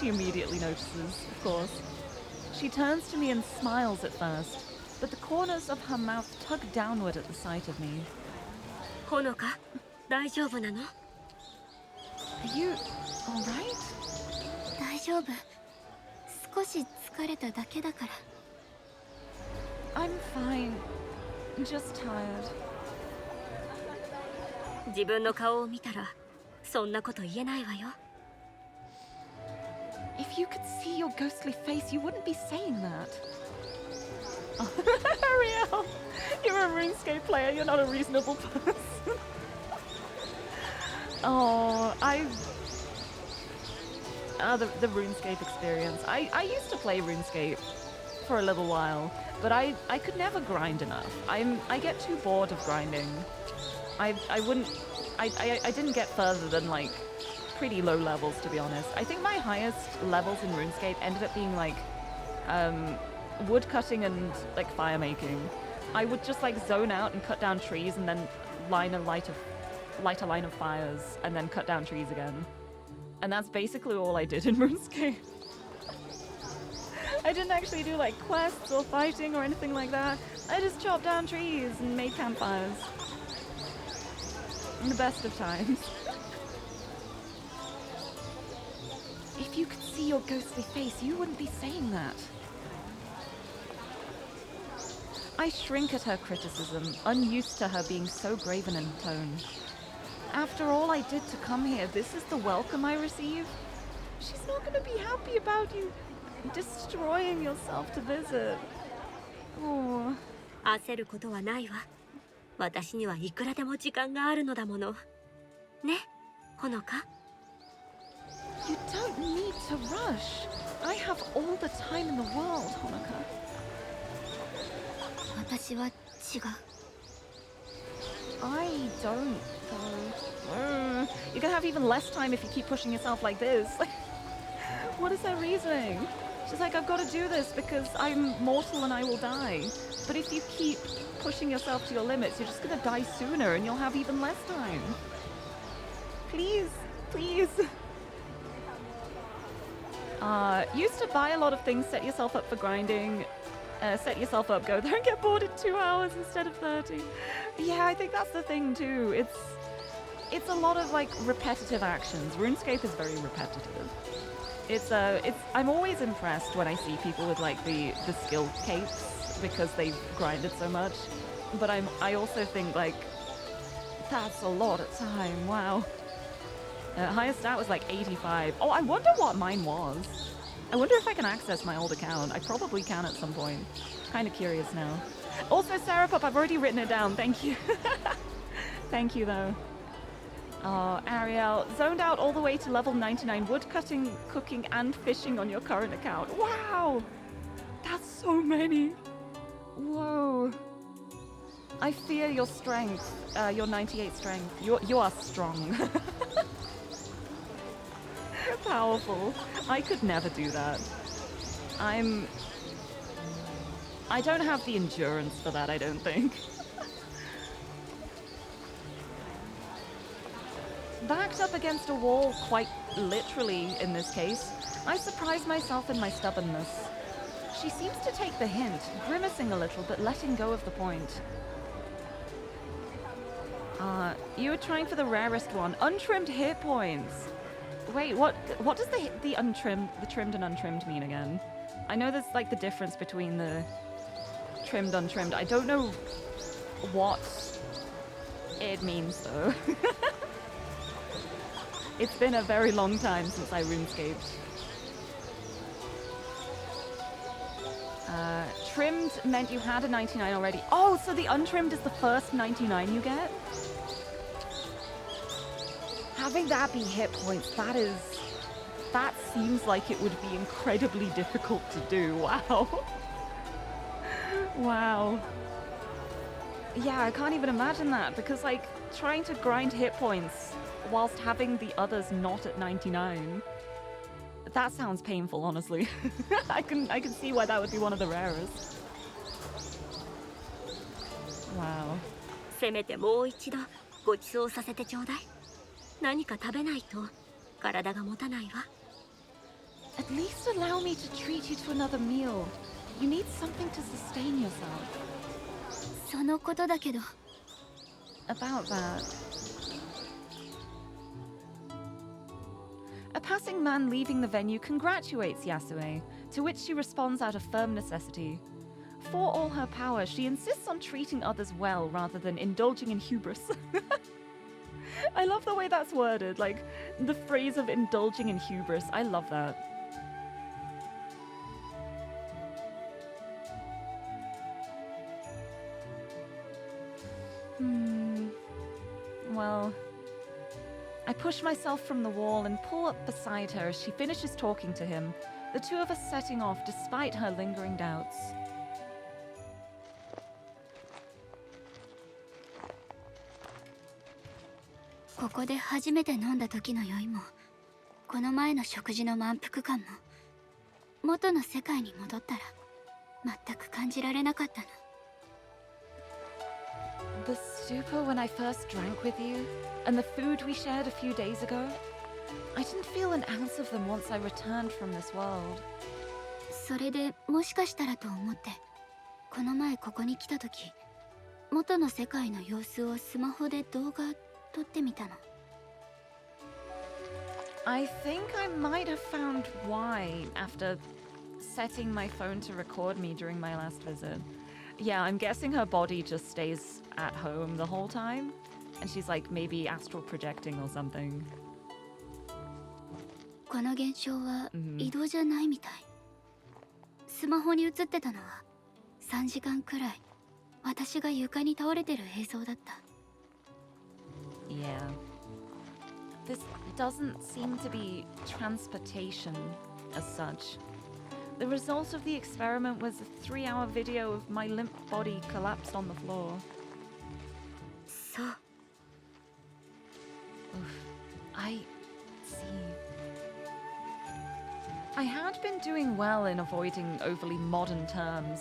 She immediately notices, of course. She turns to me and smiles at first, but the corners of her mouth tug downward at the sight of me. Honoka, 大丈夫なの? Are you alright? 大丈夫。少し疲れただけだから。I'm fine. Just tired. 自分の顔を見たら、そんなこと言えないわよ。If you could see your ghostly face, you wouldn't be saying that. Oh, Ariel, you're a RuneScape player, you're not a reasonable person. Oh, the RuneScape experience. I used to play RuneScape for a little while, but I could never grind enough. I get too bored of grinding. I didn't get further than like pretty low levels, to be honest. I think my highest levels in RuneScape ended up being like wood cutting and like fire making. I would just like zone out and cut down trees and then light a line of fires and then cut down trees again. And that's basically all I did in RuneScape. I didn't actually do like quests or fighting or anything like that. I just chopped down trees and made campfires. In the best of times. If you could see your ghostly face, you wouldn't be saying that. I shrink at her criticism, unused to her being so graven in tone. After all I did to come here, this is the welcome I receive? She's not gonna be happy about you destroying yourself to visit. Oh. 焦ることはないわ。私にはいくらでも時間があるのだもの。ね、ほのか? You don't need to rush. I have all the time in the world, Honoka. 私は違う。I don't, though. You're gonna have even less time if you keep pushing yourself like this. What is her reasoning? She's like, I've got to do this because I'm mortal and I will die. But if you keep pushing yourself to your limits, you're just gonna die sooner and you'll have even less time. Please, please. Used to buy a lot of things, set yourself up for grinding. Set yourself up, go there and get bored in 2 hours instead of 30. Yeah, I think that's the thing too. It's a lot of like repetitive actions. RuneScape is very repetitive. I'm always impressed when I see people with like the skill capes because they've grinded so much. But I also think like that's a lot of time. Wow. Highest stat was like 85. Oh, I wonder what mine was. I wonder if I can access my old account. I probably can at some point. Kind of curious now. Also, Sarah Pop, I've already written it down. Thank you. Thank you, though. Oh, Ariel, zoned out all the way to level 99 woodcutting, cooking, and fishing on your current account. Wow! That's so many. Whoa. I fear your strength, your 98 strength. You are strong. Powerful. I could never do that. I don't have the endurance for that, I don't think. Backed up against a wall, quite literally in this case, I surprise myself in my stubbornness. She seems to take the hint, grimacing a little but letting go of the point. You were trying for the rarest one. Untrimmed hit points. Wait, what does the trimmed and untrimmed mean again? I know there's like the difference between the trimmed, untrimmed. I don't know what it means though. It's been a very long time since I RuneScaped. Trimmed meant you had a 99 already. Oh, so the untrimmed is the first 99 you get? Having that be hit points, that seems like it would be incredibly difficult to do. Wow. Wow. Yeah, I can't even imagine that because like trying to grind hit points whilst having the others not at 99. That sounds painful, honestly. I can see why that would be one of the rarest. Wow. せめてもう一度ご馳走させてちょうだい。何か食べないと体が持たないわ。At least allow me to treat you to another meal. You need something to sustain yourself. そのことだけど。About that. A passing man leaving the venue congratulates Yasue, to which she responds out of firm necessity. For all her power, she insists on treating others well rather than indulging in hubris. I love the way that's worded, like the phrase of indulging in hubris. I love that. Well, I push myself from the wall and pull up beside her as she finishes talking to him, the two of us setting off despite her lingering doubts. Here, ここで初めて飲んだ時の酔いも、この前の食事の満腹感も、元の世界に戻ったら全く感じられなかったの。The stupor when I first drank with you, and the food we shared a few days ago, I didn't feel an ounce of them once I returned from this world. それでもしかしたらと思って、この前ここに来た時、元の世界の様子をスマホで動画撮ってみたの。I think I might have found why after setting my phone to record me during my last visit. Yeah, I'm guessing her body just stays at home the whole time, and she's like maybe astral projecting or something. この現象は移動じゃないみたい。スマホに映ってたのは3時間くらい私が床に倒れてる映像だった。Yeah. This doesn't seem to be transportation as such. The result of the experiment was a 3-hour video of my limp body collapsed on the floor. そう。I see. I had been doing well in avoiding overly modern terms,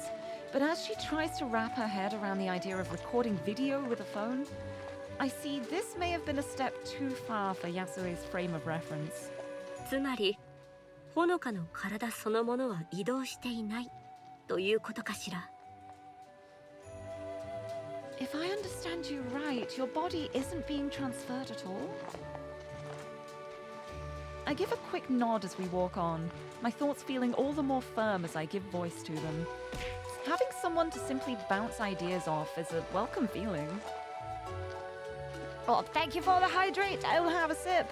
but as she tries to wrap her head around the idea of recording video with a phone, I see this may have been a step too far for Yasue's frame of reference. つまり、ほのかの体そのものは移動していないということかしら。If I understand you right, your body isn't being transferred at all? I give a quick nod as we walk on, my thoughts feeling all the more firm as I give voice to them. Having someone to simply bounce ideas off is a welcome feeling. Oh, thank you for the hydrate. I'll have a sip.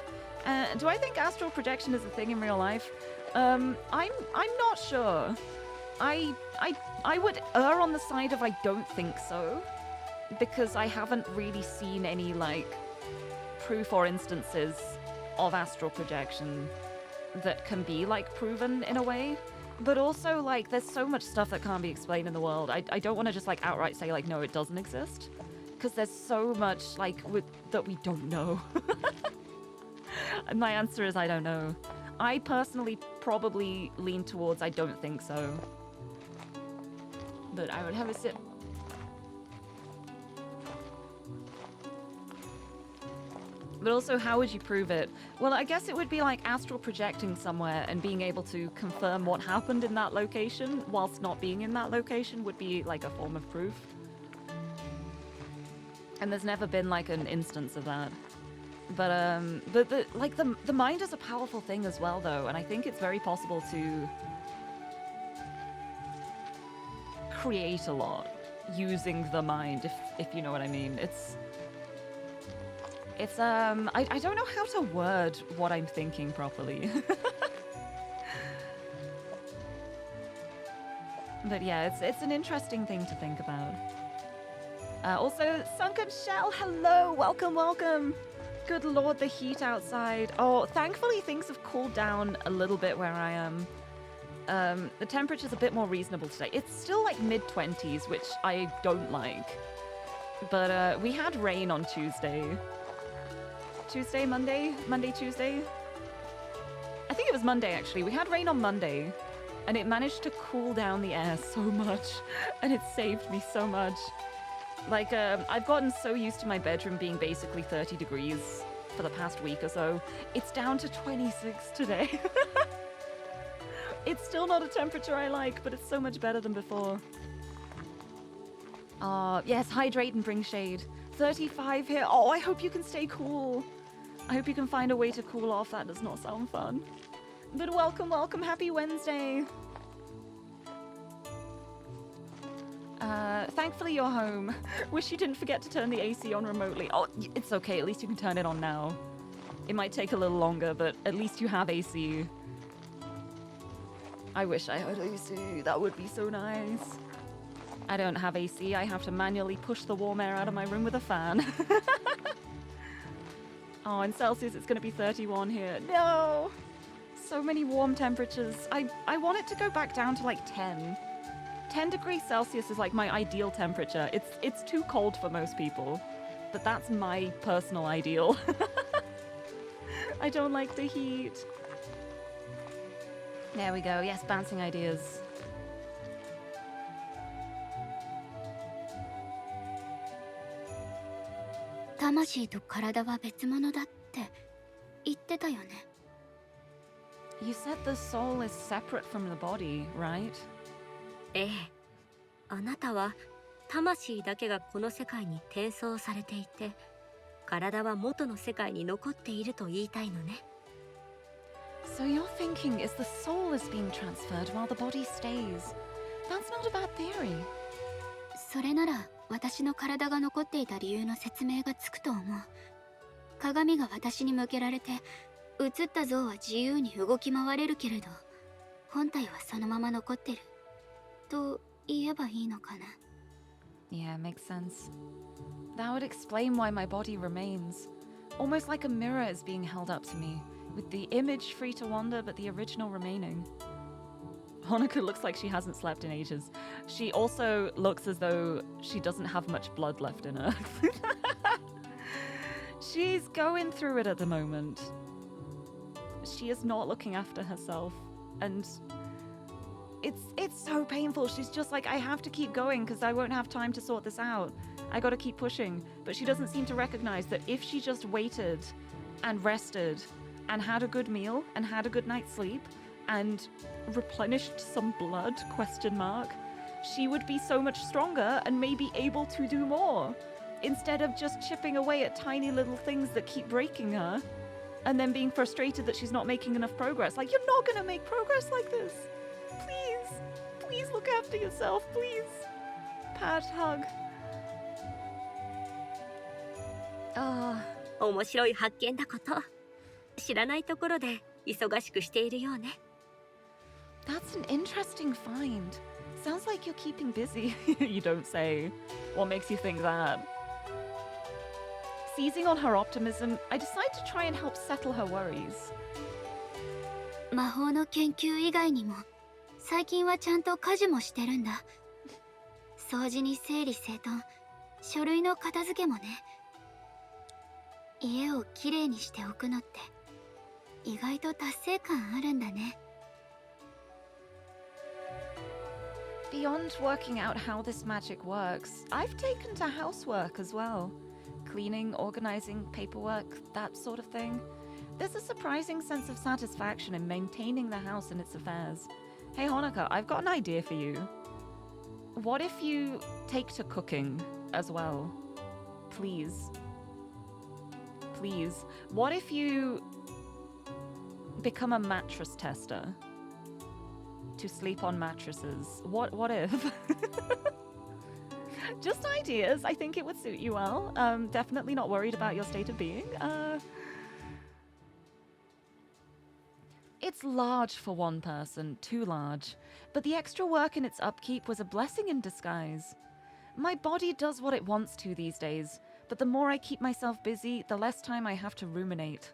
Do I think astral projection is a thing in real life? I'm not sure. I would err on the side of I don't think so, because I haven't really seen any like proof or instances of astral projection that can be like proven in a way. But also like there's so much stuff that can't be explained in the world. I don't want to just like outright say like no, it doesn't exist, because there's so much like that we don't know. And my answer is I don't know. I personally probably lean towards I don't think so. But I would have a sip. But also, how would you prove it? Well, I guess it would be like astral projecting somewhere and being able to confirm what happened in that location whilst not being in that location would be like a form of proof. And there's never been like an instance of that. But the mind is a powerful thing as well, though, and I think it's very possible to create a lot using the mind, if you know what I mean. I don't know how to word what I'm thinking properly. But yeah, it's an interesting thing to think about. Also, Sunken Shell, hello, welcome. Good lord, the heat outside. Oh, thankfully things have cooled down a little bit where I am. The temperature's a bit more reasonable today. It's still like mid-20s, which I don't like. But we had rain on Tuesday. Monday, Tuesday? I think it was Monday, actually. We had rain on Monday, and it managed to cool down the air so much, and it saved me so much. Like, I've gotten so used to my bedroom being basically 30 degrees for the past week or so. It's down to 26 today. It's still not a temperature I like, but it's so much better than before. Yes, hydrate and bring shade. 35 here. Oh, I hope you can stay cool. I hope you can find a way to cool off. That does not sound fun. But welcome. Happy Wednesday. Thankfully you're home. Wish you didn't forget to turn the AC on remotely. Oh, it's okay. At least you can turn it on now. It might take a little longer, but at least you have AC. I wish I had AC. That would be so nice. I don't have AC. I have to manually push the warm air out of my room with a fan. Oh, in Celsius it's going to be 31 here. No! So many warm temperatures. I want it to go back down to like 10. 10 degrees Celsius is like my ideal temperature. It's too cold for most people, but that's my personal ideal. I don't like the heat. There we go. Yes, bouncing ideas.魂と体は別物だって言ってたよね。You said the soul is separate from the body, right? ええ、あなたは魂だけがこの世界に転送されていて、体は元の世界に残っていると言いたいのね。So you're thinking is the soul is being transferred while the body stays. That's not a bad theory. それなら私の体が残っていた理由の説明がつくと思う。鏡が私に向けられて、映った像は自由に動き回れるけれど、本体はそのまま残ってる。と言えばいいのかな。Yeah, makes sense. That would explain why my body remains. Almost like a mirror is being held up to me, with the image free to wander but the original remaining. Honoka looks like she hasn't slept in ages. She also looks as though she doesn't have much blood left in her. She's going through it at the moment. She is not looking after herself, and it's so painful. She's just like, I have to keep going because I won't have time to sort this out. I gotta keep pushing. But she doesn't seem to recognize that if she just waited and rested and had a good meal and had a good night's sleep and replenished some blood, ? She would be so much stronger and maybe able to do more, instead of just chipping away at tiny little things that keep breaking her. and then being frustrated that she's not making enough progress. Like, you're not gonna make progress like this. Please, please look after yourself, please. Pat, hug. Ah. 面白い発見だこと。知らないところで忙しくしているようね。That's an interesting find. Sounds like you're keeping busy. You don't say. What makes you think that? Seizing on her optimism, I decide to try and help settle her worries. 魔法の研究以外にも最近はちゃんと家事もしてるんだ。掃除に整理整頓、書類の片付けもね。家をきれいにしておくのって意外と達成感あるんだね。Beyond working out how this magic works, I've taken to housework as well. Cleaning, organizing, paperwork, that sort of thing. There's a surprising sense of satisfaction in maintaining the house and its affairs. Hey Honoka, I've got an idea for you. What if you take to cooking as well? Please. Please. What if you become a mattress tester? To sleep on mattresses. What if? Just ideas. I think it would suit you well. Definitely not worried about your state of being. It's large for one person, too large. But the extra work in its upkeep was a blessing in disguise. My body does what it wants to these days, but the more I keep myself busy, the less time I have to ruminate.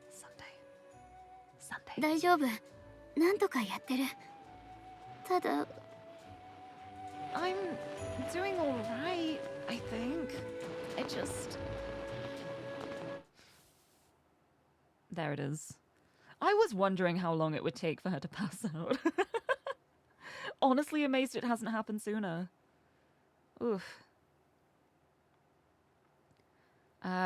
Sunday. 大丈夫。なんとかやってる。ただ、I'm doing all right, I think. It just... There it is. I was wondering how long it would take for her to pass out. Honestly amazed it hasn't happened sooner. Oof.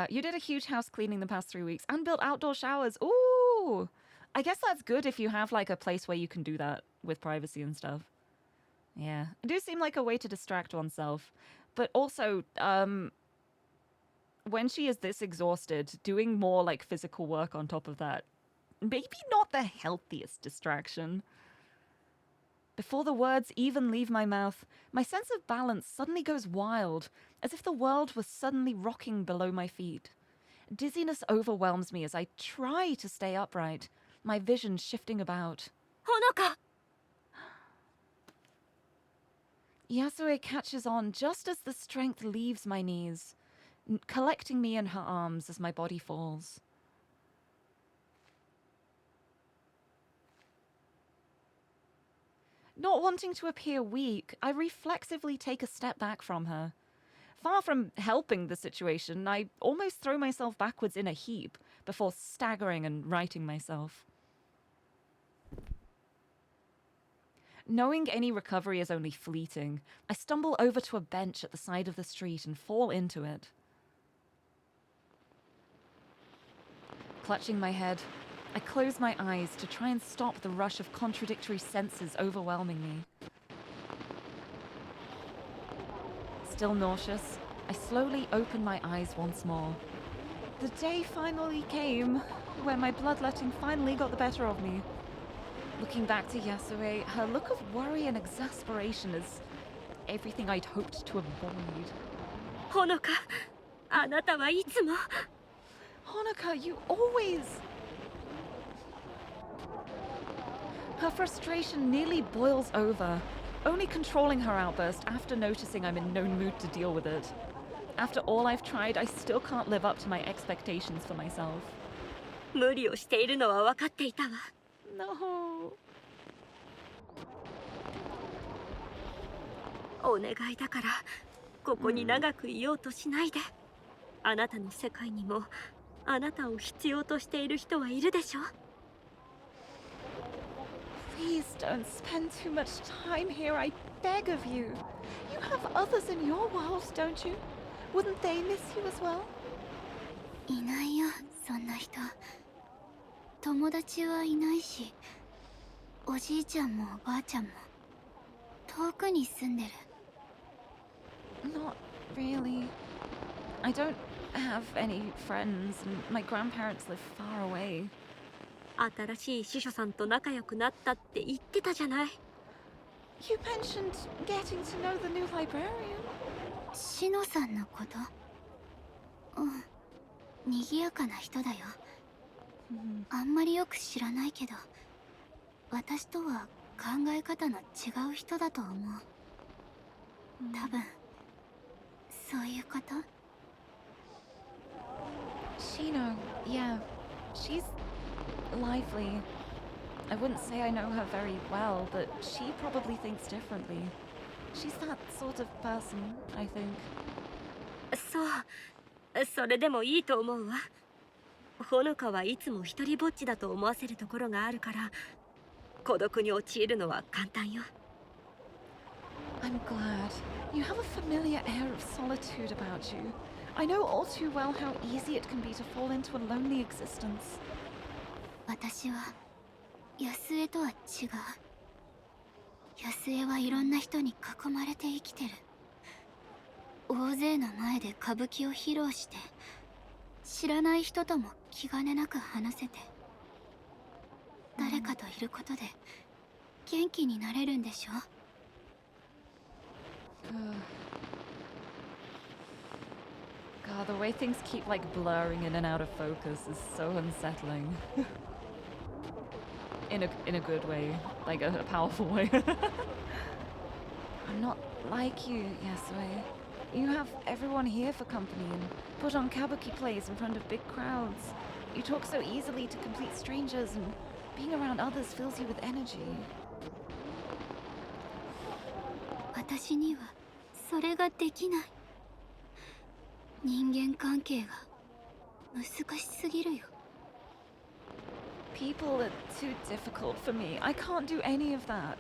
You did a huge house cleaning the past 3 weeks and built outdoor showers. Ooh! I guess that's good if you have like a place where you can do that with privacy and stuff. Yeah. It do seem like a way to distract oneself. But also, when she is this exhausted, doing more like physical work on top of that, maybe not the healthiest distraction. Before the words even leave my mouth, my sense of balance suddenly goes wild, as if the world was suddenly rocking below my feet. Dizziness overwhelms me as I try to stay upright, my vision shifting about. Honoka! Yasue catches on just as the strength leaves my knees, collecting me in her arms as my body falls. Not wanting to appear weak, I reflexively take a step back from her. Far from helping the situation, I almost throw myself backwards in a heap before staggering and righting myself. Knowing any recovery is only fleeting, I stumble over to a bench at the side of the street and fall into it. Clutching my head, I close my eyes to try and stop the rush of contradictory senses overwhelming me. Still nauseous, I slowly open my eyes once more. The day finally came, where my bloodletting finally got the better of me. Looking back to Yasue, her look of worry and exasperation is everything I'd hoped to avoid. Honoka, あなたはいつも Honoka, you always... Her frustration nearly boils over, only controlling her outburst after noticing I'm in no mood to deal with it. After all I've tried, I still can't live up to my expectations for myself. 無理をしているのは分かっていたわ。No. お願いだからここに長くいようとしないで。あなたの世界にもあなたを必要としている人はいるでしょ。Please don't spend too much time here, I beg of you. You have others in your world, don't you? Wouldn't they miss you as well? いないよ、そんな人。友達はいないし、おじいちゃんもおばあちゃんも遠くに住んでる。 Not really. I don't have any friends, and my grandparents live far away. 新しい司書さんと仲良くなったって言ってたじゃない。You mentioned getting to know the new librarian. シノさんのこと？うん。賑やかな人だよ。あんまりよく知らないけど、私とは考え方の違う人だと思う。多分、そういうこと？ Shino, yeah. She's lively. I wouldn't say I know her very well, but she probably thinks differently. She's that sort of person, I think. そう、それでもいいと思うわ。ほのかはいつも一人ぼっちだと思わせるところがあるから、孤独に陥るのは簡単よ。I'm glad. You have a familiar air of solitude about you. I know all too well how easy it can be to fall into a lonely existence. 私は安江とは違う。安江はいろんな人に囲まれて生きてる。大勢の前で歌舞伎を披露して、知らない人とも気兼ねなく話せて、誰かといることで元気になれるんでしょ？ God, the way things keep like blurring in and out of focus is so unsettling. In a good way, like a powerful way. I'm not like you, Yasue. You have everyone here for company and put on kabuki plays in front of big crowds. You talk so easily to complete strangers, and being around others fills you with energy. 私にはそれができない。人間関係が難しすぎるよ。People are too difficult for me. I can't do any of that.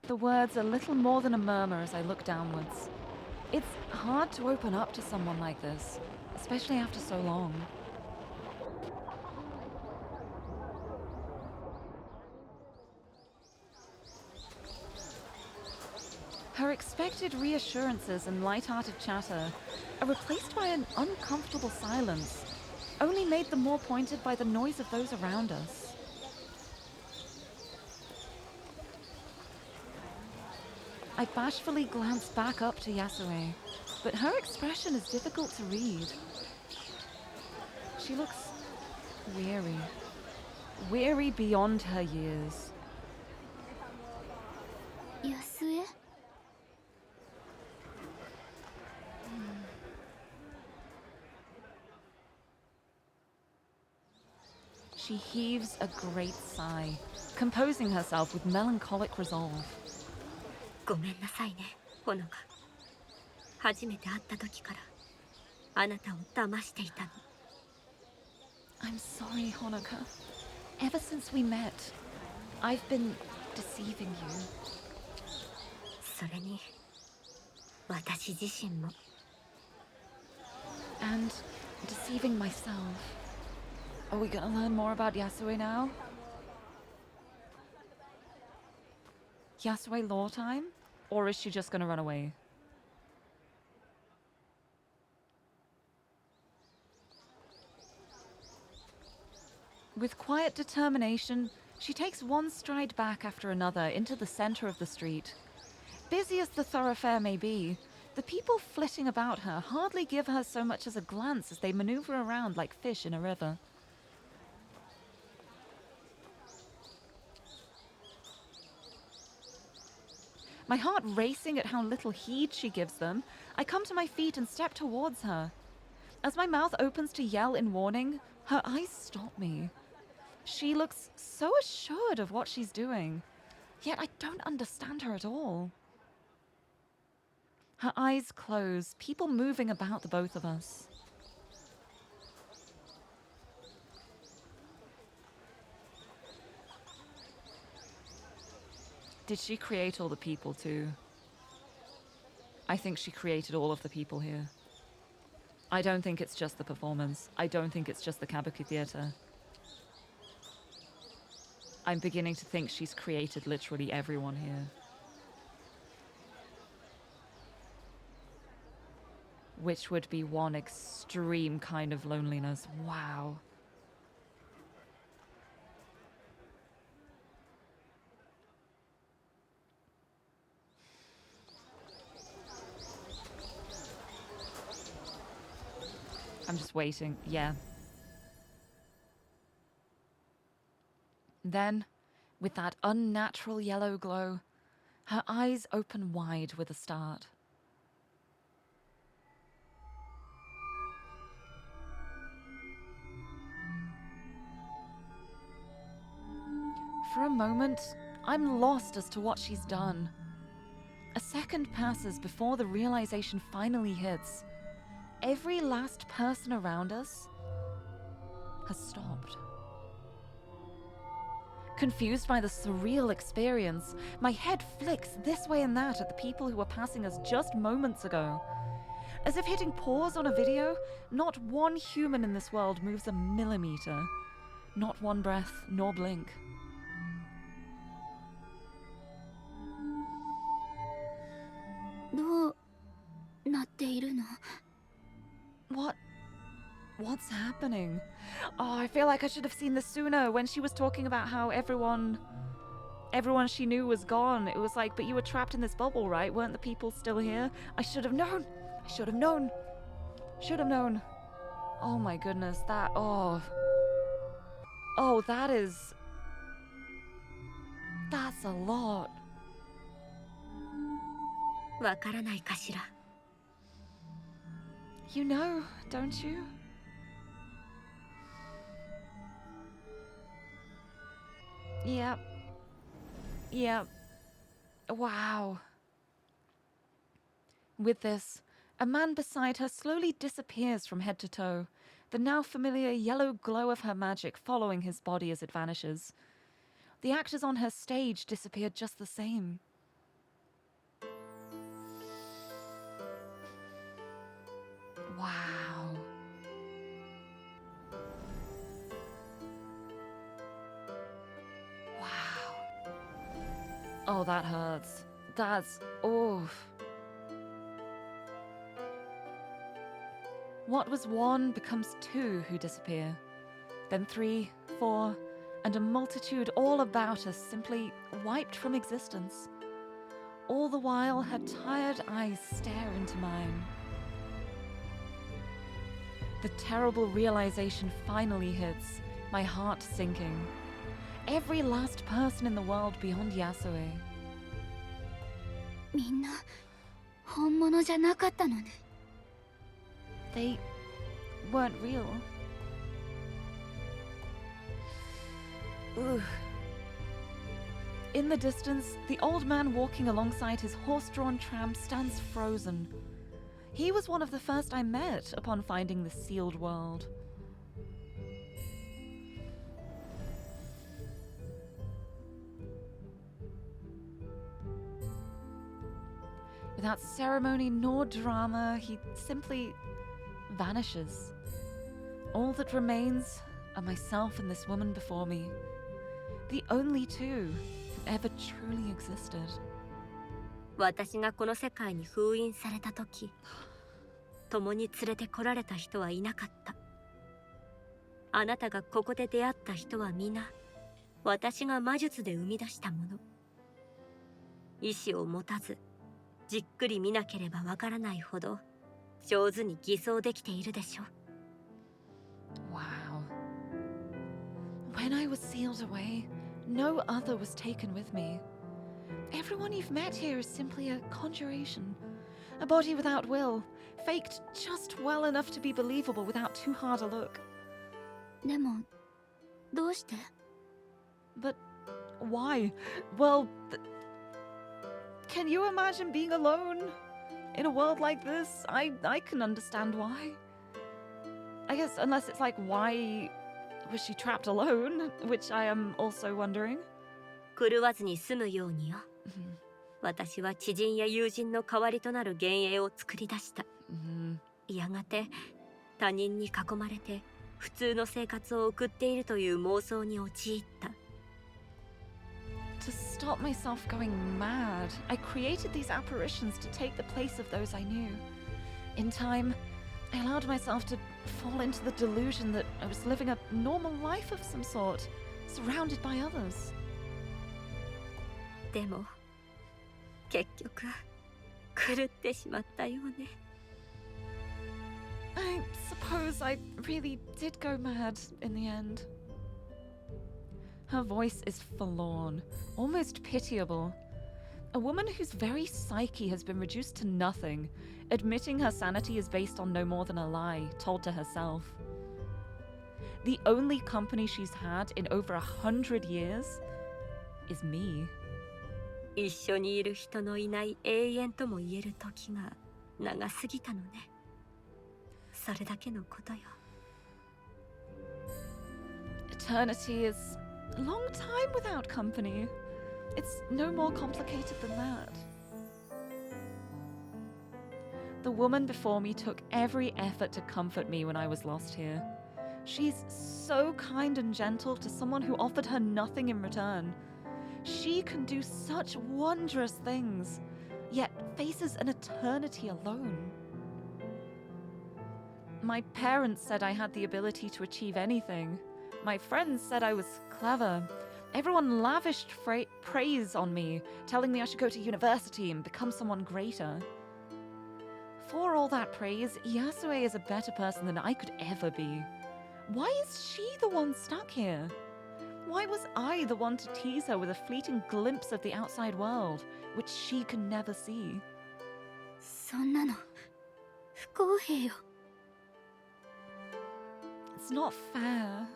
The words are little more than a murmur as I look downwards. It's hard to open up to someone like this, especially after so long. Her expected reassurances and light-hearted chatter are replaced by an uncomfortable silence, only made the more pointed by the noise of those around us. I bashfully glance back up to Yasue, but her expression is difficult to read. She looks weary. Weary beyond her years. 安江？ She heaves a great sigh, composing herself with melancholic resolve. ごめんなさいね、ほのか。初めて会った時からあなたを騙していたの。I'm sorry, Honoka. Ever since we met, I've been deceiving you. それに私自身も。And deceiving myself. Are we gonna learn more about Yasue now? Yasue law time? Or is she just gonna run away? With quiet determination, she takes one stride back after another into the center of the street. Busy as the thoroughfare may be, the people flitting about her hardly give her so much as a glance as they maneuver around like fish in a river. My heart racing at how little heed she gives them, I come to my feet and step towards her. As my mouth opens to yell in warning, her eyes stop me. She looks so assured of what she's doing, yet I don't understand her at all. Her eyes close, people moving about the both of us. Did she create all the people too? I think she created all of the people here. I don't think it's just the performance. I don't think it's just the kabuki theater. I'm beginning to think she's created literally everyone here. which would be one extreme kind of loneliness. Wow. I'm just waiting. Yeah. Then, with that unnatural yellow glow, her eyes open wide with a start. For a moment, I'm lost as to what she's done. A second passes before the realization finally hits. Every last person around us has stopped. Confused by the surreal experience, my head flicks this way and that at the people who were passing us just moments ago. As if hitting pause on a video, not one human in this world moves a millimeter. Not one breath, nor blink. What's happening? Oh, I feel like I should have seen this sooner when she was talking about how everyone she knew was gone. It was like, but you were trapped in this bubble, right? Weren't the people still here? I should have known. I should have known. Should have known. Oh my goodness, that, oh, that's a lot. わからないかしら。 You know, don't you? Yep. Yep. Wow. With this, a man beside her slowly disappears from head to toe, the now familiar yellow glow of her magic following his body as it vanishes. The actors on her stage disappeared just the same. Wow. Wow. Oh, that hurts. That's... oof. What was one becomes two who disappear. Then 3, 4, and a multitude all about us simply wiped from existence. All the while her tired eyes stare into mine. The terrible realization finally hits, my heart sinking. Every last person in the world beyond Yasue. みんな本物じゃなかったのね。 They weren't real. Ugh. In the distance, the old man walking alongside his horse-drawn tram stands frozen. He was one of the first I met upon finding the sealed world. Without ceremony nor drama, he simply vanishes. All that remains are myself and this woman before me, the only two who ever truly existed. 私がこの世界に封印された時、共に連れてこられた人はいなかった。あなたがここで出会った人は皆、私が魔術で生み出したもの。意志を持たず、じっくり見なければわからないほど、上手に偽装できているでしょう。 Wow. When I was sealed away, no other was taken with me. Everyone you've met here is simply a conjuration. A body without will, faked just well enough to be believable without too hard a look. でもどうして？ But why? Well, can you imagine being alone? In a world like this, I can understand why. I guess unless it's like, why was she trapped alone? Which I am also wondering. 狂わずに済むようによ。私は知人や友人の代わりとなる幻影を作り出した。やがて他人に囲まれて普通の生活を送っているという妄想に陥った。To stop myself going mad, I created these apparitions to take the place of those I knew. In time, I allowed myself to fall into the delusion that I was living a normal life of some sort, surrounded by others. でも結局狂ってしまったよね。 I suppose I really did go mad in the end. Her voice is forlorn, almost pitiable. A woman whose very psyche has been reduced to nothing, admitting her sanity is based on no more than a lie told to herself. The only company she's had in over 100 years is me. 一緒にいる人のいない永遠とも言える時が長すぎたのね。それだけのことよ。 Eternity is a long time without company. It's no more complicated than that. The woman before me took every effort to comfort me when I was lost here. She's so kind and gentle to someone who offered her nothing in return. She can do such wondrous things, yet faces an eternity alone. My parents said I had the ability to achieve anything. My friends said I was clever. Everyone lavished praise on me, telling me I should go to university and become someone greater. For all that praise, Yasue is a better person than I could ever be. Why is she the one stuck here? Why was I the one to tease her with a fleeting glimpse of the outside world, which she can never see? そんなの不公平よ。 It's not fair.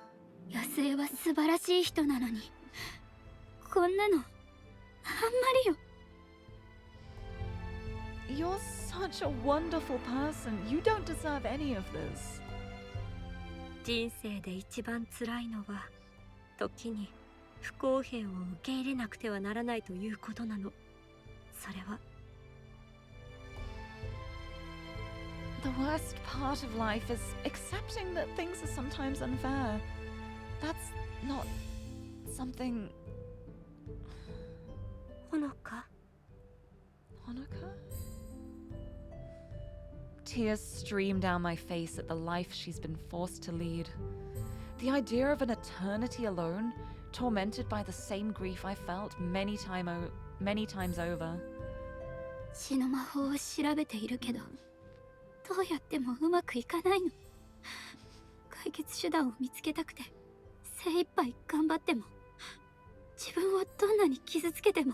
安江は素晴らしい人なのに、こんなのあんまりよ。 You're such a wonderful person. You don't deserve any of this. 人生で一番辛いのは時に不公平を受け入れなくてはならないということなの。それは The worst part of life is accepting that things are sometimes unfair. That's not something... ほのか Honoka? Tears stream down my face at the life she's been forced to lead. The idea of an eternity alone, tormented by the same grief I felt many times over. 死の魔法を調べているけど、どうやってもうまくいかないの。解決手段を見つけたくて精一杯頑張っても、自分をどんなに傷つけても。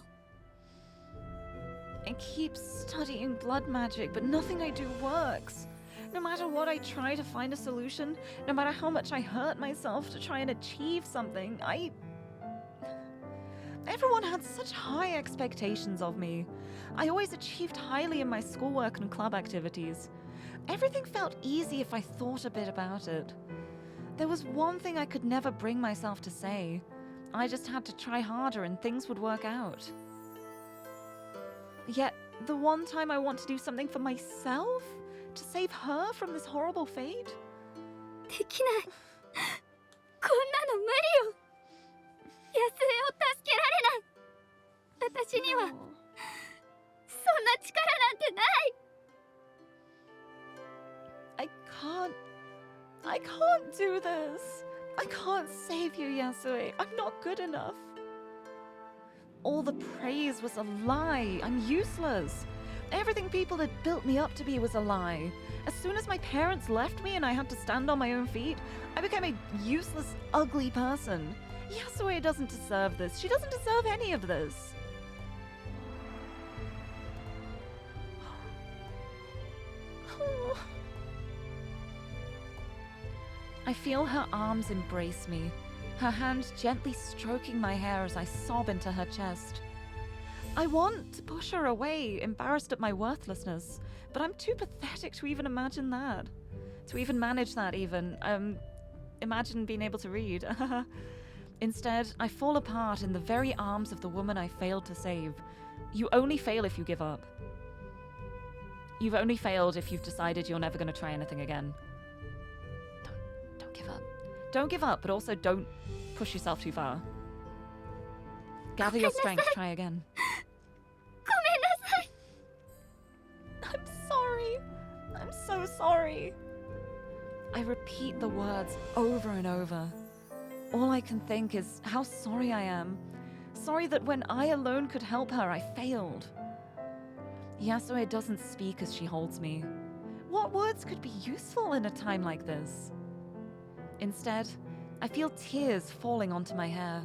I keep studying blood magic, but nothing I do works. No matter what I try to find a solution, no matter how much I hurt myself to try and achieve something, Everyone had such high expectations of me. I always achieved highly in my schoolwork and club activities. Everything felt easy if I thought a bit about it. There was one thing I could never bring myself to say. I just had to try harder and things would work out. Yet, the one time I want to do something for myself? To save her from this horrible fate? できない。こんなの無理よ。安江を助けられない。私にはそんな力なんてない。I can't do this. I can't save you, Yasue. I'm not good enough. All the praise was a lie. I'm useless. Everything people had built me up to be was a lie. As soon as my parents left me and I had to stand on my own feet, I became a useless, ugly person. Yasue doesn't deserve this. She doesn't deserve any of this. I feel her arms embrace me, her hand gently stroking my hair as I sob into her chest. I want to push her away, embarrassed at my worthlessness, but I'm too pathetic to even imagine that. To even manage that, even. Imagine being able to read. Instead, I fall apart in the very arms of the woman I failed to save. You only fail if you give up. You've only failed if you've decided you're never going to try anything again. Don't give up. Don't give up, but also don't push yourself too far. Gather your strength, try again. I'm sorry. I'm so sorry. I repeat the words over and over. All I can think is how sorry I am. Sorry that when I alone could help her, I failed. Yasue doesn't speak as she holds me. What words could be useful in a time like this? Instead, I feel tears falling onto my hair.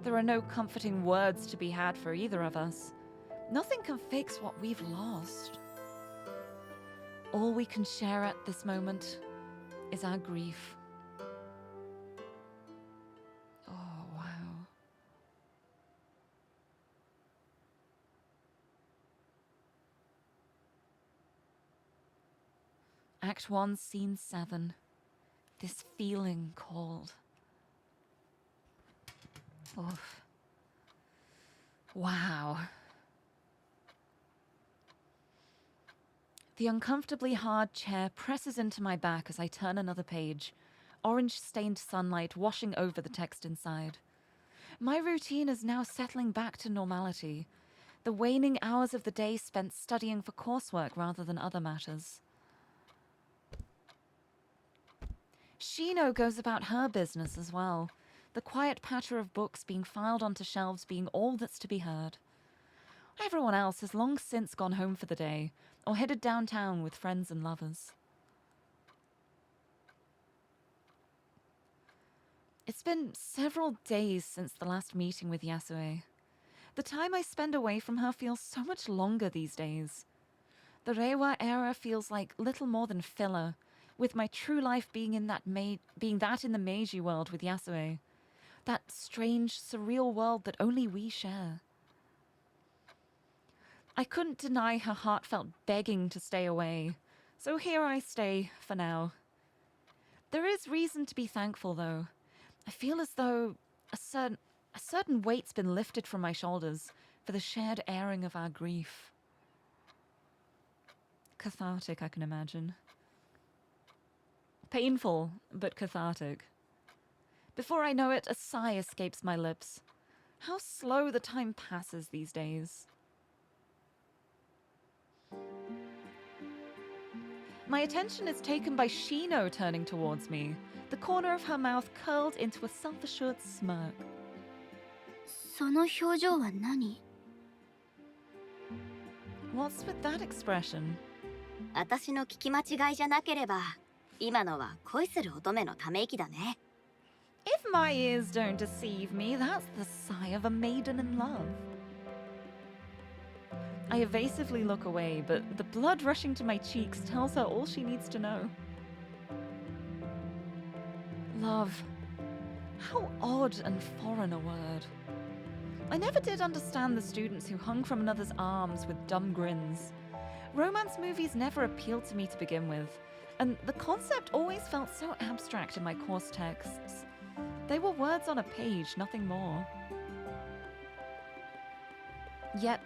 There are no comforting words to be had for either of us. Nothing can fix what we've lost. All we can share at this moment is our grief. Oh, wow. Act 1, Scene 7. This feeling called. Oof. Wow. The uncomfortably hard chair presses into my back as I turn another page, orange-stained sunlight washing over the text inside. My routine is now settling back to normality, the waning hours of the day spent studying for coursework rather than other matters. Shino goes about her business as well, the quiet patter of books being filed onto shelves being all that's to be heard. Everyone else has long since gone home for the day, or headed downtown with friends and lovers. It's been several days since the last meeting with Yasue. The time I spend away from her feels so much longer these days. The Reiwa era feels like little more than filler, with my true life being in that in the Meiji world with Yasue. That strange, surreal world that only we share. I couldn't deny her heartfelt begging to stay away, so here I stay for now. There is reason to be thankful, though. I feel as though a certain weight's been lifted from my shoulders for the shared airing of our grief. Cathartic, I can imagine. Painful, but cathartic. Before I know it, a sigh escapes my lips. How slow the time passes these days. My attention is taken by Shino turning towards me, the corner of her mouth curled into a self-assured smirk. その表情は何？ What's with that expression? 私の聞き間違いじゃなければ、今のは恋する乙女のため息だね。If my ears don't deceive me, that's the sigh of a maiden in love. I evasively look away, but the blood rushing to my cheeks tells her all she needs to know. Love. How odd and foreign a word. I never did understand the students who hung from another's arms with dumb grins. Romance movies never appealed to me to begin with, and the concept always felt so abstract in my course texts. They were words on a page, nothing more. Yet,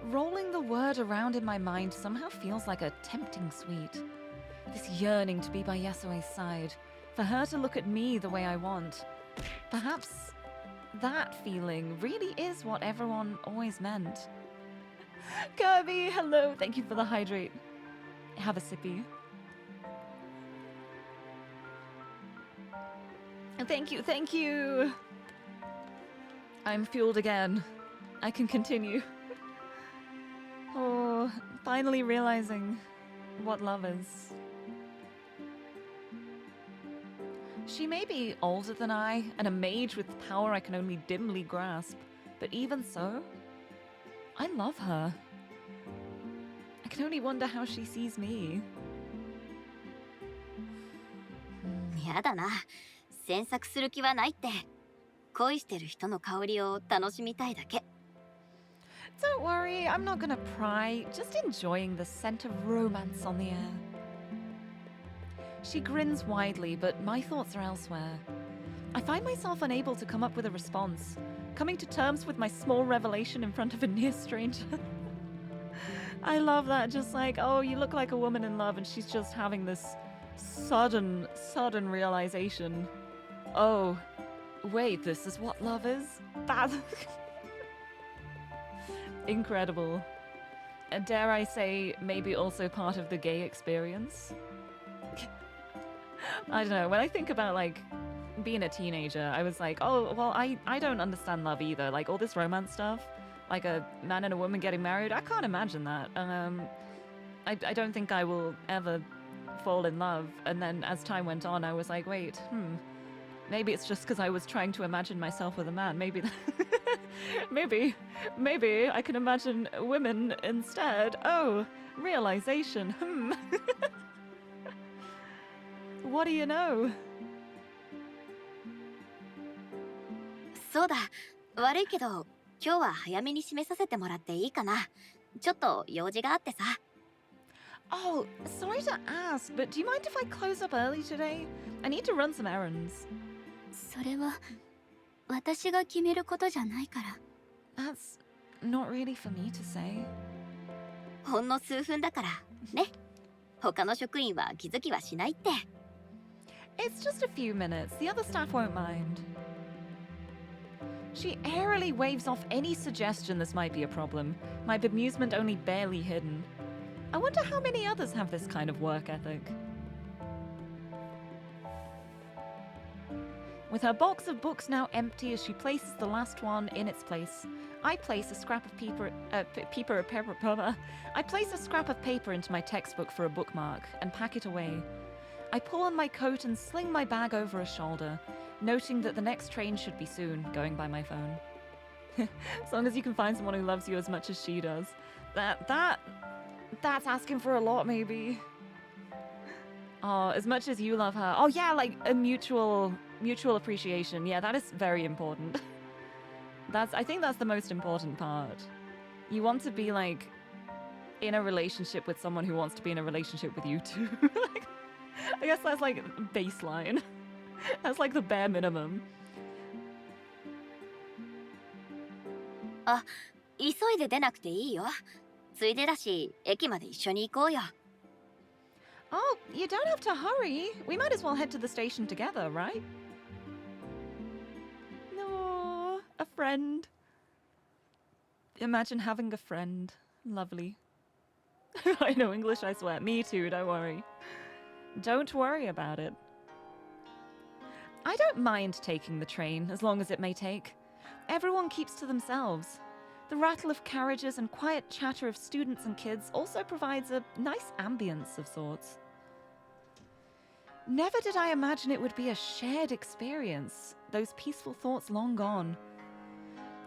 rolling the word around in my mind somehow feels like a tempting sweet. This yearning to be by Yasue's side, for her to look at me the way I want. Perhaps that feeling really is what everyone always meant. Kirby, hello, thank you for the hydrate. Have a sippy. Thank you, thank you. I'm fueled again. I can continue. Oh, finally realizing what love is. She may be older than I, and a mage with power I can only dimly grasp, but even so, I love her. I can only wonder how she sees me. やだな。詮索する気はないって。恋してる人の香りを楽しみたいだけ。Don't worry, I'm not gonna pry, just enjoying the scent of romance on the air. She grins widely, but my thoughts are elsewhere. I find myself unable to come up with a response, coming to terms with my small revelation in front of a near stranger. I love that, just like, oh, you look like a woman in love, and she's just having this sudden realization. Oh, wait, this is what love is? Incredible. dare I say, maybe also part of the gay experience. I don't know, when I think about, like, being a teenager, I was like, oh, well, I don't understand love either. Like, all this romance stuff, like a man and a woman getting married, I can't imagine that. I don't think I will ever fall in love. And then as time went on, I was like, wait, maybe it's just because I was trying to imagine myself with a man. Maybe, maybe I can imagine women instead. Oh, realization. What do you know? そうだ、悪いけど今日は早めに締めさせてもらっていいかな。ちょっと用事があってさ。Oh, sorry to ask, but do you mind if I close up early today? I need to run some errands. それは私が決めることじゃないから。 That's not really for me to say. ほんの数分だからね。他の職員は気づきはしないって。 It's just a few minutes. The other staff won't mind. She airily waves off any suggestion this might be a problem, my bemusement only barely hidden. I wonder how many others have this kind of work ethic. With her box of books now empty as she places the last one in its place, I place a scrap of paper into my textbook for a bookmark and pack it away. I pull on my coat and sling my bag over a shoulder, noting that the next train should be soon, going by my phone. As long as you can find someone who loves you as much as she does. That's asking for a lot, maybe. Oh, as much as you love her. Oh yeah, like a mutual appreciation. Yeah, that is very important. I think that's the most important part. You want to be like in a relationship with someone who wants to be in a relationship with you too. Like, I guess that's like baseline. That's like the bare minimum. あ、急いで出なくていいよ。ついでだし、駅まで一緒に行こうよ。 Oh, you don't have to hurry. We might as well head to the station together, right? No, a friend. Imagine having a friend. Lovely. I know English, I swear. Me too, don't worry. Don't worry about it. I don't mind taking the train, as long as it may take. Everyone keeps to themselves. The rattle of carriages and quiet chatter of students and kids also provides a nice ambience of sorts. Never did I imagine it would be a shared experience, those peaceful thoughts long gone.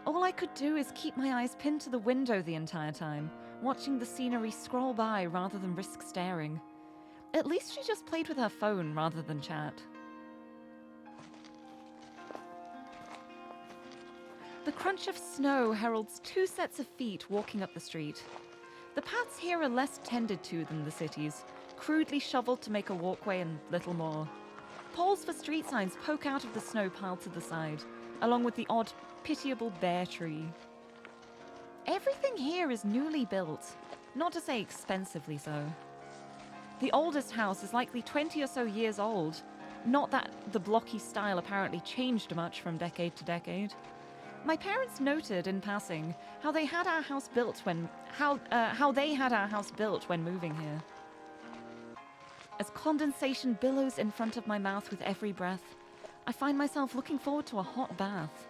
All I could do is keep my eyes pinned to the window the entire time, watching the scenery scroll by rather than risk staring. At least she just played with her phone rather than chat. The crunch of snow heralds two sets of feet walking up the street. The paths here are less tended to than the cities, crudely shoveled to make a walkway and little more. Poles for street signs poke out of the snow piled to the side, along with the odd, pitiable bare tree. Everything here is newly built, not to say expensively so. The oldest house is likely 20 or so years old, not that the blocky style apparently changed much from decade to decade. My parents noted in passing how they had our house built when moving here. As condensation billows in front of my mouth with every breath, I find myself looking forward to a hot bath.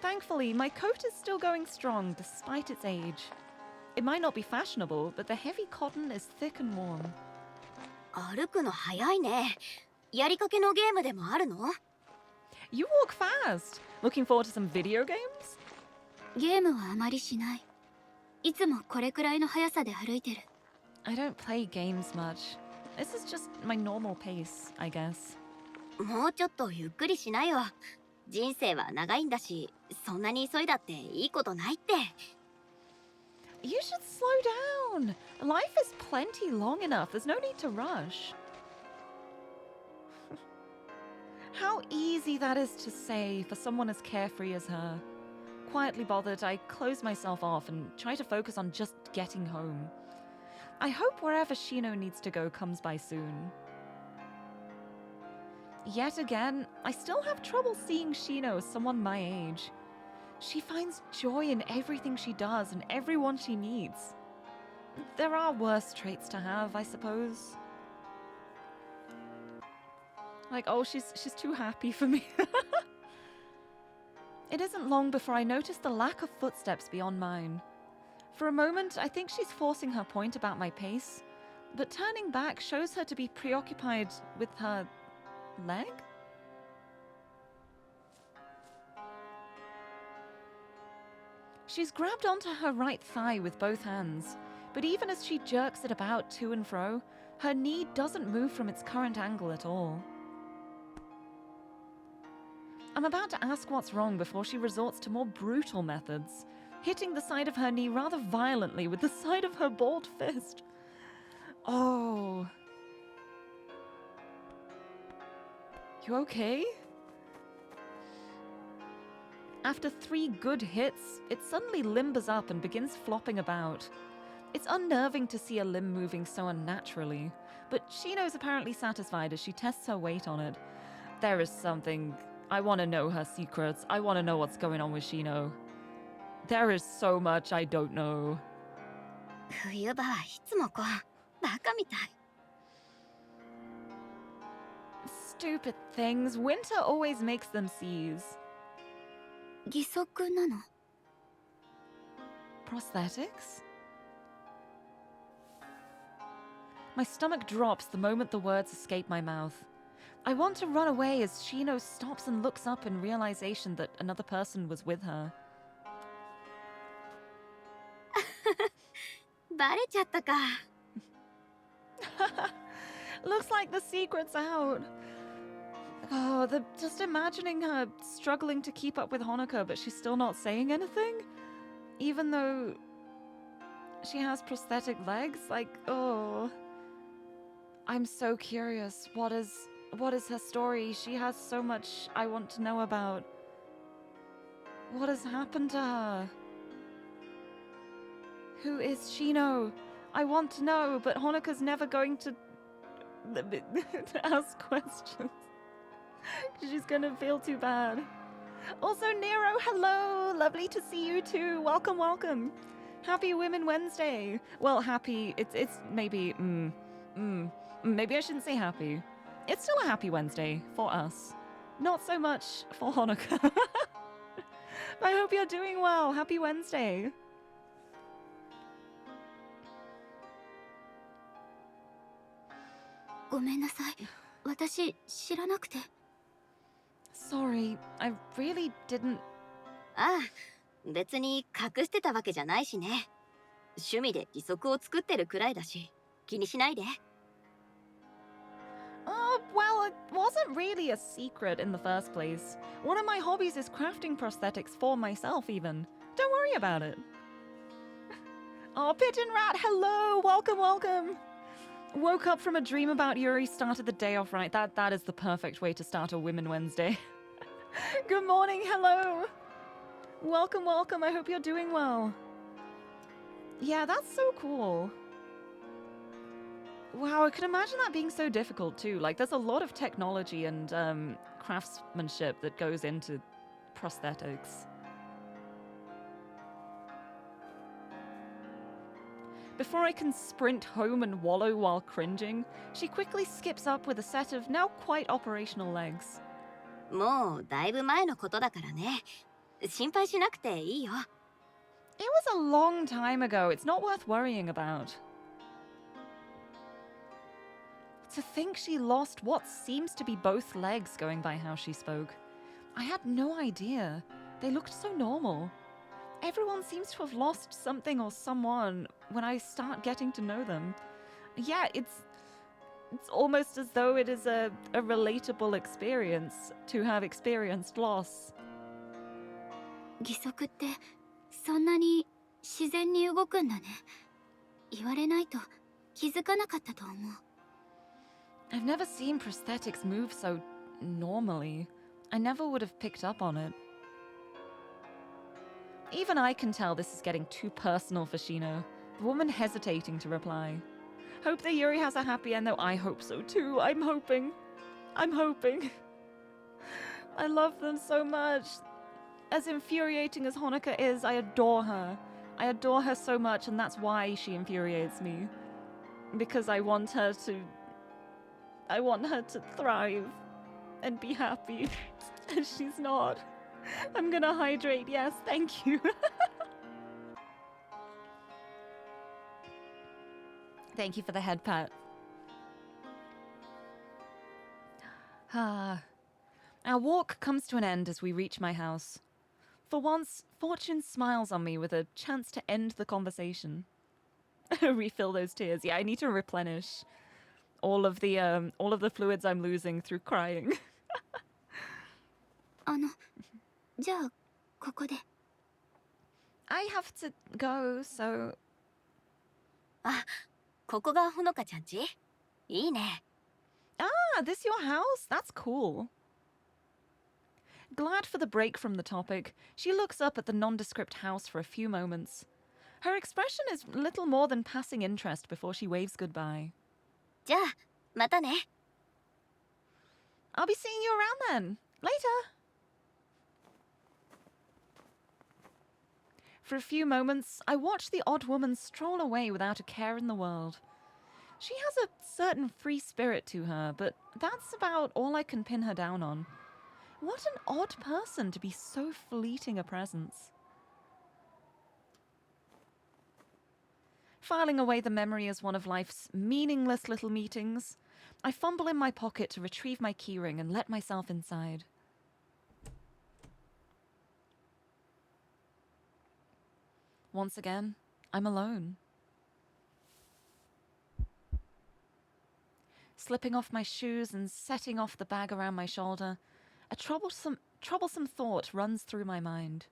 Thankfully, my coat is still going strong despite its age. It might not be fashionable, but the heavy cotton is thick and warm. 歩くの早いね。やりかけのゲームでもあるの？ You walk fast. Looking forward to some video games? ゲームはあまりしない。いつもこれくらいの速さで歩いてる。I don't play games much. This is just my normal pace, I guess. もうちょっとゆっくりしなよ。人生は長いんだし、そんなに急いだっていいことないって。You should slow down. Life is plenty long enough. There's no need to rush. How easy that is to say for someone as carefree as her. Quietly bothered, I close myself off and try to focus on just getting home. I hope wherever Shino needs to go comes by soon. Yet again, I still have trouble seeing Shino as someone my age. She finds joy in everything she does and everyone she meets. There are worse traits to have, I suppose. Like, oh, she's too happy for me. It isn't long before I notice the lack of footsteps beyond mine. For a moment, I think she's forcing her point about my pace, but turning back shows her to be preoccupied with her leg? She's grabbed onto her right thigh with both hands, but even as she jerks it about to and fro, her knee doesn't move from its current angle at all. I'm about to ask what's wrong before she resorts to more brutal methods, hitting the side of her knee rather violently with the side of her balled fist. Oh. You okay? After 3 good hits, it suddenly limbers up and begins flopping about. It's unnerving to see a limb moving so unnaturally, but Shino's apparently satisfied as she tests her weight on it. There is something... I want to know her secrets. I want to know what's going on with Shino. There is so much I don't know. 冬場はいつもこうバカみたい。 Stupid things. Winter always makes them seize. 義足なの？ Prosthetics? My stomach drops the moment the words escape my mouth. I want to run away as Shino stops and looks up in realization that another person was with her. バレちゃったか。 Looks like the secret's out. Oh, just imagining her struggling to keep up with Honoka, but she's still not saying anything? Even though she has prosthetic legs? Like, oh. I'm so curious. What is her story? She has so much I want to know about. What has happened to her? Who is Shino? I want to know, but Honoka's never going to ask questions. She's gonna feel too bad. Also, Nero, hello! Lovely to see you too. Welcome, welcome. Happy Women Wednesday. Well, happy. It's maybe. Maybe I shouldn't say happy. It's still a happy Wednesday for us. Not so much for Honoka. I hope you're doing well. Happy Wednesday. ごめんなさい。私知らなくて。 Sorry, I really didn't. ああ、別に隠してたわけじゃないしね。趣味で義足を作ってるくらいだし、気にしないで。 Well, it wasn't really a secret in the first place. One of my hobbies is crafting prosthetics for myself, even. Don't worry about it. Oh, Pigeon Rat, hello! Welcome, welcome! Woke up from a dream about Yuri, started the day off right. That is the perfect way to start a Women Wednesday. Good morning, hello! Welcome, welcome, I hope you're doing well. Yeah, that's so cool. Wow, I could imagine that being so difficult too. Like, there's a lot of technology and craftsmanship that goes into prosthetics. Before I can sprint home and wallow while cringing, she quickly skips up with a set of now quite operational legs. もうだいぶ前のことだからね。心配しなくていいよ。 It was a long time ago. It's not worth worrying about. To think she lost what seems to be both legs going by how she spoke. I had no idea. They looked so normal. Everyone seems to have lost something or someone when I start getting to know them. Yeah, it's almost as though it is a relatable experience to have experienced loss. 義足ってそんなに自然に動くんだね。言われないと気づかなかったと思う。 I've never seen prosthetics move so normally. I never would have picked up on it. Even I can tell this is getting too personal for Shino, the woman hesitating to reply. Hope that Yuri has a happy end, though I hope so too. I'm hoping. I love them so much. As infuriating as Honoka is, I adore her. I adore her so much, and that's why she infuriates me. Because I want her to thrive and be happy. And she's not. I'm gonna hydrate, yes, thank you. Thank you for the head pat. Ah. Our walk comes to an end as we reach my house. For once, Fortune smiles on me with a chance to end the conversation. Refill those tears. Yeah, I need to replenish all of the fluids I'm losing through crying. じゃあここで。 I have to go, so あ、ここがほのかちゃんち？いいね。 Ah, this your house? That's cool. Glad for the break from the topic, she looks up at the nondescript house for a few moments. Her expression is little more than passing interest before she waves goodbye. じゃあまたね。 I'll be seeing you around then. Later. For a few moments, I watch the odd woman stroll away without a care in the world. She has a certain free spirit to her, but that's about all I can pin her down on. What an odd person to be so fleeting a presence. Filing away the memory as one of life's meaningless little meetings, I fumble in my pocket to retrieve my keyring and let myself inside. Once again, I'm alone. Slipping off my shoes and setting off the bag around my shoulder, a troublesome thought runs through my mind.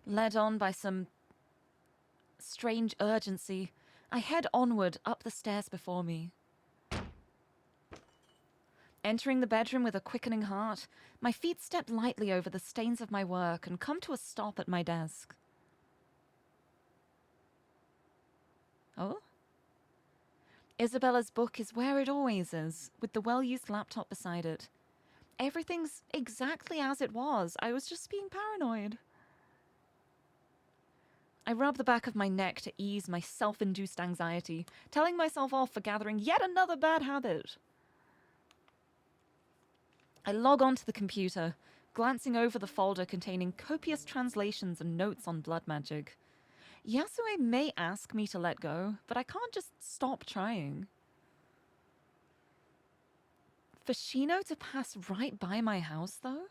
Led on by some strange urgency, I head onward up the stairs before me. Entering the bedroom with a quickening heart, my feet step lightly over the stains of my work and come to a stop at my desk. Oh? Isabella's book is where it always is, with the well-used laptop beside it. Everything's exactly as it was. I was just being paranoid. I rub the back of my neck to ease my self-induced anxiety, telling myself off for gathering yet another bad habit. I log onto the computer, glancing over the folder containing copious translations and notes on blood magic. Yasue may ask me to let go, but I can't just stop trying. For Shino to pass right by my house, though?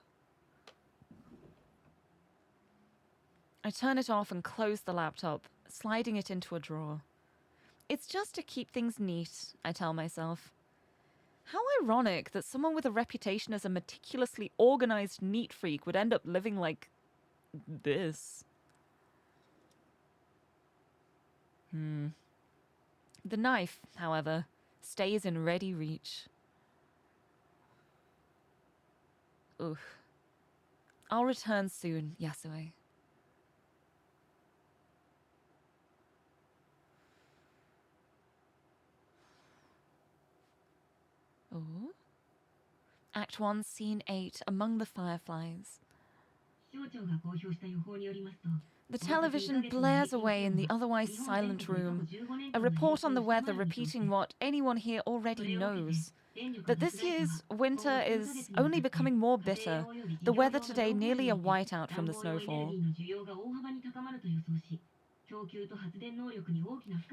I turn it off and close the laptop, sliding it into a drawer. It's just to keep things neat, I tell myself. How ironic that someone with a reputation as a meticulously organized neat freak would end up living like this. The knife, however, stays in ready reach. Oof. I'll return soon, Yasue. Oh? Act 1, Scene 8, Among the Fireflies. The television blares away in the otherwise silent room, a report on the weather repeating what anyone here already knows. That this year's winter is only becoming more bitter, the weather today nearly a whiteout from the snowfall.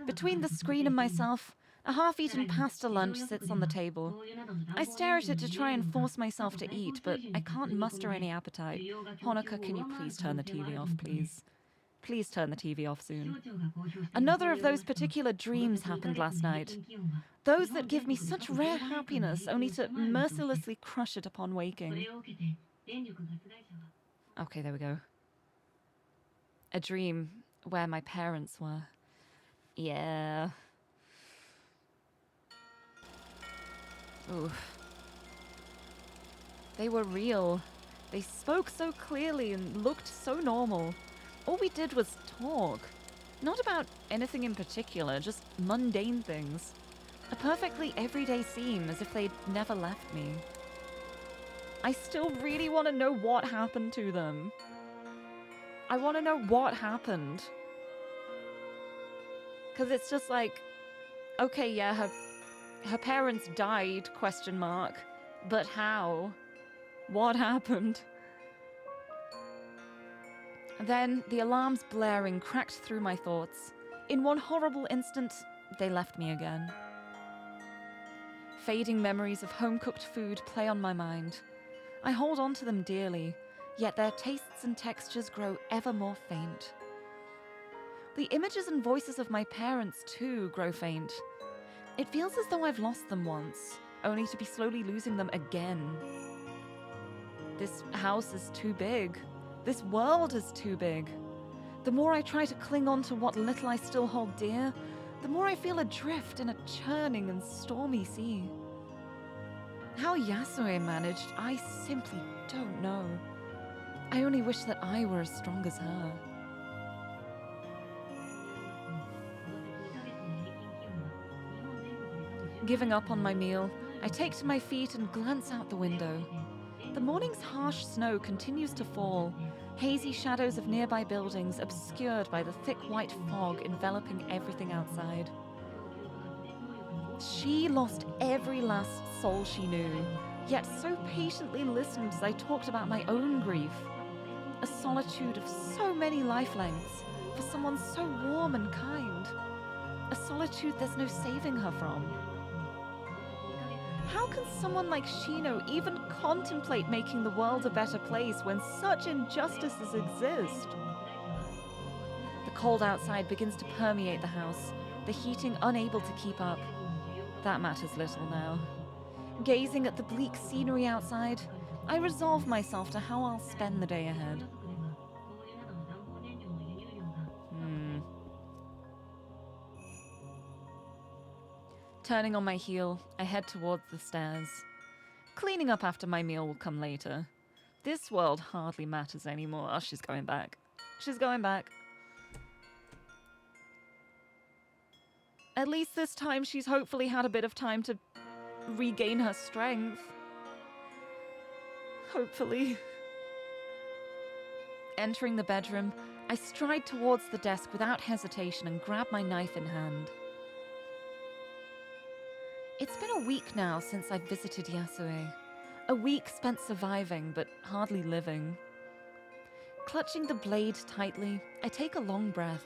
Between the screen and myself, a half-eaten pasta lunch sits on the table. I stare at it to try and force myself to eat, but I can't muster any appetite. Honoka, can you please turn the TV off, please? Please turn the TV off soon. Another of those particular dreams happened last night. Those that give me such rare happiness, only to mercilessly crush it upon waking. Okay, there we go. A dream where my parents were. Yeah. Oof. They were real. They spoke so clearly and looked so normal. All we did was talk. Not about anything in particular, just mundane things. A perfectly everyday scene, as if they'd never left me. I still really want to know what happened to them. I want to know what happened. Because it's just like, okay, yeah, her parents died, question mark. But how? What happened? Then the alarms blaring cracked through my thoughts. In one horrible instant, they left me again. Fading memories of home-cooked food play on my mind. I hold on to them dearly, yet their tastes and textures grow ever more faint. The images and voices of my parents, too, grow faint. It feels as though I've lost them once, only to be slowly losing them again. This house is too big. This world is too big. The more I try to cling on to what little I still hold dear, the more I feel adrift in a churning and stormy sea. How Yasue managed, I simply don't know. I only wish that I were as strong as her. Giving up on my meal, I take to my feet and glance out the window. The morning's harsh snow continues to fall, hazy shadows of nearby buildings obscured by the thick white fog enveloping everything outside. She lost every last soul she knew, yet so patiently listened as I talked about my own grief. A solitude of so many life lengths for someone so warm and kind. A solitude there's no saving her from. How can someone like Shino even contemplate making the world a better place when such injustices exist? The cold outside begins to permeate the house, the heating unable to keep up. That matters little now. Gazing at the bleak scenery outside, I resolve myself to how I'll spend the day ahead. Turning on my heel, I head towards the stairs. Cleaning up after my meal will come later. This world hardly matters anymore. Oh, she's going back. She's going back. At least this time she's hopefully had a bit of time to regain her strength. Hopefully. Entering the bedroom, I stride towards the desk without hesitation and grab my knife in hand. It's been a week now since I've visited Yasue. A week spent surviving, but hardly living. Clutching the blade tightly, I take a long breath.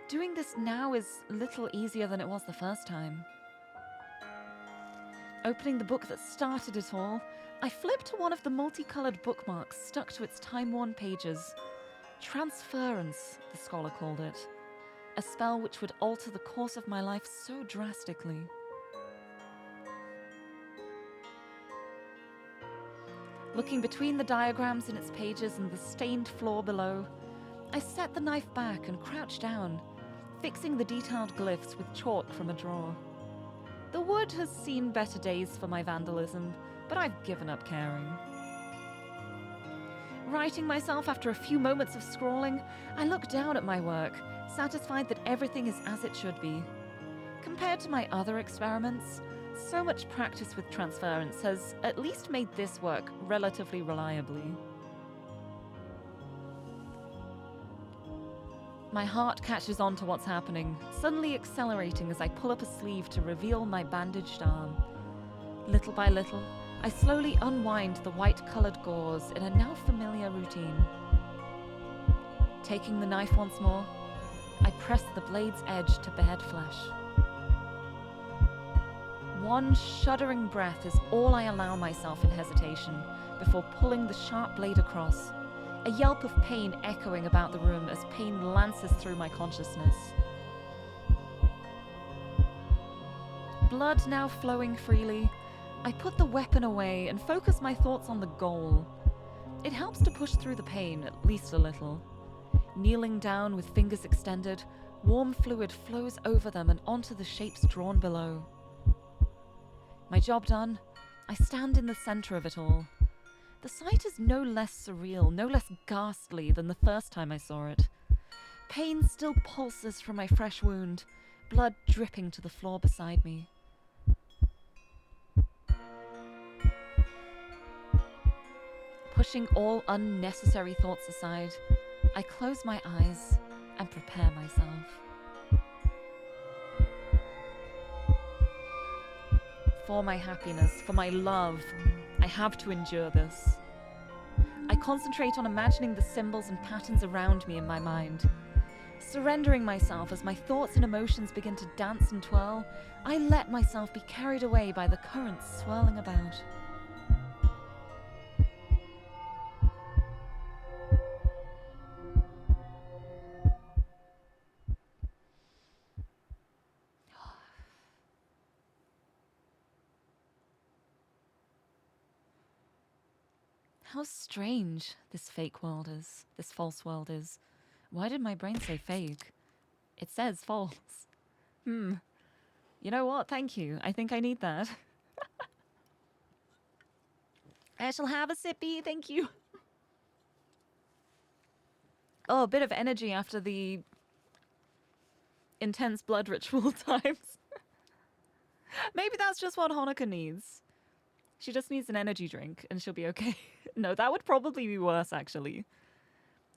Doing this now is little easier than it was the first time. Opening the book that started it all, I flip to one of the multicolored bookmarks stuck to its time-worn pages. Transference, the scholar called it. A spell which would alter the course of my life so drastically. Looking between the diagrams in its pages and the stained floor below, I set the knife back and crouch down, fixing the detailed glyphs with chalk from a drawer. The wood has seen better days for my vandalism, but I've given up caring. Righting myself after a few moments of scrawling, I look down at my work, satisfied that everything is as it should be. Compared to my other experiments, so much practice with transference has at least made this work relatively reliably. My heart catches on to what's happening, suddenly accelerating as I pull up a sleeve to reveal my bandaged arm. Little by little, I slowly unwind the white-colored gauze in a now familiar routine. Taking the knife once more, I press the blade's edge to bared flesh. One shuddering breath is all I allow myself in hesitation before pulling the sharp blade across, a yelp of pain echoing about the room as pain lances through my consciousness. Blood now flowing freely, I put the weapon away and focus my thoughts on the goal. It helps to push through the pain, at least a little. Kneeling down with fingers extended, warm fluid flows over them and onto the shapes drawn below. My job done, I stand in the center of it all. The sight is no less surreal, no less ghastly than the first time I saw it. Pain still pulses from my fresh wound, blood dripping to the floor beside me. Pushing all unnecessary thoughts aside, I close my eyes and prepare myself. For my happiness, for my love, I have to endure this. I concentrate on imagining the symbols and patterns around me in my mind. Surrendering myself as my thoughts and emotions begin to dance and twirl, I let myself be carried away by the currents swirling about. How strange this fake world is, this false world is. Why did my brain say fake? It says false. You know what? Thank you. I think I need that. I shall have a sippy, thank you. Oh, a bit of energy after the intense blood ritual times. Maybe that's just what Honoka needs. She just needs an energy drink and she'll be okay. No, that would probably be worse, actually.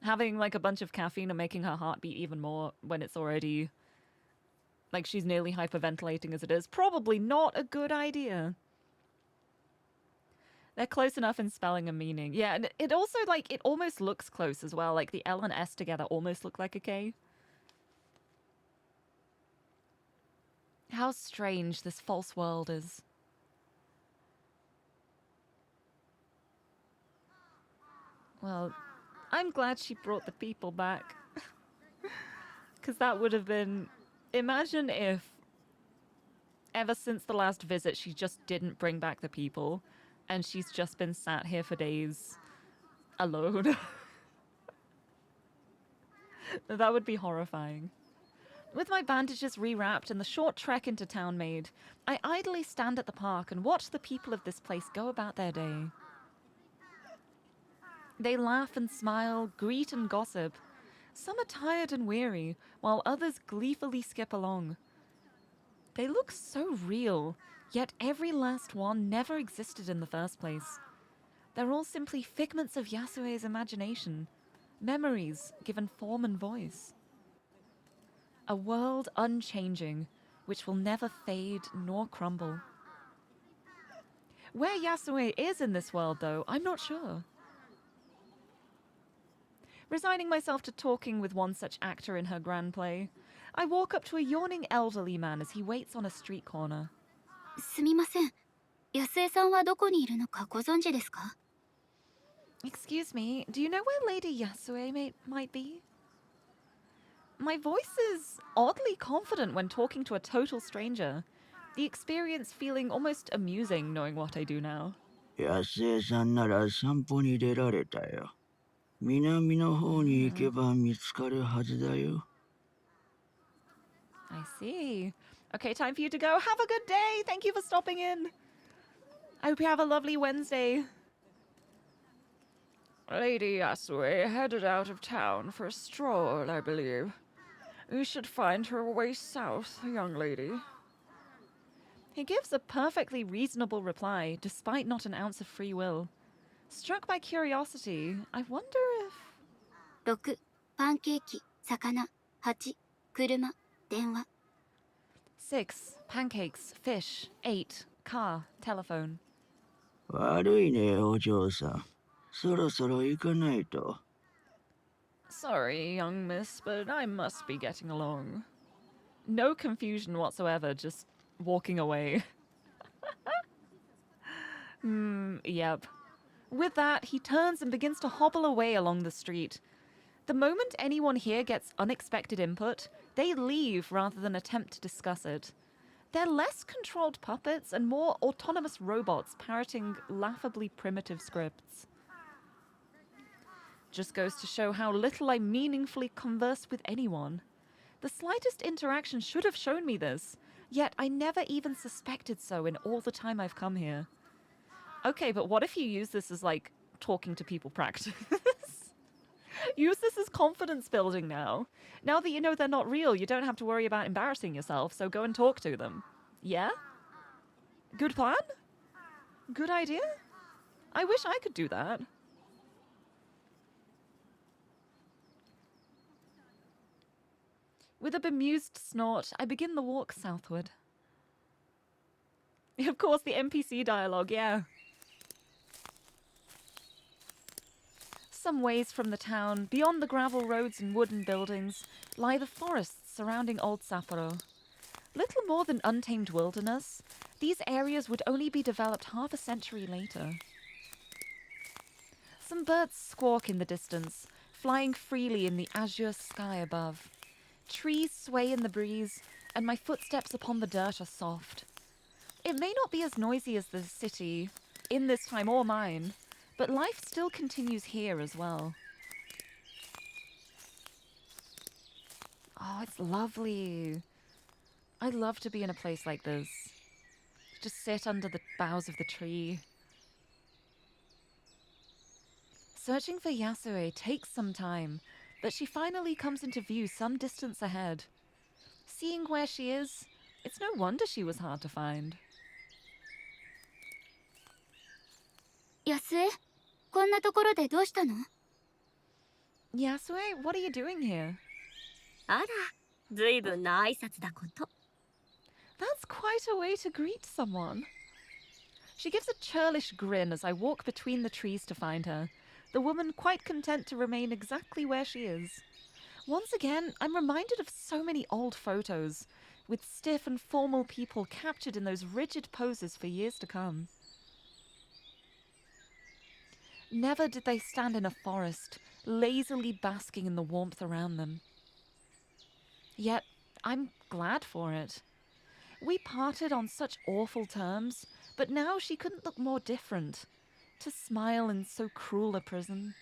Having like a bunch of caffeine and making her heart beat even more when it's already like she's nearly hyperventilating as it is, probably not a good idea. They're close enough in spelling and meaning. Yeah, and it also, like, it almost looks close as well. Like, the L and S together almost look like a K. How strange this false world is. Well, I'm glad she brought the people back. Because that would have been... Imagine if, ever since the last visit, she just didn't bring back the people. And she's just been sat here for days alone. That would be horrifying. With my bandages rewrapped and the short trek into town made, I idly stand at the park and watch the people of this place go about their day. They laugh and smile, greet and gossip. Some are tired and weary, while others gleefully skip along. They look so real, yet every last one never existed in the first place. They're all simply figments of Yasue's imagination, memories given form and voice. A world unchanging, which will never fade nor crumble. Where Yasue is in this world, though, I'm not sure. Resigning myself to talking with one such actor in her grand play, I walk up to a yawning elderly man as he waits on a street corner. すみません。安江さんはどこにいるのかご存知ですか? Excuse me, do you know where Lady Yasue might be? My voice is oddly confident when talking to a total stranger. The experience feeling almost amusing knowing what I do now. 安江さんなら散歩に出られたよ。南の方に行けば見つかるはずだよ。I see. Okay, time for you to go. Have a good day. Thank you for stopping in. I hope you have a lovely Wednesday. Lady Yasue headed out of town for a stroll, I believe. You should find her way south, young lady. He gives a perfectly reasonable reply, despite not an ounce of free will. Struck by curiosity, I wonder if... 6. パンケーキ、魚。8. 車、電話。 6. Pancakes, fish. 8. Car, telephone. 悪いね、お嬢さん。そろそろ行かないと。Sorry, young miss, but I must be getting along. No confusion whatsoever, just walking away. Yep. With that, he turns and begins to hobble away along the street. The moment anyone here gets unexpected input, they leave rather than attempt to discuss it. They're less controlled puppets and more autonomous robots parroting laughably primitive scripts. Just goes to show how little I meaningfully converse with anyone. The slightest interaction should have shown me this, yet I never even suspected so in all the time I've come here. Okay, but what if you use this as, like, talking to people practice? Use this as confidence building now. Now that you know they're not real, you don't have to worry about embarrassing yourself, so go and talk to them. Yeah? Good plan? Good idea? I wish I could do that. With a bemused snort, I begin the walk southward. Of course, the NPC dialogue, yeah. Some ways from the town, beyond the gravel roads and wooden buildings, lie the forests surrounding Old Sapporo. Little more than untamed wilderness, these areas would only be developed half a century later. Some birds squawk in the distance, flying freely in the azure sky above. Trees sway in the breeze, and my footsteps upon the dirt are soft. It may not be as noisy as the city, in this time or mine, but life still continues here as well. Oh, it's lovely. I love to be in a place like this. Just sit under the boughs of the tree. Searching for Yasue takes some time, but she finally comes into view some distance ahead. Seeing where she is, it's no wonder she was hard to find. 安江、こんなところでどうしたの？ Yasue, what are you doing here? あら、ずいぶんな挨拶だこと。 That's quite a way to greet someone. She gives a churlish grin as I walk between the trees to find her, the woman quite content to remain exactly where she is. Once again, I'm reminded of so many old photos, with stiff and formal people captured in those rigid poses for years to come. Never did they stand in a forest, lazily basking in the warmth around them. Yet, I'm glad for it. We parted on such awful terms, but now she couldn't look more different. To smile in so cruel a prison.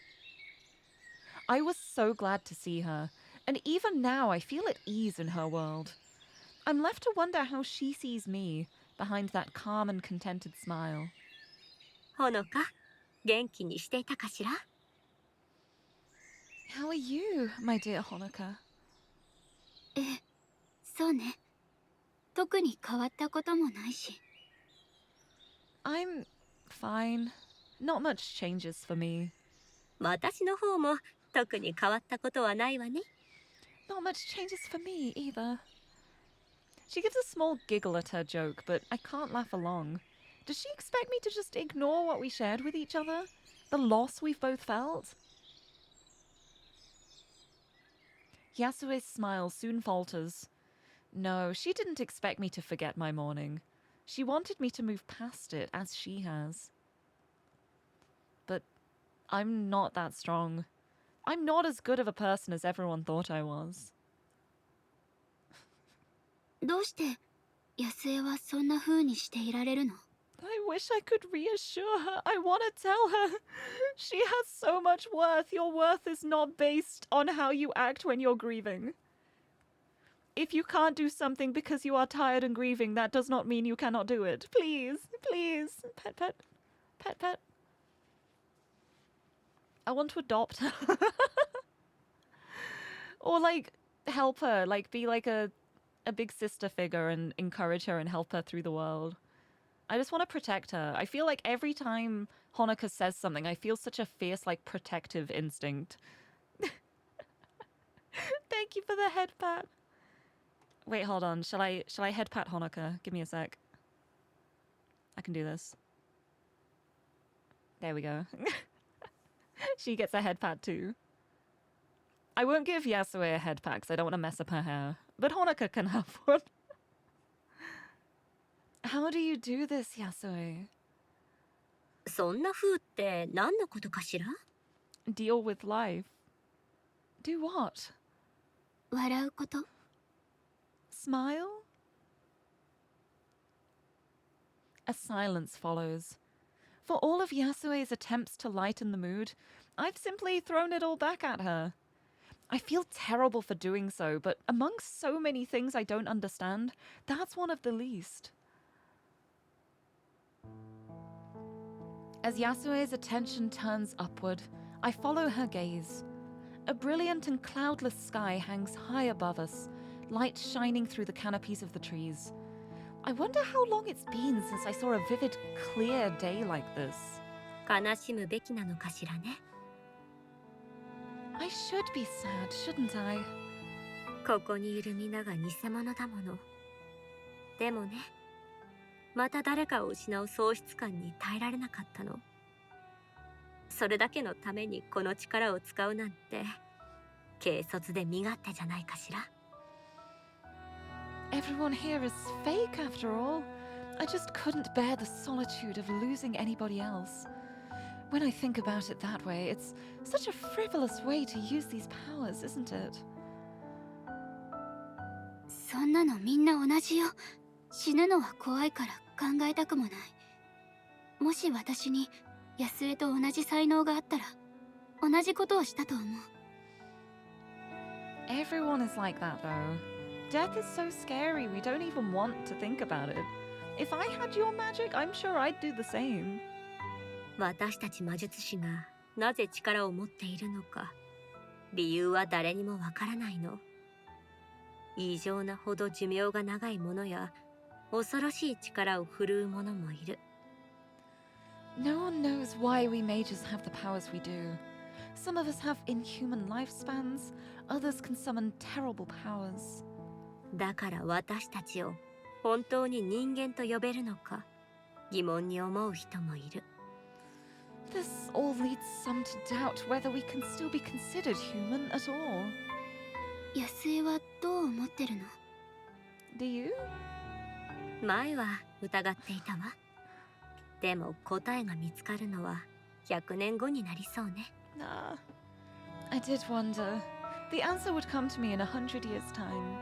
I was so glad to see her, and even now I feel at ease in her world. I'm left to wonder how she sees me, behind that calm and contented smile. ほのか、元気にしていたかしら？ How are you, my dear Honoka? ええ、そうね。特に変わったこともないし。I'm fine. Not much changes for me. 私の方も特に変わったことはないわね。 Not much changes for me either. She gives a small giggle at her joke, but I can't laugh along. Does she expect me to just ignore what we shared with each other? The loss we've both felt? Yasue's smile soon falters. No, she didn't expect me to forget my morning. She wanted me to move past it, as she has. But I'm not that strong. I'm not as good of a person as everyone thought I was. どうして安江はそんな風にしていられるの？ I wish I could reassure her. I want to tell her. She has so much worth. Your worth is not based on how you act when you're grieving. If you can't do something because you are tired and grieving, that does not mean you cannot do it. Please, please. Pet, pet. Pet, pet. I want to adopt her. Or, like, help her. Like, be like a big sister figure and encourage her and help her through the world. I just want to protect her. I feel like every time Honoka says something, I feel such a fierce, like, protective instinct. Thank you for the head pat. Wait, hold on. Shall I head pat Honoka? Give me a sec. I can do this. There we go. She gets a head pat too. I won't give Yasue a head pat because I don't want to mess up her hair. But Honoka can have one. How do you do this, Yasue? そんな風って何のことかしら？ Deal with life. Do what? 笑うこと。 Smile? A silence follows. For all of Yasue's attempts to lighten the mood, I've simply thrown it all back at her. I feel terrible for doing so, but among so many things I don't understand, that's one of the least. As Yasue's attention turns upward, I follow her gaze. A brilliant and cloudless sky hangs high above us, light shining through the canopies of the trees. I wonder how long it's been since I saw a vivid, clear day like this. 悲しむべきなのかしらね。 I should be sad, shouldn't I? ここにいる皆が偽物だもの。でもね、また誰かを失う喪失感に耐えられなかったの。それだけのためにこの力を使うなんて、軽率で身勝手じゃないかしら。Everyone here is fake after all. I just couldn't bear the solitude of losing anybody else. When I think about it that way, it's such a frivolous way to use these powers, isn't it? そんなのみんな同じよ。死ぬのは怖いから考えたくもない。もし私に安江と同じ才能があったら、同じことをしたと思う。Everyone is like that, though. Death is so scary, we don't even want to think about it. If I had your magic, I'm sure I'd do the same. 私たち魔術師がなぜ力を持っているのか、理由は誰にもわからないの。異常なほど寿命が長い者や、恐ろしい力を振るう者もいる。No one knows why we mages have the powers we do. Some of us have inhuman lifespans, others can summon terrible powers. だから私たちを本当に人間と呼べるのか、疑問に思う人もいる。This all leads some to doubt whether we can still be considered human at all. 安江はどう思ってるの？ Do you? 前は疑っていたわ。でも答えが見つかるのは100年後になりそうね。Nah. I did wonder. The answer would come to me in 100 years' time.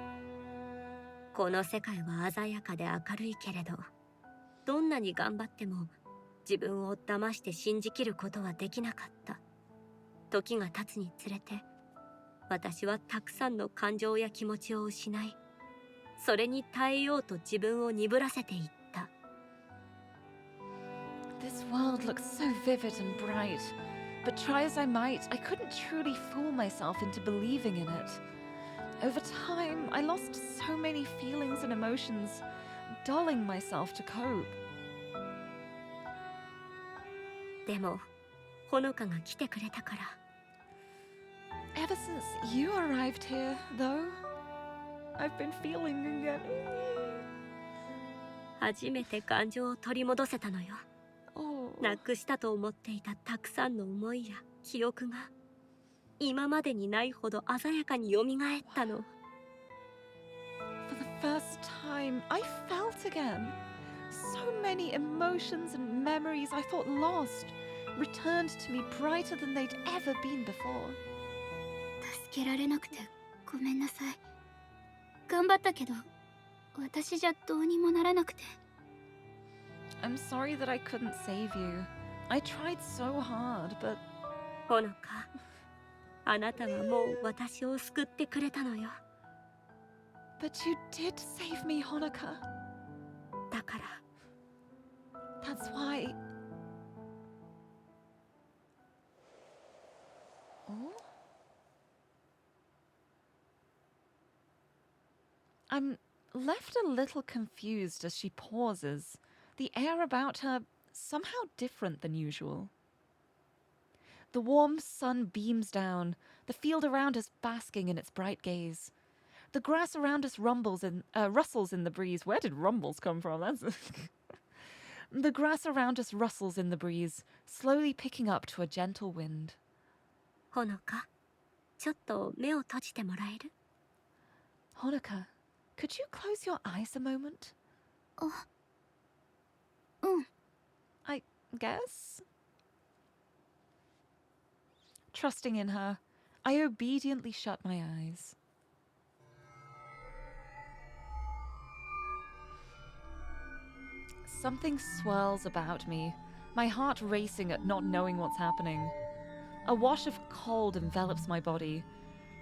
この世界は鮮やかで明るいけれど、どんなに頑張っても自分を騙して信じきることはできなかった。時が経つにつれて、私はたくさんの感情や気持ちを失い、それに耐えようと自分を鈍らせていった。This world looks so vivid and bright, but try as I might, I couldn't truly fool myself into believing in it. Over time, I lost so many feelings and emotions, dulling myself to cope. でも、ほのかが来てくれたから。Ever since you arrived here, though, I've been feeling again. 初めて感情を取り戻せたのよ。Oh. なくしたと思っていたたくさんの思いや記憶が今までにないほど鮮やかに蘇ったの。 For the first time, I felt again. So many emotions and memories I thought lost returned to me brighter than they'd ever been before. 助けられなくてごめんなさい。頑張ったけど、私じゃどうにもならなくて。I'm sorry that I couldn't save you. I tried so hard, but ほのか、あなたはもう私を救ってくれたのよ。 you did save me, Honoka. だから That's why. Oh? I'm left a little confused as she pauses, the air about her somehow different than usual. The warm sun beams down, the field around us basking in its bright gaze. The grass around us rustles in the breeze. Where did rumbles come from? The grass around us rustles in the breeze, slowly picking up to a gentle wind. ほのか、ちょっと目を閉じてもらえる？ Honoka, could you close your eyes a moment? うん。 I guess? Trusting in her, I obediently shut my eyes. Something swirls about me, my heart racing at not knowing what's happening. A wash of cold envelops my body,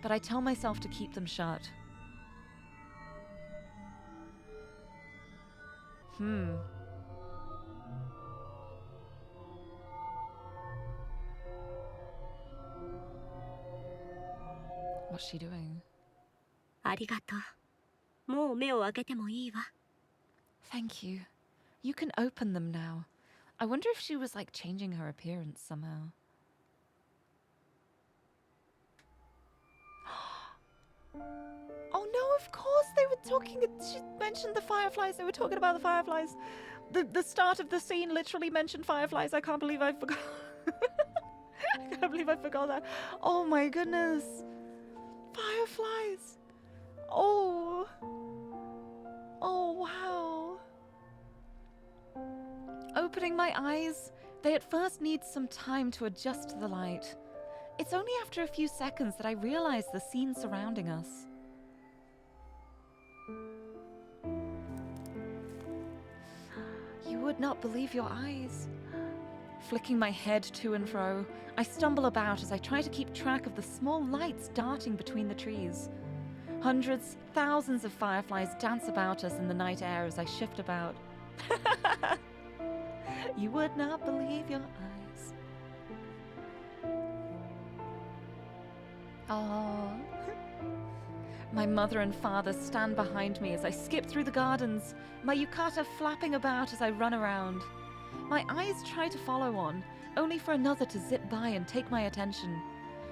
but I tell myself to keep them shut. What's she doing? ありがとう。もう目を開けてもいいわ。 Thank you. You can open them now. I wonder if she was like changing her appearance somehow. Oh No, of course they were talking. She mentioned the fireflies. They were talking about the fireflies. The start of the scene literally mentioned fireflies. I can't believe I forgot. I can't believe I forgot that. Oh my goodness. Fireflies. Oh. Oh, wow. Opening my eyes, they at first need some time to adjust to the light. It's only after a few seconds that I realize the scene surrounding us. You would not believe your eyes. Flicking my head to and fro, I stumble about as I try to keep track of the small lights darting between the trees. Hundreds, thousands of fireflies dance about us in the night air as I shift about. You would not believe your eyes. Oh. My mother and father stand behind me as I skip through the gardens, my yukata flapping about as I run around. My eyes try to follow on, only for another to zip by and take my attention.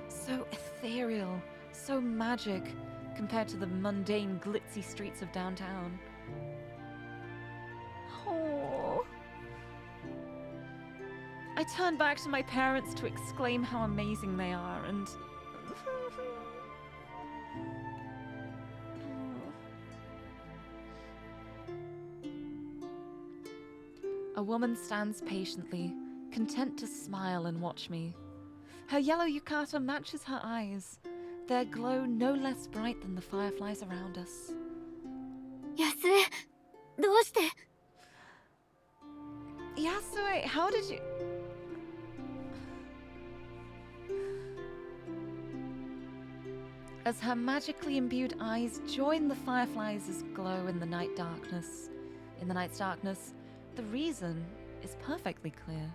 So ethereal, so magic, compared to the mundane, glitzy streets of downtown. Oh. I turn back to my parents to exclaim how amazing they are, and... A woman stands patiently, content to smile and watch me. Her yellow yukata matches her eyes, their glow no less bright than the fireflies around us. Yasue, どうして？ Yasue, how did you... As her magically imbued eyes join the fireflies' glow in the night's darkness, the reason is perfectly clear.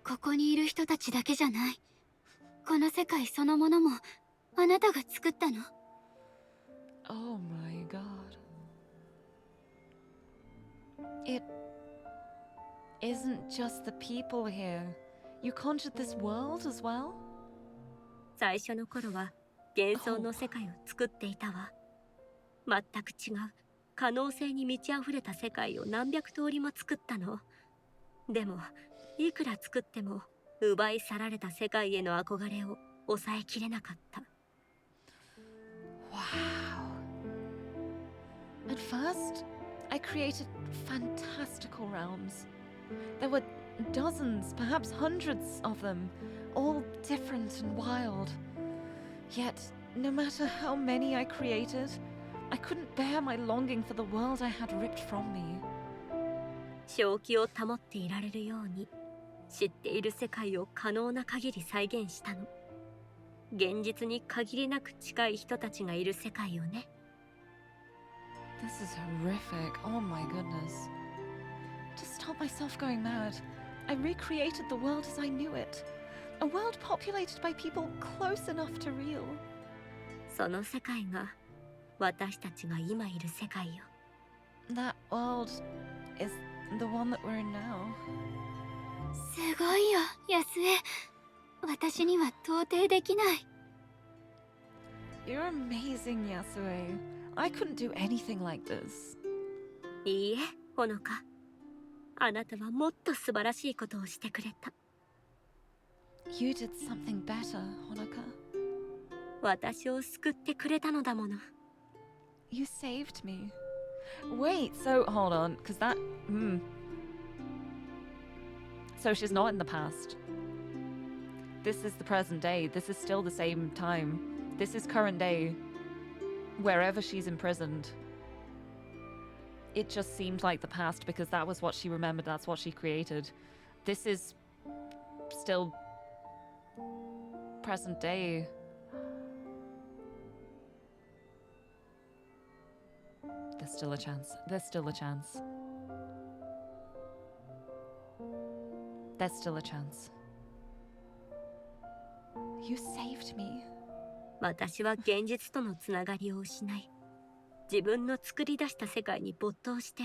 ここにいる人たちだけじゃない。この世界そのものもあなたが作ったの？ Oh my god. It isn't just the people here. You conjured this world as well? 最初の頃は幻想の世界を作っていたわ。全く違う可能性に満ち溢れた世界を何百通りも作ったの。でもいくら作っても奪い去られた世界への憧れを抑えきれなかった。 Wow. At first, I created fantastical realms. There were dozens, perhaps hundreds of them, all different and wild. Yet, no matter how many I created, I couldn't bear my longing for the world I had ripped from me. 正気を保っていられるように知っている世界を可能な限り再現したの。現実に限りなく近い人たちがいる世界をね。 This is horrific. Oh my goodness. To stop myself going mad, I recreated the world as I knew it. A world populated by people close enough to real. その世界が私たちが今いる世界よ。 That world is the one that we're in now. すごいよ、ヤスエ。私には到底できない。 You're amazing, Yasue. I couldn't do anything like this. いいえ、ほのか。あなたはもっと素晴らしいことをしてくれた。 You did something better, Honoka. 私を救ってくれたのだもの。 You saved me. Wait, so hold on, because that... So she's not in the past. This is the present day. This is still the same time. This is current day. Wherever she's imprisoned. It just seemed like the past because that was what she remembered, that's what she created. This is still present day. There's still a chance. There's still a chance. There's still a chance. You saved me. 私は現実とのつながりを失い、自分の作り出した世界に没頭して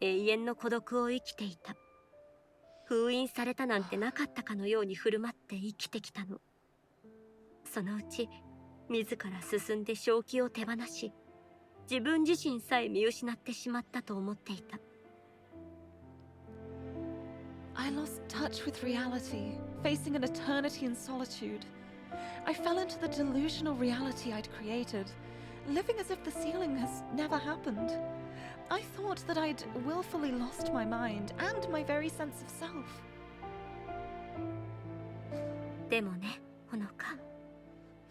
永遠の孤独を生きていた。封印されたなんてなかったかのように振る舞って生きてきたの。そのうち自ら進んで正気を手放し、自分自身さえ見失ってしまったと思っていた。 I lost touch with reality, facing an eternity in solitude. I fell into the delusional reality I'd created, living as if the ceiling has never happened. I thought that I'd willfully lost my mind and my very sense of self. でもね、ほのか、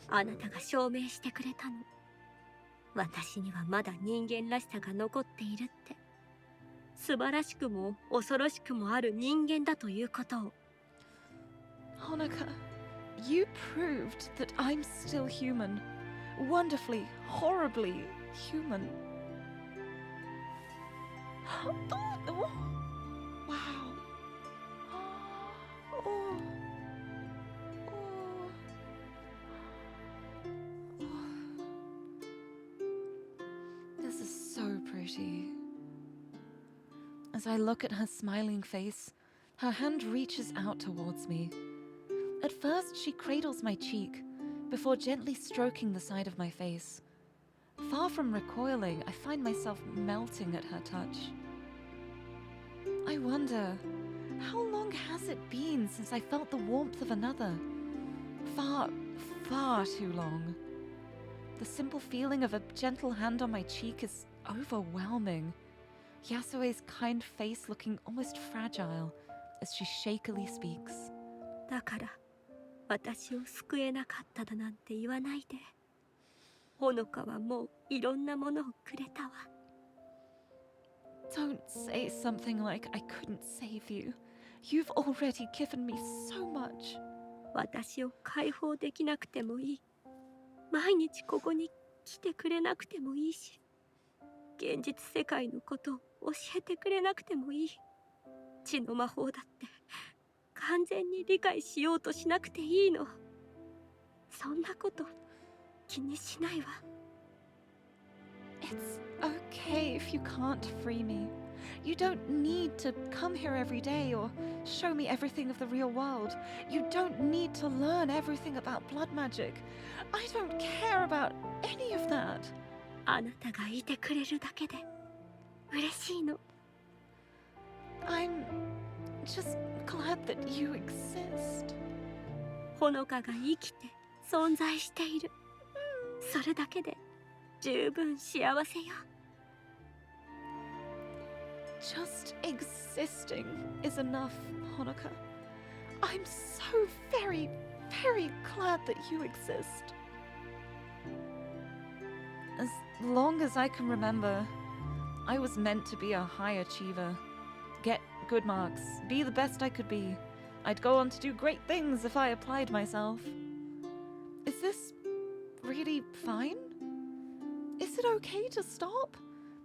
あなたが証明してくれたの。私にはまだ人間らしさが残っているって。素晴らしくも恐ろしくもある人間だということを。Honoka, you proved that I'm still human. Wonderfully, horribly human. Oh, wow. Oh. This is so pretty. As I look at her smiling face, her hand reaches out towards me. At first, she cradles my cheek, before gently stroking the side of my face. Far from recoiling, I find myself melting at her touch. I wonder, how long has it been since I felt the warmth of another? Far, far too long. The simple feeling of a gentle hand on my cheek is overwhelming. Yasue's kind face looking almost fragile as she shakily speaks. だから、私を救えなかっただなんて言わないで。ほのかはもういろんなものをくれたわ。Don't say something like I couldn't save you. You've already given me so much. 私を解放できなくてもいい。毎日ここに来てくれなくてもいいし、現実世界のことを教えてくれなくてもいい。血の魔法だって完全に理解しようとしなくていいの。そんなこと気にしないわ。It's okay if you can't free me. You don't need to come here every day or show me everything of the real world. You don't need to learn everything about blood magic. I don't care about any of that. あなたがいてくれるだけで嬉しいの。I'm just glad that you exist. ほのかが生きて存在している。それだけで十分幸せよ。Just existing is enough, Honoka. I'm so very, very glad that you exist. As long as I can remember, I was meant to be a high achiever. Get good marks, be the best I could be. I'd go on to do great things if I applied myself. Is this really fine? Is it okay to stop?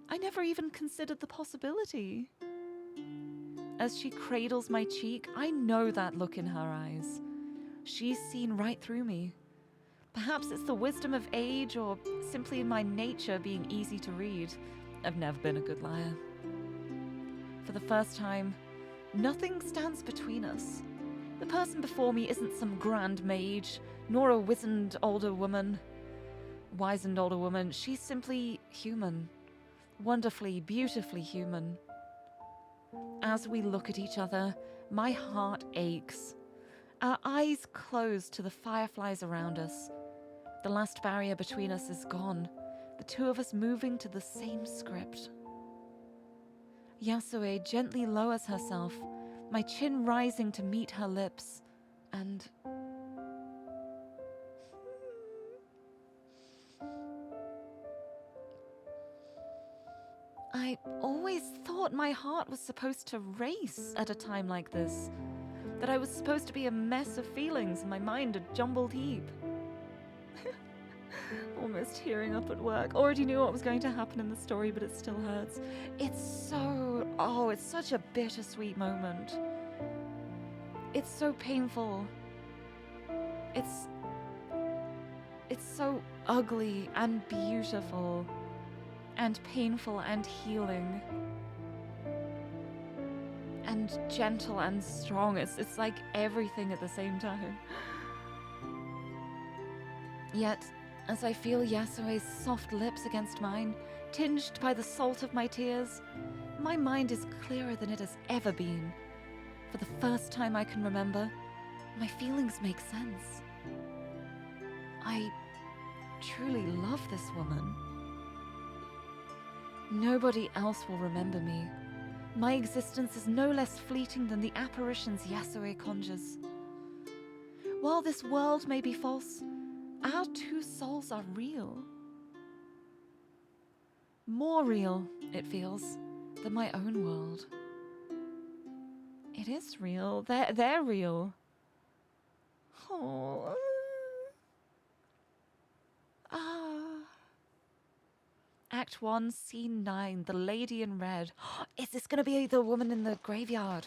I never even considered the possibility. As she cradles my cheek, I know that look in her eyes. She's seen right through me. Perhaps it's the wisdom of age or simply my nature being easy to read. I've never been a good liar. For the first time, nothing stands between us. The person before me isn't some grand mage, nor a wizened older woman. She's simply human. Wonderfully, beautifully human. As we look at each other, my heart aches. Our eyes close to the fireflies around us. The last barrier between us is gone, the two of us moving to the same script. Yasue gently lowers herself, my chin rising to meet her lips, and... I always thought my heart was supposed to race at a time like this. That I was supposed to be a mess of feelings and my mind a jumbled heap. Almost tearing up at work. Already knew what was going to happen in the story, but it still hurts. It's such a bittersweet moment. It's so painful. It's so ugly and beautiful. And painful and healing. And gentle and strong. It's like everything at the same time. Yet, As I feel Yasue's soft lips against mine, tinged by the salt of my tears, my mind is clearer than it has ever been. For the first time I can remember, my feelings make sense. I truly love this woman. Nobody else will remember me. My existence is no less fleeting than the apparitions Yasue conjures. While this world may be false, our two souls are real. More real, it feels, than my own world. It is real. They're real. Oh. Act 1, Scene 9, The Lady in Red. Is this going to be the woman in the graveyard?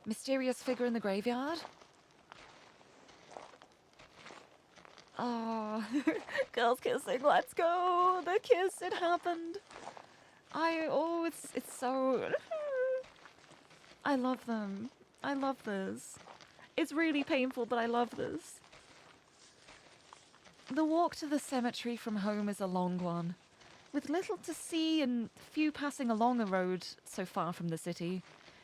Mysterious figure in the graveyard? Oh, girls kissing, let's go. The kiss, it happened. It's so... I love them. I love this. It's really painful, but I love this. The walk to the cemetery from home is a long one. With little to see and few passing along a road so far from the city,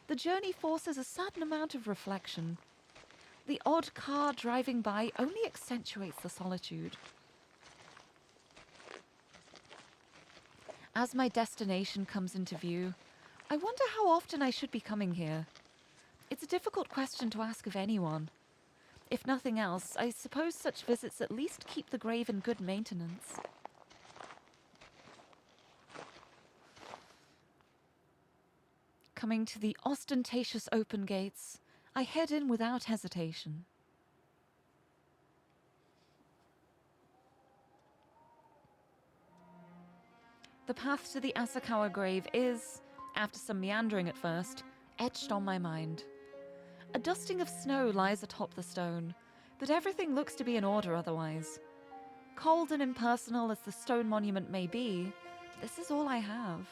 the journey forces a certain amount of reflection. The odd car driving by only accentuates the solitude. As my destination comes into view, I wonder how often I should be coming here. It's a difficult question to ask of anyone. If nothing else, I suppose such visits at least keep the grave in good maintenance. Coming to the ostentatious open gates, I head in without hesitation. The path to the Asakawa grave is, after some meandering at first, etched on my mind. A dusting of snow lies atop the stone, but everything looks to be in order otherwise. Cold and impersonal as the stone monument may be, this is all I have.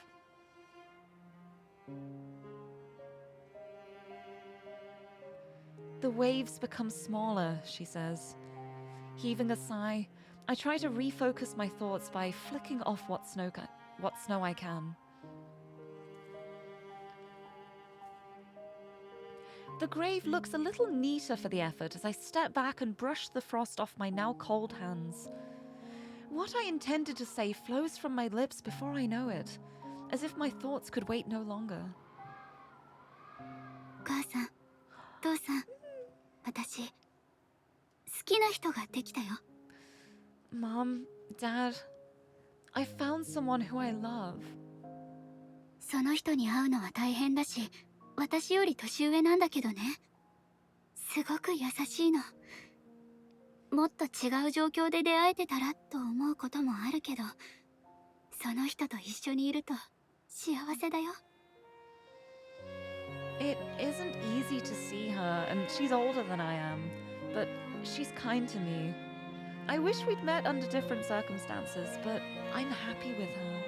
The waves become smaller, she says. Heaving a sigh, I try to refocus my thoughts by flicking off what snow I can. The grave looks a little neater for the effort as I step back and brush the frost off my now cold hands. What I intended to say flows from my lips before I know it, as if my thoughts could wait no longer. 母さん、父さん、私、好きな人ができたよ。 Mom, Dad, I found someone who I love. その人に会うのは大変だし、私より年上なんだけどね。すごく優しいの。もっと違う状況で出会えてたらと思うこともあるけど、その人と一緒にいると幸せだよ。 It isn't easy to see her, and she's older than I am, but she's kind to me. I wish we'd met under different circumstances, but I'm happy with her.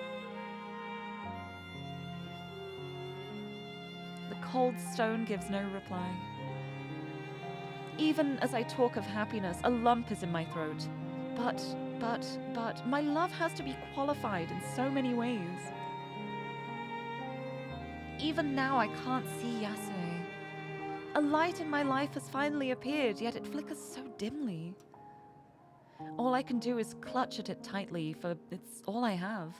The cold stone gives no reply. Even as I talk of happiness, a lump is in my throat. But, my love has to be qualified in so many ways. Even now I can't see Yasue. A light in my life has finally appeared, yet it flickers so dimly. All I can do is clutch at it tightly, for it's all I have.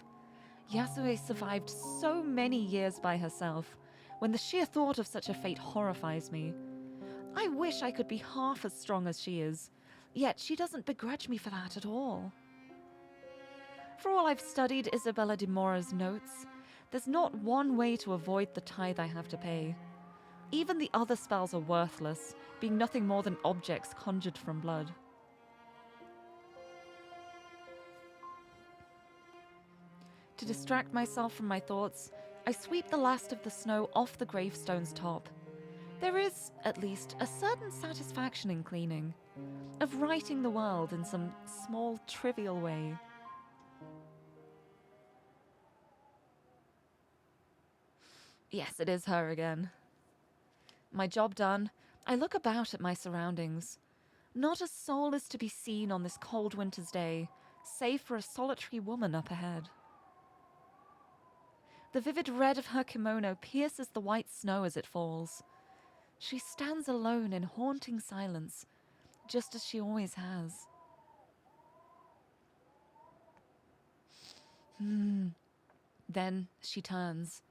Yasue survived so many years by herself, when the sheer thought of such a fate horrifies me. I wish I could be half as strong as she is, yet she doesn't begrudge me for that at all. For all I've studied Isabella de Mora's notes, there's not one way to avoid the tithe I have to pay. Even the other spells are worthless, being nothing more than objects conjured from blood. To distract myself from my thoughts, I sweep the last of the snow off the gravestone's top. There is, at least, a certain satisfaction in cleaning, of righting the world in some small, trivial way. Yes, it is her again. My job done, I look about at my surroundings. Not a soul is to be seen on this cold winter's day, save for a solitary woman up ahead. The vivid red of her kimono pierces the white snow as it falls. She stands alone in haunting silence, just as she always has. Then she turns.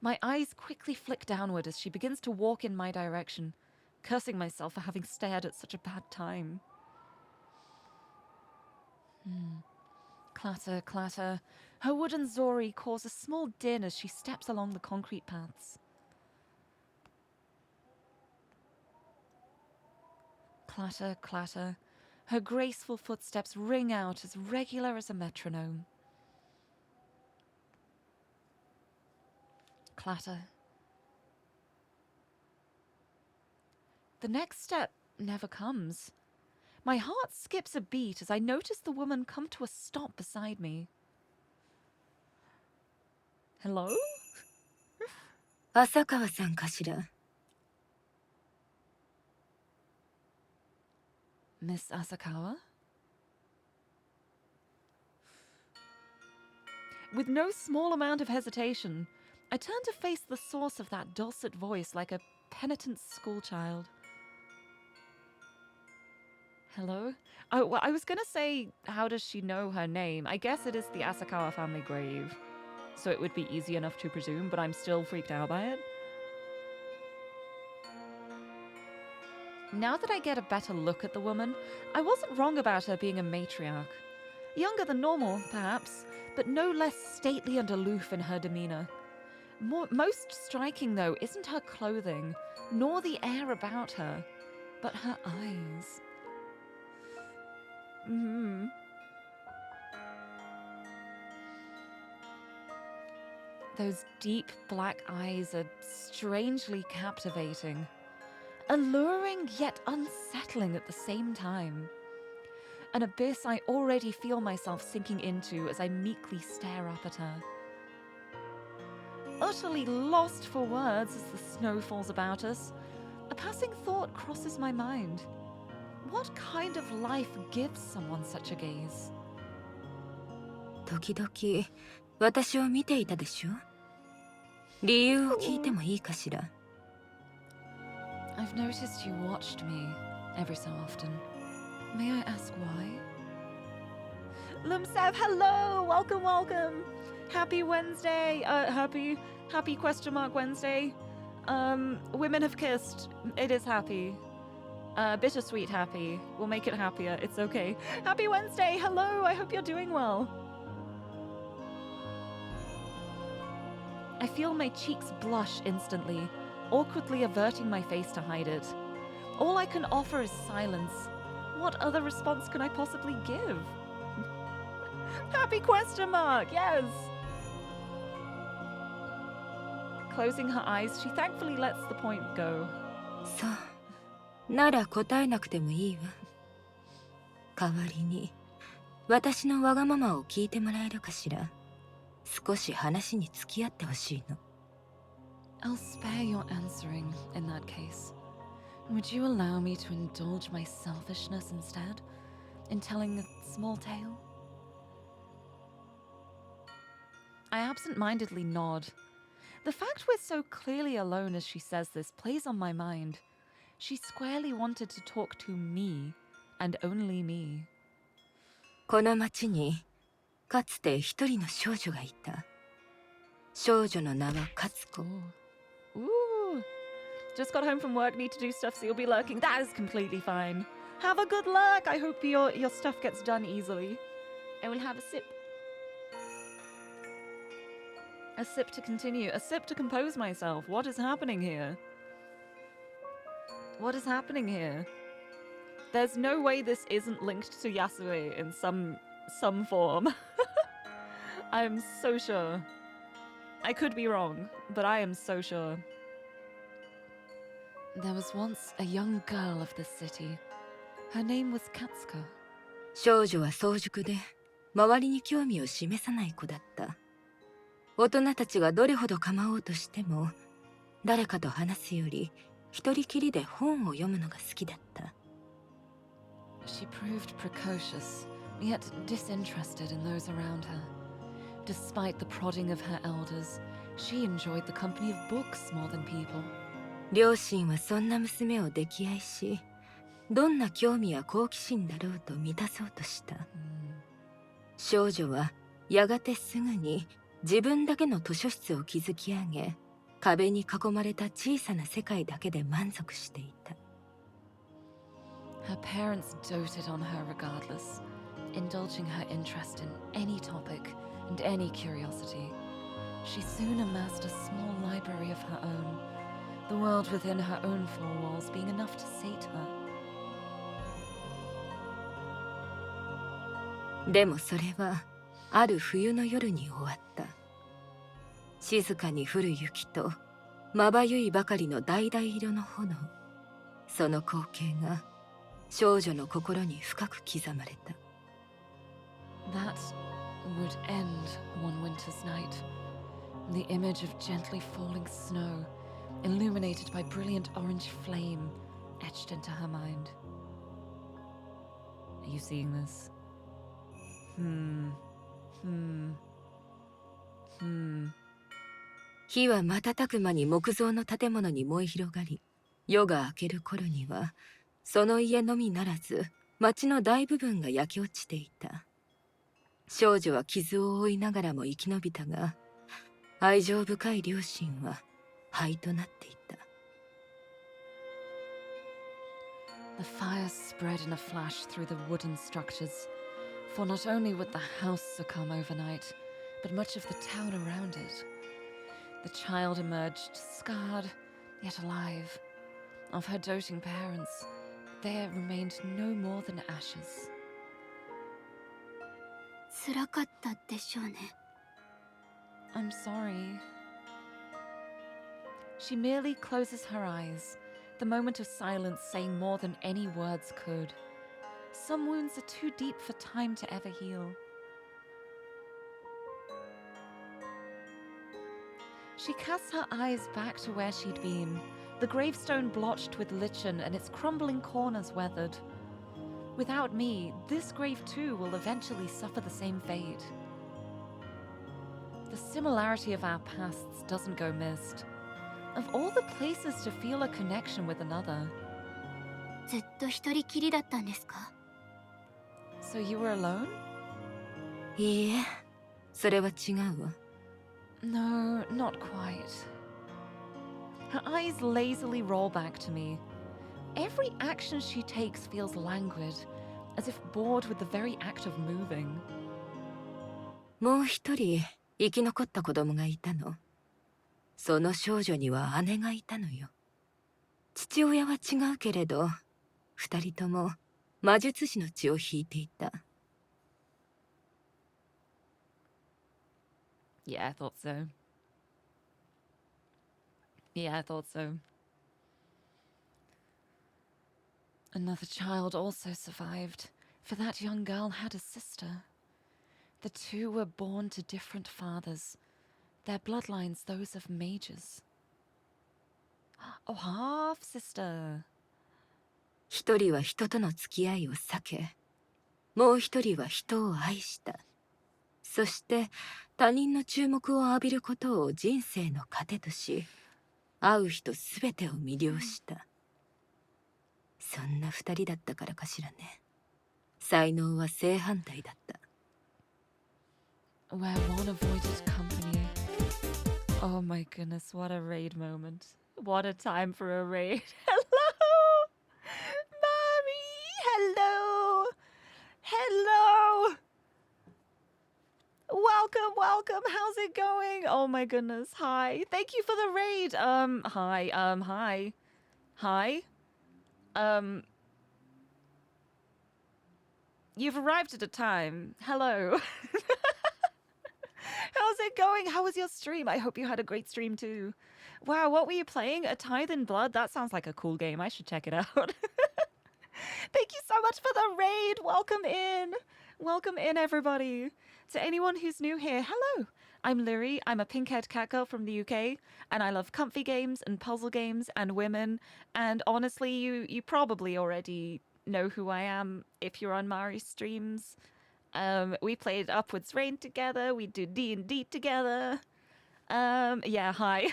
My eyes quickly flick downward as she begins to walk in my direction, cursing myself for having stared at such a bad time. Clatter, clatter. Her wooden zori cause a small din as she steps along the concrete paths. Clatter, clatter. Her graceful footsteps ring out as regular as a metronome. Clatter. The next step never comes. My heart skips a beat as I notice the woman come to a stop beside me. Hello? 浅川さんかしら。 Miss Asakawa? With no small amount of hesitation, I turn to face the source of that dulcet voice like a penitent schoolchild. Hello? Oh, well, I was gonna say, how does she know her name? I guess it is the Asakawa family grave, so it would be easy enough to presume, but I'm still freaked out by it. Now that I get a better look at the woman, I wasn't wrong about her being a matriarch. Younger than normal, perhaps, but no less stately and aloof in her demeanor. Most striking, though, isn't her clothing, nor the air about her, but her eyes. Those deep black eyes are strangely captivating. Alluring yet unsettling at the same time. An abyss I already feel myself sinking into as I meekly stare up at her. Utterly lost for words as the snow falls about us, a passing thought crosses my mind. What kind of life gives someone such a gaze? 時々私を見ていたでしょ。理由を聞いてもいいかしら。 I've noticed you watched me every so often. May I ask why? Lumsev, hello! Welcome, welcome! Happy Wednesday! Happy question mark Wednesday. Women have kissed. It is happy. Bittersweet happy. We'll make it happier. It's okay. Happy Wednesday! Hello! I hope you're doing well. I feel my cheeks blush instantly, awkwardly averting my face to hide it. All I can offer is silence. What other response can I possibly give? Happy question mark! Yes! Closing her eyes, she thankfully lets the point go. そうなら答えなくてもいいわ。代わりに私のわがままを聞いてもらえるかしら。少し話に付き合ってほしいの。 I'll spare your answering in that case. Would you allow me to indulge my selfishness instead, in telling a small tale? I absent-mindedly nod. The fact we're so clearly alone as she says this plays on my mind. She squarely wanted to talk to me, and only me. この町にかつて一人の少女がいた。少女の名はカツコ。 Ooh. Just got home from work, need to do stuff, so you'll be lurking. That is completely fine. Have a good lurk. I hope your stuff gets done easily. I will have a sip. A sip to continue. A sip to compose myself. What is happening here? What is happening here? There's no way this isn't linked to Yasue in some form. I'm so sure. I could be wrong, but I am so sure. There was once a young girl of this city. Her name was Katsuka. 少女は早熟で周りに興味を示さない子だった。大人たちがどれほど構おうとしても誰かと話すより一人きりで本を読むのが好きだった。She proved precocious, yet disinterested in those around her. Despite the prodding of her elders, she enjoyed the company of books more than people. 両親はそんな娘を溺愛し、どんな興味や好奇心だろうと満たそうとした。少女はやがてすぐに自分だけの図書室を築き上げ、壁に囲まれた小さな世界だけで満足していた。Her parents doted on her regardless, indulging her interest in any topic and any curiosity. She soon amassed a small library of her own, the world within her own four walls being enough to sate her. でもそれはある冬の夜に終わった。静かに降る雪とまばゆいばかりの橙色の炎、その光景が少女の心に深く刻まれた。That would end one winter's night. The image of gently falling snow, illuminated by brilliant orange flame, etched into her mind. Are you seeing this? Hmm. 火は瞬く間に木造の建物に燃え広がり、夜が明ける頃にはその家のみならず町の大部分が焼け落ちていた。少女は傷を負いながらも生き延びたが、愛情深い両親は灰となっていた。The fire spread in a flash through the wooden structures, for not only would the house succumb overnight, but much of the town around it. The child emerged scarred, yet alive. Of her doting parents, there remained no more than ashes. 辛かったでしょうね。I'm sorry. She merely closes her eyes, the moment of silence saying more than any words could. Some wounds are too deep for time to ever heal. She casts her eyes back to where she'd been, the gravestone blotched with lichen and its crumbling corners weathered. Without me, this grave too will eventually suffer the same fate. The similarity of our pasts doesn't go missed. Of all the places to feel a connection with another. ずっと一人きりだったんですか？ So you were alone? いいえ、それは違うわ。No, not quite. Her eyes lazily roll back to me. Every action she takes feels languid, as if bored with the very act of moving. もう一人生き残った子供がいたの。その少女には姉がいたのよ。父親は違うけれど、二人とも魔術師の血を引いていた。Yeah, I thought so. Yeah, I thought so. Another child also survived, for that young girl had a sister. The two were born to different fathers, their bloodlines those of mages. Oh, half-sister. 一人は人との付き合いを避け、もう一人は人を愛した。そして他人の注目を浴びることを人生の糧とし、会う人すべてを魅了した。そんな二人だったからかしらね。才能は正反対だった。Where one avoided company. Oh my goodness, what a raid moment. What a time for a raid. Hello! Mary! Hello! Hello! Welcome. How's it going? Oh my goodness. Hi. Thank you for the raid. Hi. You've arrived at a time. Hello. How's it going? How was your stream? I hope you had a great stream too. Wow, what were you playing? A Tithe in Blood? That sounds like a cool game. I should check it out. Thank you so much for the raid. Welcome in. Welcome in, everybody. To anyone who's new here, hello. I'm Lirie. I'm a pink-haired cat girl from the UK, and I love comfy games and puzzle games and women. And honestly, you probably already know who I am if you're on Mari streams. We played Upwards Rain together. We do D&D together. Yeah, hi.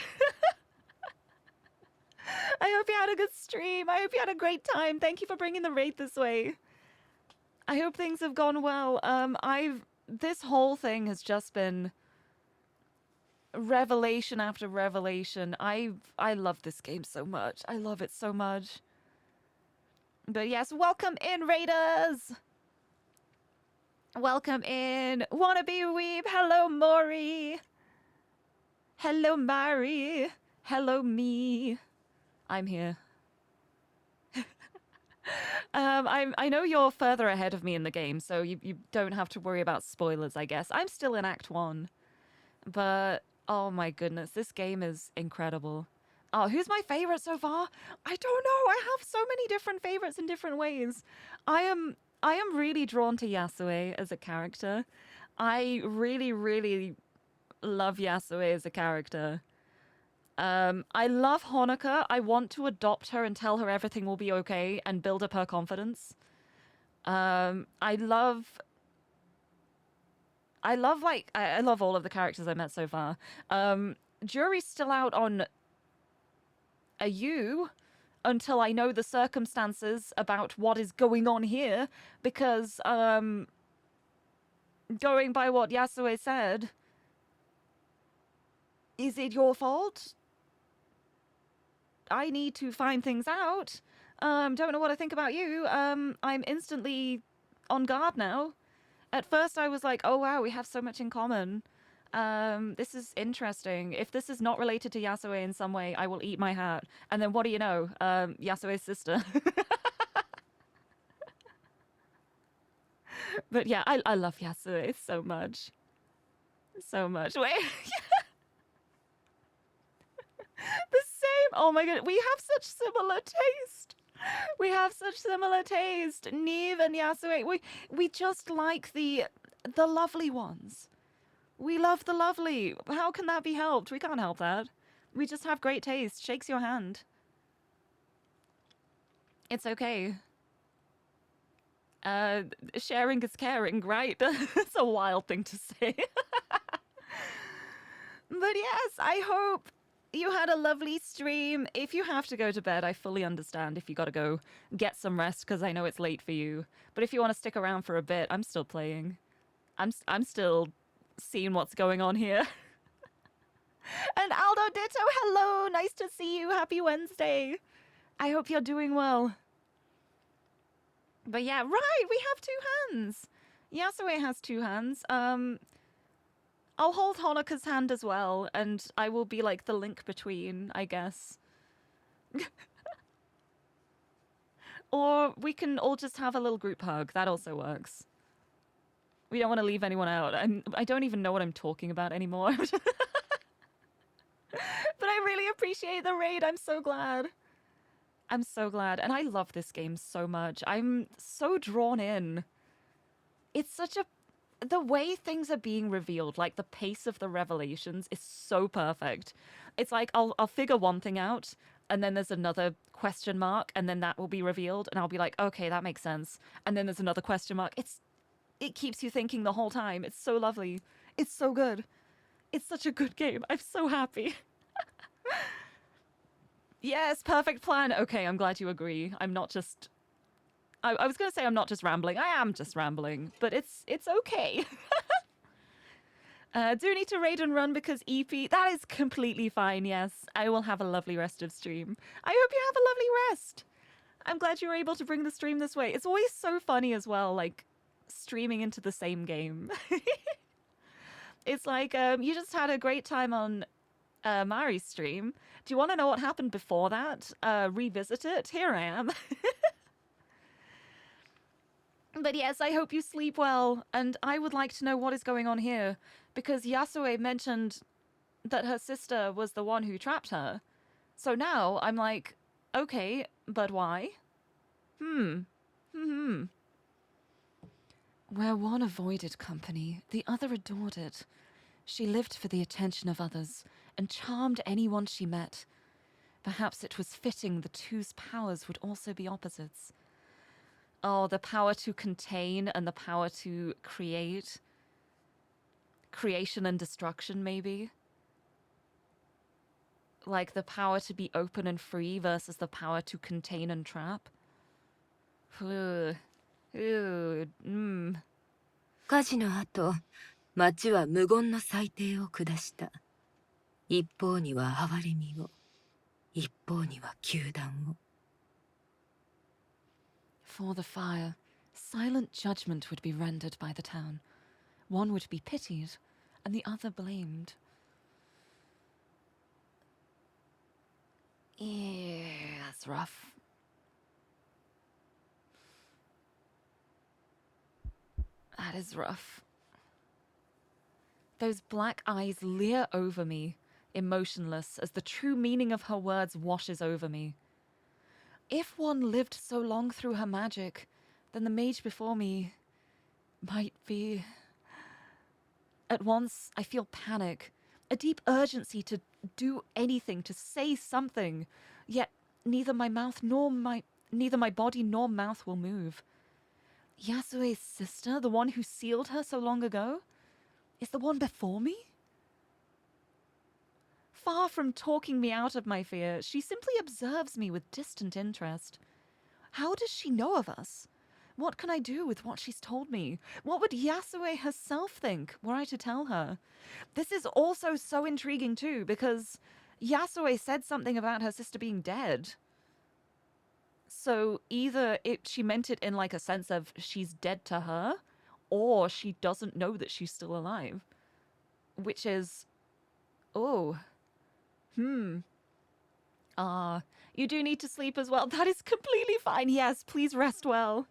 I hope you had a good stream. I hope you had a great time. Thank you for bringing the raid this way. I hope things have gone well. This whole thing has just been revelation after revelation. I love this game so much. I love it so much. But yes, welcome in, raiders. Welcome in, wannabe weeb. Hello, Maury. Hello, Mari. Hello, me. I'm here. I know you're further ahead of me in the game, so you don't have to worry about spoilers, I guess. I'm still in Act 1. But, oh my goodness, this game is incredible. Oh, who's my favorite so far? I don't know. I have so many different favorites in different ways. I am really drawn to Yasue as a character. I really, really love Yasue as a character. I love Honoka. I want to adopt her and tell her everything will be okay and build up her confidence. I love all of the characters I met so far. Jury's still out on a U until I know the circumstances about what is going on here, because going by what Yasue said, is it your fault? I need to find things out. Don't know what I think about you. I'm instantly on guard now. At first I was like, oh wow, we have so much in common. This is interesting. If this is not related to Yasue in some way, I will eat my hat. And then what do you know? Yasue's sister. But yeah, I love Yasue so much. So much. Wait. The same. Oh my god, we have such similar taste. We have such similar taste. Neve and Yasue. We just like the lovely ones. We love the lovely. How can that be helped? We can't help that. We just have great taste. Shakes your hand. It's okay. Sharing is caring, right? That's a wild thing to say. But yes, I hope you had a lovely stream. If you have to go to bed, I fully understand if you gotta go get some rest, because I know it's late for you. But if you want to stick around for a bit, I'm still playing. I'm still seeing what's going on here. And Aldo Ditto, hello! Nice to see you. Happy Wednesday. I hope you're doing well. But yeah, right, we have two hands. Yasue has two hands. I'll hold Honoka's hand as well, and I will be like the link between, I guess. Or we can all just have a little group hug. That also works. We don't want to leave anyone out. I don't even know what I'm talking about anymore. But I really appreciate the raid. I'm so glad. I'm so glad. And I love this game so much. I'm so drawn in. It's such a... The way things are being revealed, like the pace of the revelations is so perfect. It's like I'll figure one thing out, and then there's another question mark, and then that will be revealed, and I'll be like, okay, that makes sense. And then there's another question mark. It keeps you thinking the whole time. It's so lovely. It's so good. It's such a good game. I'm so happy. Yes, perfect plan. Okay, I'm glad you agree. I'm not just... I was going to say I'm not just rambling. I am just rambling, but it's okay. Do need to raid and run because EP... That is completely fine, yes. I will have a lovely rest of stream. I hope you have a lovely rest. I'm glad you were able to bring the stream this way. It's always so funny as well, like, streaming into the same game. It's like, you just had a great time on Mari's stream. Do you want to know what happened before that? Revisit it? Here I am. But yes, I hope you sleep well, and I would like to know what is going on here, because Yasue mentioned that her sister was the one who trapped her. So now I'm like, okay, but why? Where one avoided company, the other adored it. She lived for the attention of others, and charmed anyone she met. Perhaps it was fitting the two's powers would also be opposites. Oh, the power to contain and the power to create. Creation and destruction, maybe. Like the power to be open and free versus the power to contain and trap. Ooh. Ooh. 火事の後、町は無言の裁定を下した。一方には哀れみを、一方には糾弾を。For the fire, silent judgment would be rendered by the town. One would be pitied, and the other blamed. Yeah, that's rough. That is rough. Those black eyes leer over me, emotionless, as the true meaning of her words washes over me. If one lived so long through her magic, then the mage before me might be... At once, I feel panic, a deep urgency to do anything, to say something, yet neither my body nor mouth will move. Yasue's sister, the one who sealed her so long ago, is the one before me? Far from talking me out of my fear, she simply observes me with distant interest. How does she know of us? What can I do with what she's told me? What would Yasue herself think were I to tell her? This is also so intriguing too, because Yasue said something about her sister being dead. So either she meant it in like a sense of she's dead to her, or she doesn't know that she's still alive. Which is... Oh... you do need to sleep as well. That is completely fine. Yes, please rest well.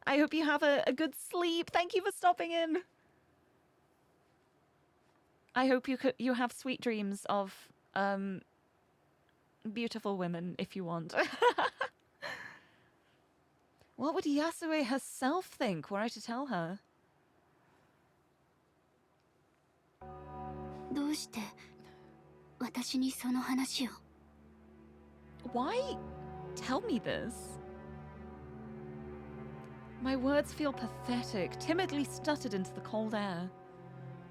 I hope you have a good sleep. Thank you for stopping in. I hope you have sweet dreams of beautiful women if you want. What would Yasue herself think were I to tell her? どうして私にその話を Why tell me this? My words feel pathetic, timidly stuttered into the cold air.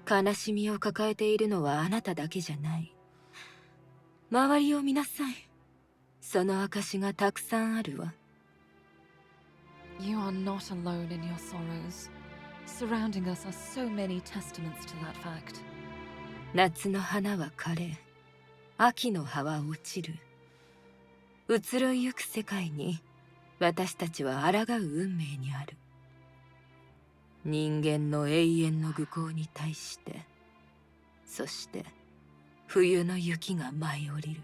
悲しみを抱えているのはあなただけじゃない。周りを見なさい。その証がたくさんあるわ。You are not alone in your sorrows. Surrounding us are so many testaments to that fact. 夏の花は枯れ、秋の葉は落ちる。移ろいゆく世界に私たちは抗う運命にある。人間の永遠の愚行に対して、そして冬の雪が舞い降りる。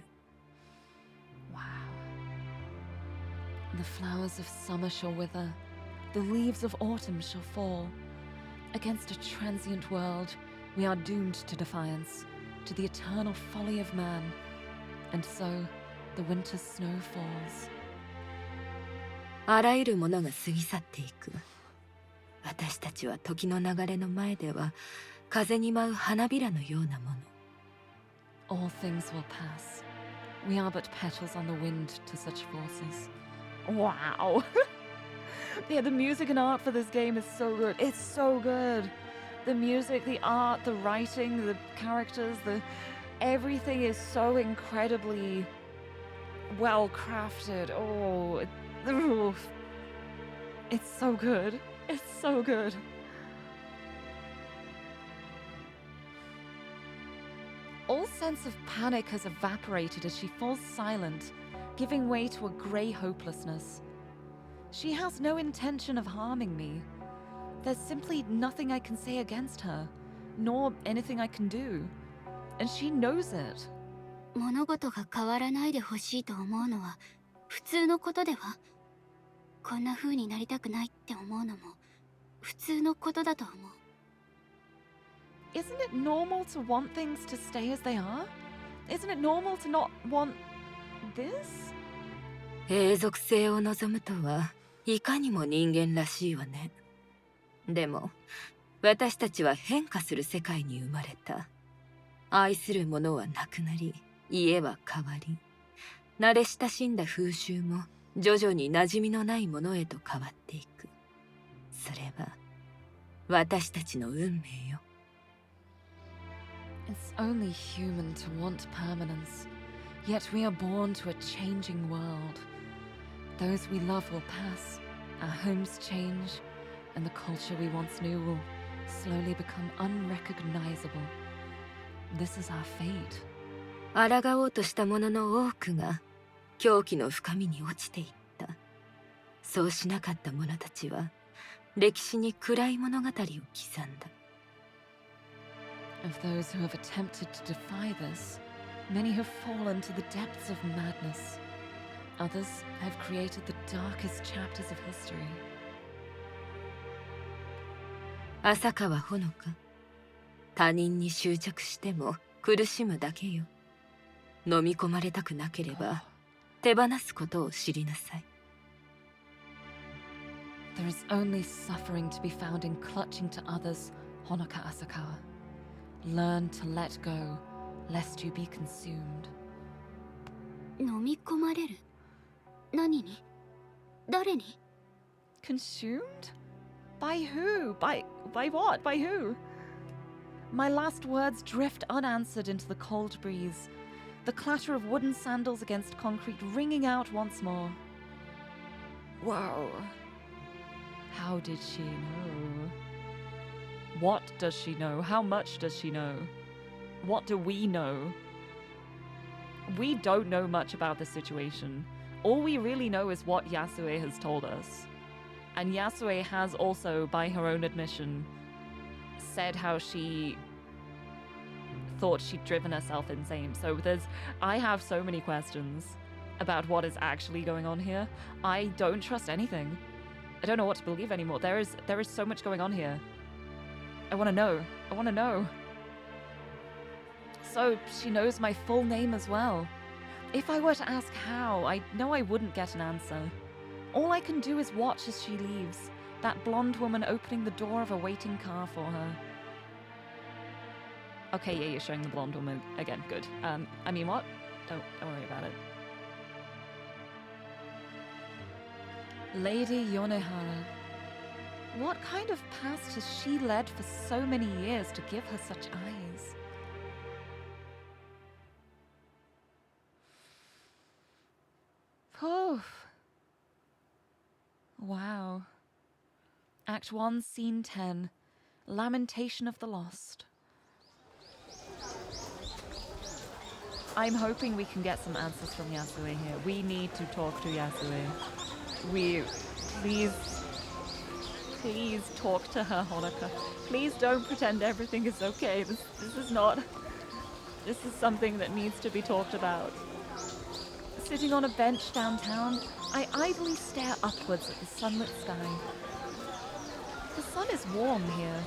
Wow. The flowers of summer shall wither, the leaves of autumn shall fall. Against a transient world, we are doomed to defiance, to the eternal folly of man. And so, the winter's snow falls. あらゆるものが過ぎ去っていく。私たちは時の流れの前では風に舞う花びらのようなもの。All things will pass. We are but petals on the wind to such forces. Wow. Yeah, the music and art for this game is so good. It's so good. The music, the art, the writing, the characters, everything is so incredibly well crafted. Oh, it's so good. It's so good. All sense of panic has evaporated as she falls silent, giving way to a grey hopelessness. She has no intention of harming me. There's simply nothing I can say against her, nor anything I can do. And she knows it. 物事が変わらないでほしいと思うのは普通のことでは？こんな風になりたくないって思うのも普通のことだと思う。Isn't it normal to want things to stay as they are? Isn't it normal to not want this? 永続性を望むとはいかにも人間らしいわね。でも私たちは変化する世界に生まれた。愛するものはなくなり、家は変わり、慣れ親しんだ風習も徐々に馴染みのないものへと変わっていく。それは私たちの運命よ。It's only human to want permanence, yet we are born to a changing world. Those we love will pass, our homes change, and the culture we once knew will slowly become unrecognizable. This is our fate. 抗おうとしたものの多くが狂気の深みに落ちていった。そうしなかった者たちは歴史に暗い物語を刻んだ。Of those who have attempted to defy this, many have fallen to the depths of madness. Others have created the darkest chapters of history. 浅川ほのか、他人に執着しても苦しむだけよ。飲み込まれたくなければ手放すことを知りなさい。There is only suffering to be found in clutching to others, Honoka Asakawa. Learn to let go, lest you be consumed. 飲み込まれる？何に？誰に？ Consumed? By who? By what? By who? My last words drift unanswered into the cold breeze, the clatter of wooden sandals against concrete ringing out once more. Whoa. How did she know? What does she know? How much does she know? What do we know? We don't know much about the situation. All we really know is what Yasue has told us. And Yasue has also, by her own admission, said how she thought she'd driven herself insane. So I have so many questions about what is actually going on here. I don't trust anything. I don't know what to believe anymore. There is so much going on here. I want to know. I want to know. So she knows my full name as well. If I were to ask how, I know I wouldn't get an answer. All I can do is watch as she leaves, that blonde woman opening the door of a waiting car for her. Okay, yeah, you're showing the blonde woman again. Good. I mean, what? Don't worry about it. Lady Yonehara. What kind of past has she led for so many years to give her such eyes? Poof. Wow. Act 1, Scene 10. Lamentation of the Lost. I'm hoping we can get some answers from Yasue here. We need to talk to Yasue. Please talk to her, Honoka. Please don't pretend everything is okay. This is something that needs to be talked about. Sitting on a bench downtown, I idly stare upwards at the sunlit sky. The sun is warm here.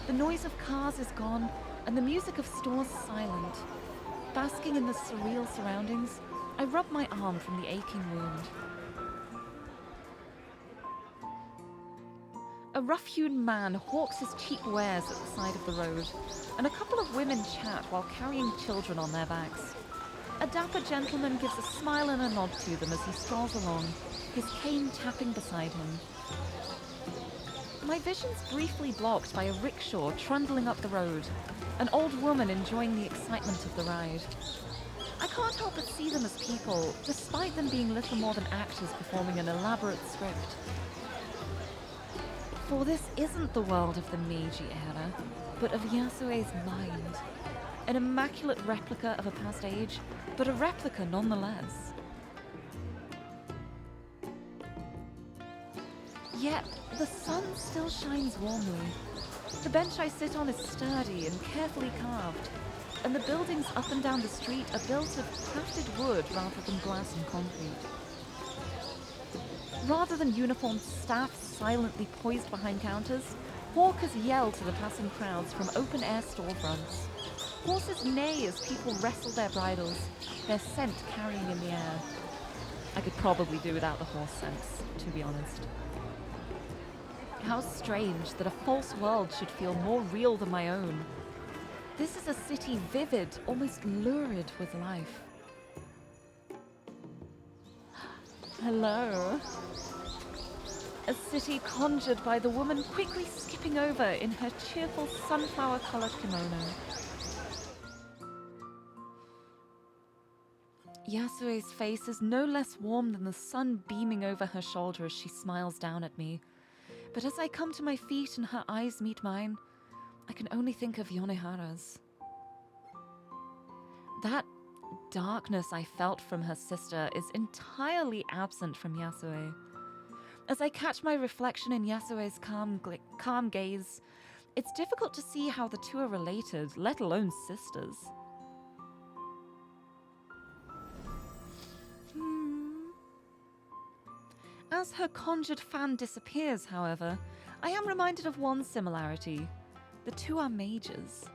The noise of cars is gone, and the music of stores silent. Basking in the surreal surroundings, I rub my arm from the aching wound. A rough-hewn man hawks his cheap wares at the side of the road, and a couple of women chat while carrying children on their backs. A dapper gentleman gives a smile and a nod to them as he strolls along, his cane tapping beside him. My vision's briefly blocked by a rickshaw trundling up the road, an old woman enjoying the excitement of the ride. I can't help but see them as people, despite them being little more than actors performing an elaborate script. For this isn't the world of the Meiji era, but of Yasue's mind. An immaculate replica of a past age, but a replica nonetheless. Yet, the sun still shines warmly. The bench I sit on is sturdy and carefully carved, and the buildings up and down the street are built of crafted wood rather than glass and concrete. Rather than uniformed staff silently poised behind counters, hawkers yell to the passing crowds from open-air storefronts. Horses neigh as people wrestle their bridles, their scent carrying in the air. I could probably do without the horse scents, to be honest. How strange that a false world should feel more real than my own. This is a city vivid, almost lurid with life. Hello. A city conjured by the woman quickly skipping over in her cheerful sunflower-colored kimono. Yasue's face is no less warm than the sun beaming over her shoulder as she smiles down at me. But as I come to my feet and her eyes meet mine, I can only think of Yonehara's. That darkness I felt from her sister is entirely absent from Yasue. As I catch my reflection in Yasue's calm gaze, it's difficult to see how the two are related, let alone sisters. As her conjured fan disappears, however, I am reminded of one similarity. The two are mages.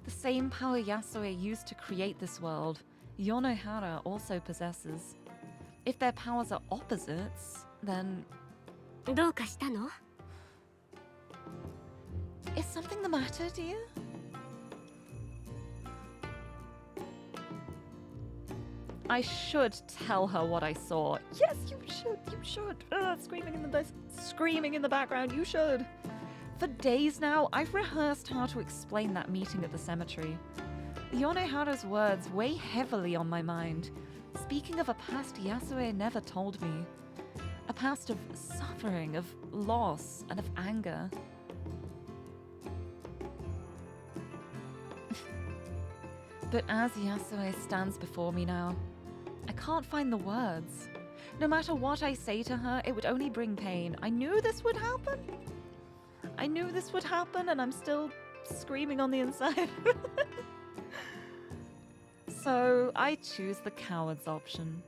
The same power Yasue used to create this world, Yonehara also possesses. If their powers are opposites, then... どうかしたの? Is something the matter, dear? I should tell her what I saw. Yes, you should. Screaming in the background, you should. For days now, I've rehearsed how to explain that meeting at the cemetery. Yonehara's words weigh heavily on my mind, speaking of a past Yasue never told me. A past of suffering, of loss, and of anger. But as Yasue stands before me now, I can't find the words. No matter what I say to her, it would only bring pain. I knew this would happen. And I'm still screaming on the inside. So I choose the coward's option.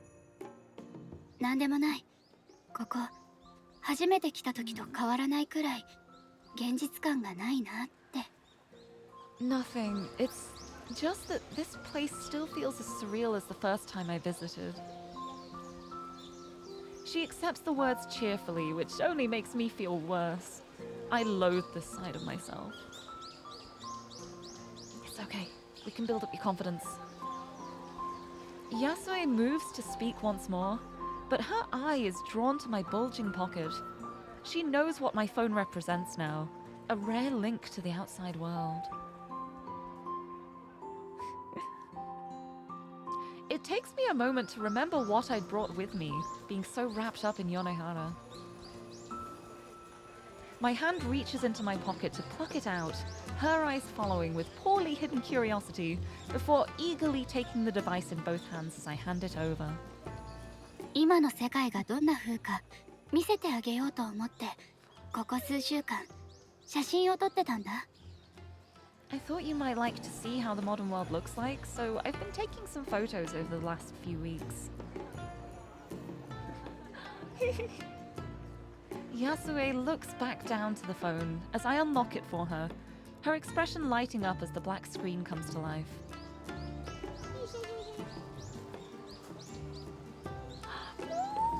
なんでもない。ここ、初めて来た時と変わらないくらい、現実感がないなって。Nothing. It's just that this place still feels as surreal as the first time I visited. She accepts the words cheerfully, which only makes me feel worse. I loathe this side of myself. It's okay. We can build up your confidence. Yasue moves to speak once more, but her eye is drawn to my bulging pocket. She knows what my phone represents now, a rare link to the outside world. It takes me a moment to remember what I'd brought with me, being so wrapped up in Yonehara. My hand reaches into my pocket to pluck it out, her eyes following with poorly hidden curiosity, before eagerly taking the device in both hands as I hand it over. 今の世界がどんな風か見せてあげようと思って、ここ数週間写真を撮ってたんだ。I thought you might like to see how the modern world looks like, so I've been taking some photos over the last few weeks. Yasue looks back down to the phone as I unlock it for her, her expression lighting up as the black screen comes to life.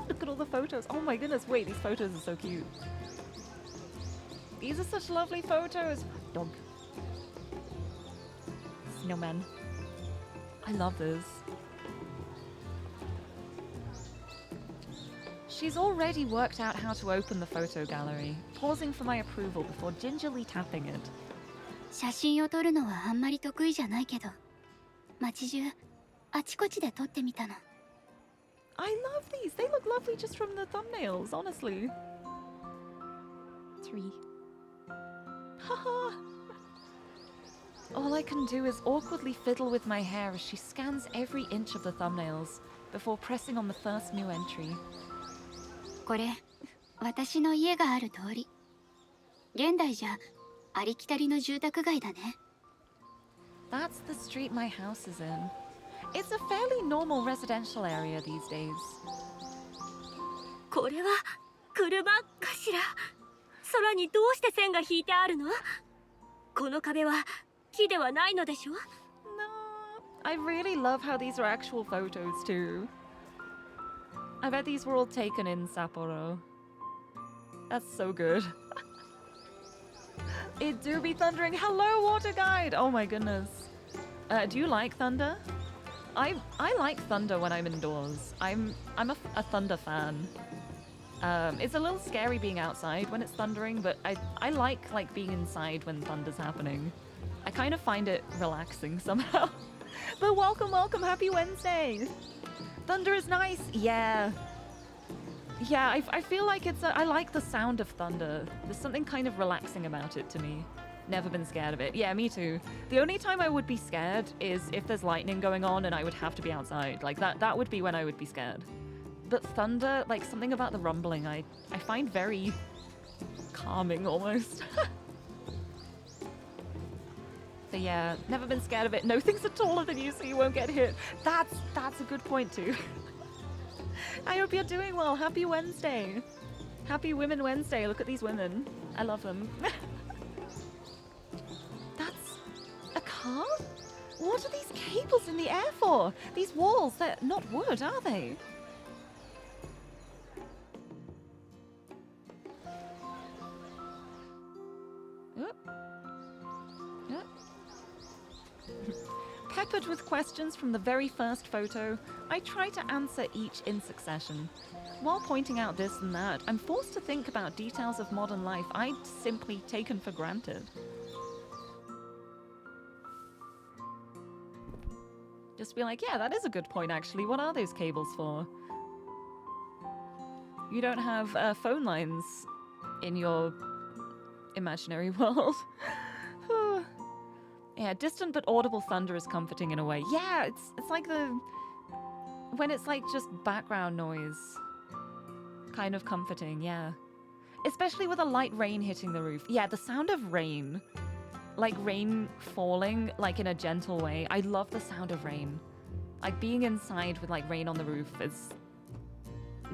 Look at all the photos. Oh my goodness, wait, these photos are so cute. These are such lovely photos. Dog. Snowman. I love this. She's already worked out how to open the photo gallery, pausing for my approval before gingerly tapping it. 写真を撮るのはあんまり得意じゃないけど、街中あちこちで撮ってみたの。I love these. They look lovely just from the thumbnails, honestly. 3. Haha. All I can do is awkwardly fiddle with my hair as she scans every inch of the thumbnails before pressing on the first new entry. これ、私の家がある通り。現代じゃありきたりの住宅街だね。That's the street my house is in. It's a fairly normal residential area these days. これは車かしら。空にどうして線が引いてあるの？この壁は木ではないのでしょ？ No, I really love how these are actual photos too. I bet these were all taken in Sapporo. That's so good. It do be thundering. Hello, water guide. Oh my goodness. Do you like thunder? I like thunder when I'm indoors. I'm a thunder fan. It's a little scary being outside when it's thundering, but I like being inside when thunder's happening. I kind of find it relaxing somehow. But welcome, happy Wednesday. Thunder is nice. Yeah. Yeah, I feel like I like the sound of thunder. There's something kind of relaxing about it to me. Never been scared of it. Yeah, me too. The only time I would be scared is if there's lightning going on and I would have to be outside. Like that would be when I would be scared. But thunder, like something about the rumbling, I find very calming almost. But yeah, never been scared of it. No things are taller than you so you won't get hit. That's a good point too. I hope you're doing well. Happy Wednesday. Happy Women Wednesday. Look at these women. I love them. That's a car? What are these cables in the air for? These walls, they're not wood, are they? Peppered with questions from the very first photo, I try to answer each in succession. While pointing out this and that, I'm forced to think about details of modern life I'd simply taken for granted. Just be like, yeah, that is a good point actually. What are those cables for? You don't have phone lines in your imaginary world. Yeah, distant but audible thunder is comforting in a way. Yeah, it's like when it's like just background noise. Kind of comforting, yeah. Especially with a light rain hitting the roof. Yeah, the sound of rain. Like rain falling, like in a gentle way. I love the sound of rain. Like being inside with like rain on the roof is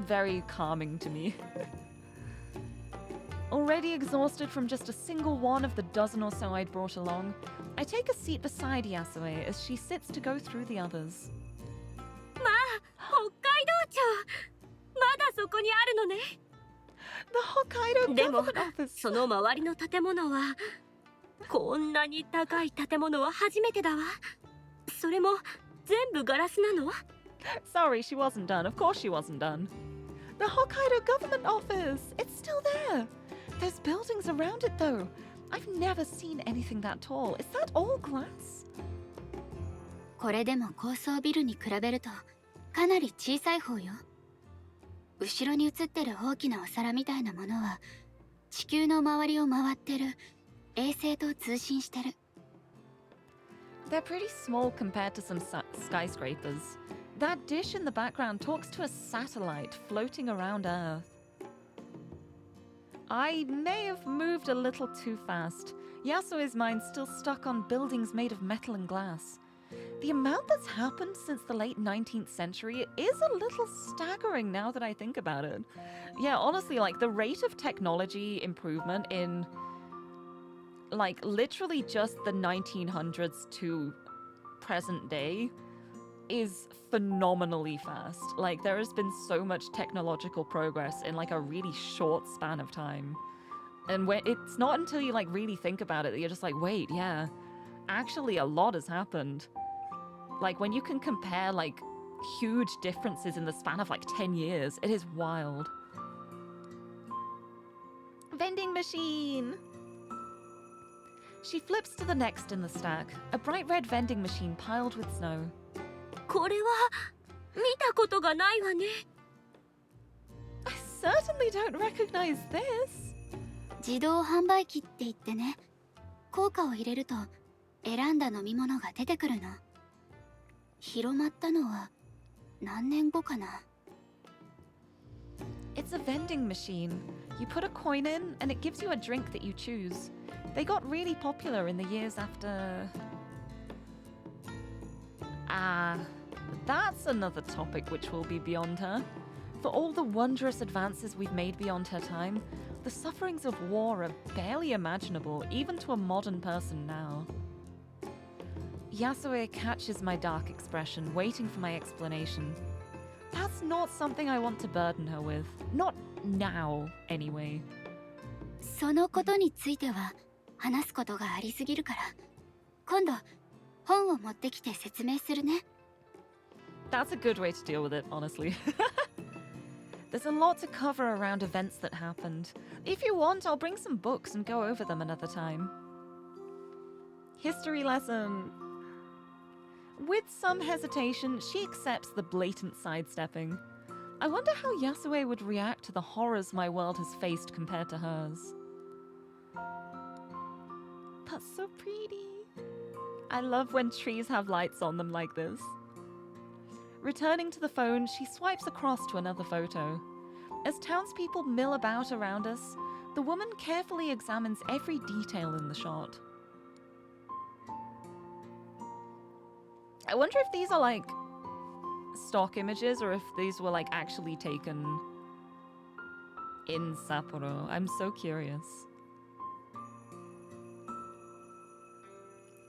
very calming to me. Already exhausted from just a single one of the dozen or so I'd brought along, I take a seat beside Yasue as she sits to go through the others. まあ、北海道庁。まだそこにあるのね。The Hokkaido でも government office. その周りの建物はこんなに高い建物は初めてだわ。それも全部ガラスなの？ Sorry, she wasn't done. Of course she wasn't done. The Hokkaido government office. It's still there. There's buildings around it though. I've never seen anything that tall. Is that all glass? これでも高層ビルに比べるとかなり小さい方よ。後ろに映ってる大きなお皿みたいなものは地球の周りを回ってる衛星と通信してる。They're pretty small compared to some skyscrapers. That dish in the background talks to a satellite floating around Earth. I may have moved a little too fast. Yasue's mind's still stuck on buildings made of metal and glass. The amount that's happened since the late 19th century is a little staggering now that I think about it. Yeah, honestly, like the rate of technology improvement in like literally just the 1900s to present day is phenomenally fast. Like there has been so much technological progress in like a really short span of time. And when it's not until you like really think about it that you're just like, wait, yeah, actually a lot has happened. Like when you can compare like huge differences in the span of like 10 years, it is wild. Vending machine! She flips to the next in the stack, a bright red vending machine piled with snow. これは見たことがないわね。 I certainly don't recognize this. 自動販売機って言ってね、硬貨を入れると選んだ飲み物が出てくるの。広まったのは何年後かな。 It's a vending machine. You put a coin in and it gives you a drink that you choose. They got really popular in the years after... That's another topic which will be beyond her. For all the wondrous advances we've made beyond her time, the sufferings of war are barely imaginable, even to a modern person now. Yasue catches my dark expression, waiting for my explanation. That's not something I want to burden her with. Not now, anyway. そのことについては話すことがありすぎるから、今度本を持ってきて説明するね。That's a good way to deal with it, honestly. There's a lot to cover around events that happened. If you want, I'll bring some books and go over them another time. History lesson. With some hesitation, she accepts the blatant sidestepping. I wonder how Yasue would react to the horrors my world has faced compared to hers. That's so pretty. I love when trees have lights on them like this. Returning to the phone, she swipes across to another photo. As townspeople mill about around us, the woman carefully examines every detail in the shot. I wonder if these are like stock images or if these were like actually taken in Sapporo. I'm so curious.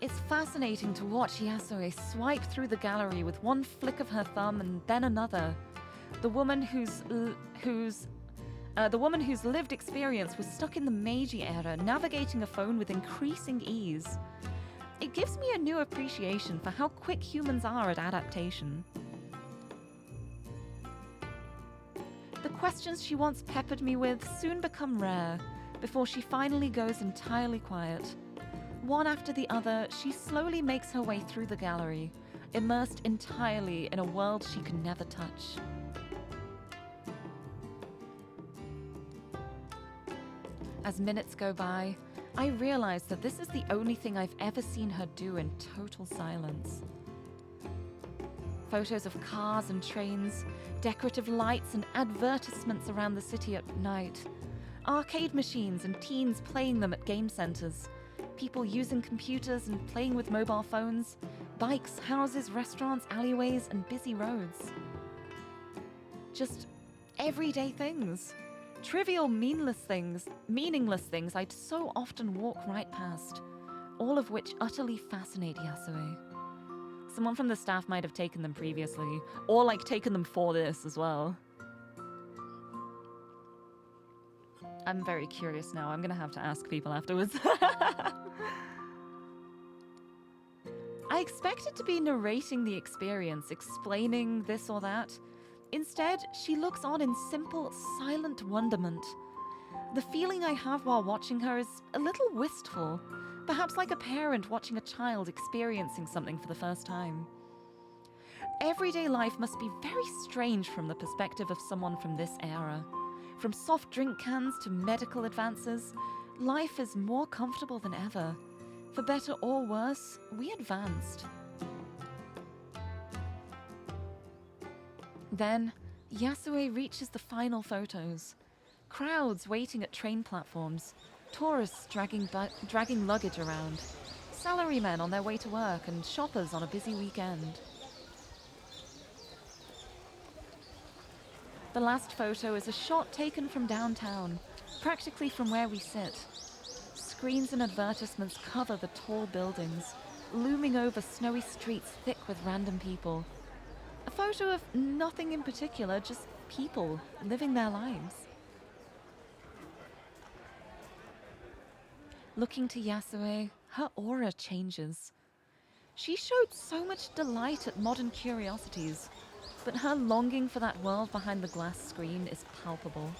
It's fascinating to watch Yasue swipe through the gallery with one flick of her thumb and then another. The woman whose lived experience was stuck in the Meiji era, navigating a phone with increasing ease. It gives me a new appreciation for how quick humans are at adaptation. The questions she once peppered me with soon become rare, before she finally goes entirely quiet. One after the other, she slowly makes her way through the gallery, immersed entirely in a world she can never touch. As minutes go by, I realize that this is the only thing I've ever seen her do in total silence. Photos of cars and trains, decorative lights and advertisements around the city at night, arcade machines and teens playing them at game centers, people using computers and playing with mobile phones, bikes, houses, restaurants, alleyways, and busy roads. Just everyday things. Trivial, meaningless things I'd so often walk right past, all of which utterly fascinate Yasue. Someone from the staff might have taken them previously, or like taken them for this as well. I'm very curious now. I'm gonna have to ask people afterwards. I expected to be narrating the experience, explaining this or that. Instead, she looks on in simple, silent wonderment. The feeling I have while watching her is a little wistful, perhaps like a parent watching a child experiencing something for the first time. Everyday life must be very strange from the perspective of someone from this era. From soft drink cans to medical advances, life is more comfortable than ever. For better or worse, we advanced. Then, Yasue reaches the final photos. Crowds waiting at train platforms, tourists dragging luggage around, salarymen on their way to work, and shoppers on a busy weekend. The last photo is a shot taken from downtown, practically from where we sit. Screens and advertisements cover the tall buildings, looming over snowy streets thick with random people. A photo of nothing in particular, just people living their lives. Looking to Yasue, her aura changes. She showed so much delight at modern curiosities, but her longing for that world behind the glass screen is palpable.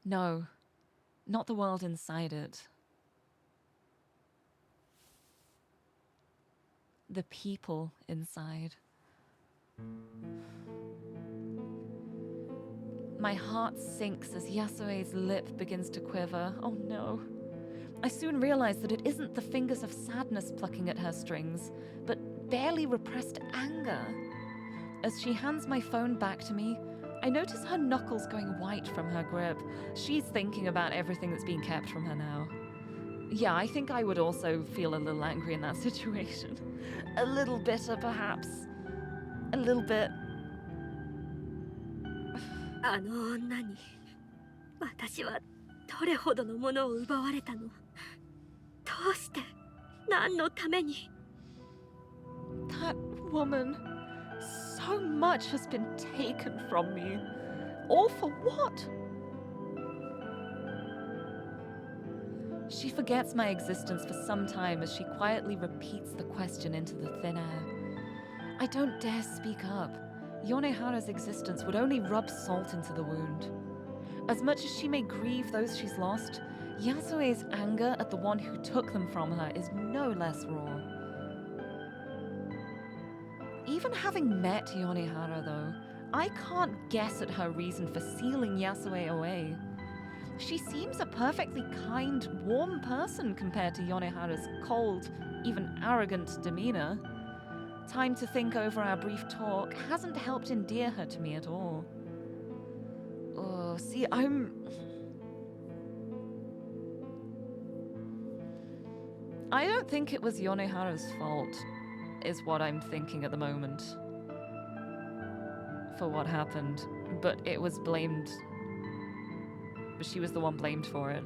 No, not the world inside it. The people inside. My heart sinks as Yasue's lip begins to quiver. Oh no. I soon realize that it isn't the fingers of sadness plucking at her strings, but barely repressed anger. As she hands my phone back to me, I notice her knuckles going white from her grip. She's thinking about everything that's being kept from her now. Yeah, I think I would also feel a little angry in that situation. A little bitter, perhaps. A little bit. あの女に私はどれほどのものを奪われたの？どうして？何のために？ That woman. So much has been taken from me. All for what? She forgets my existence for some time as she quietly repeats the question into the thin air. I don't dare speak up. Yonehara's existence would only rub salt into the wound. As much as she may grieve those she's lost, Yasue's anger at the one who took them from her is no less raw. Even having met Yonehara, though, I can't guess at her reason for sealing Yasue away. She seems a perfectly kind, warm person compared to Yonehara's cold, even arrogant demeanor. Time to think over our brief talk hasn't helped endear her to me at all. Oh, see, I don't think it was Yonehara's fault, is what I'm thinking at the moment. For what happened, but it was blamed. She was the one blamed for it.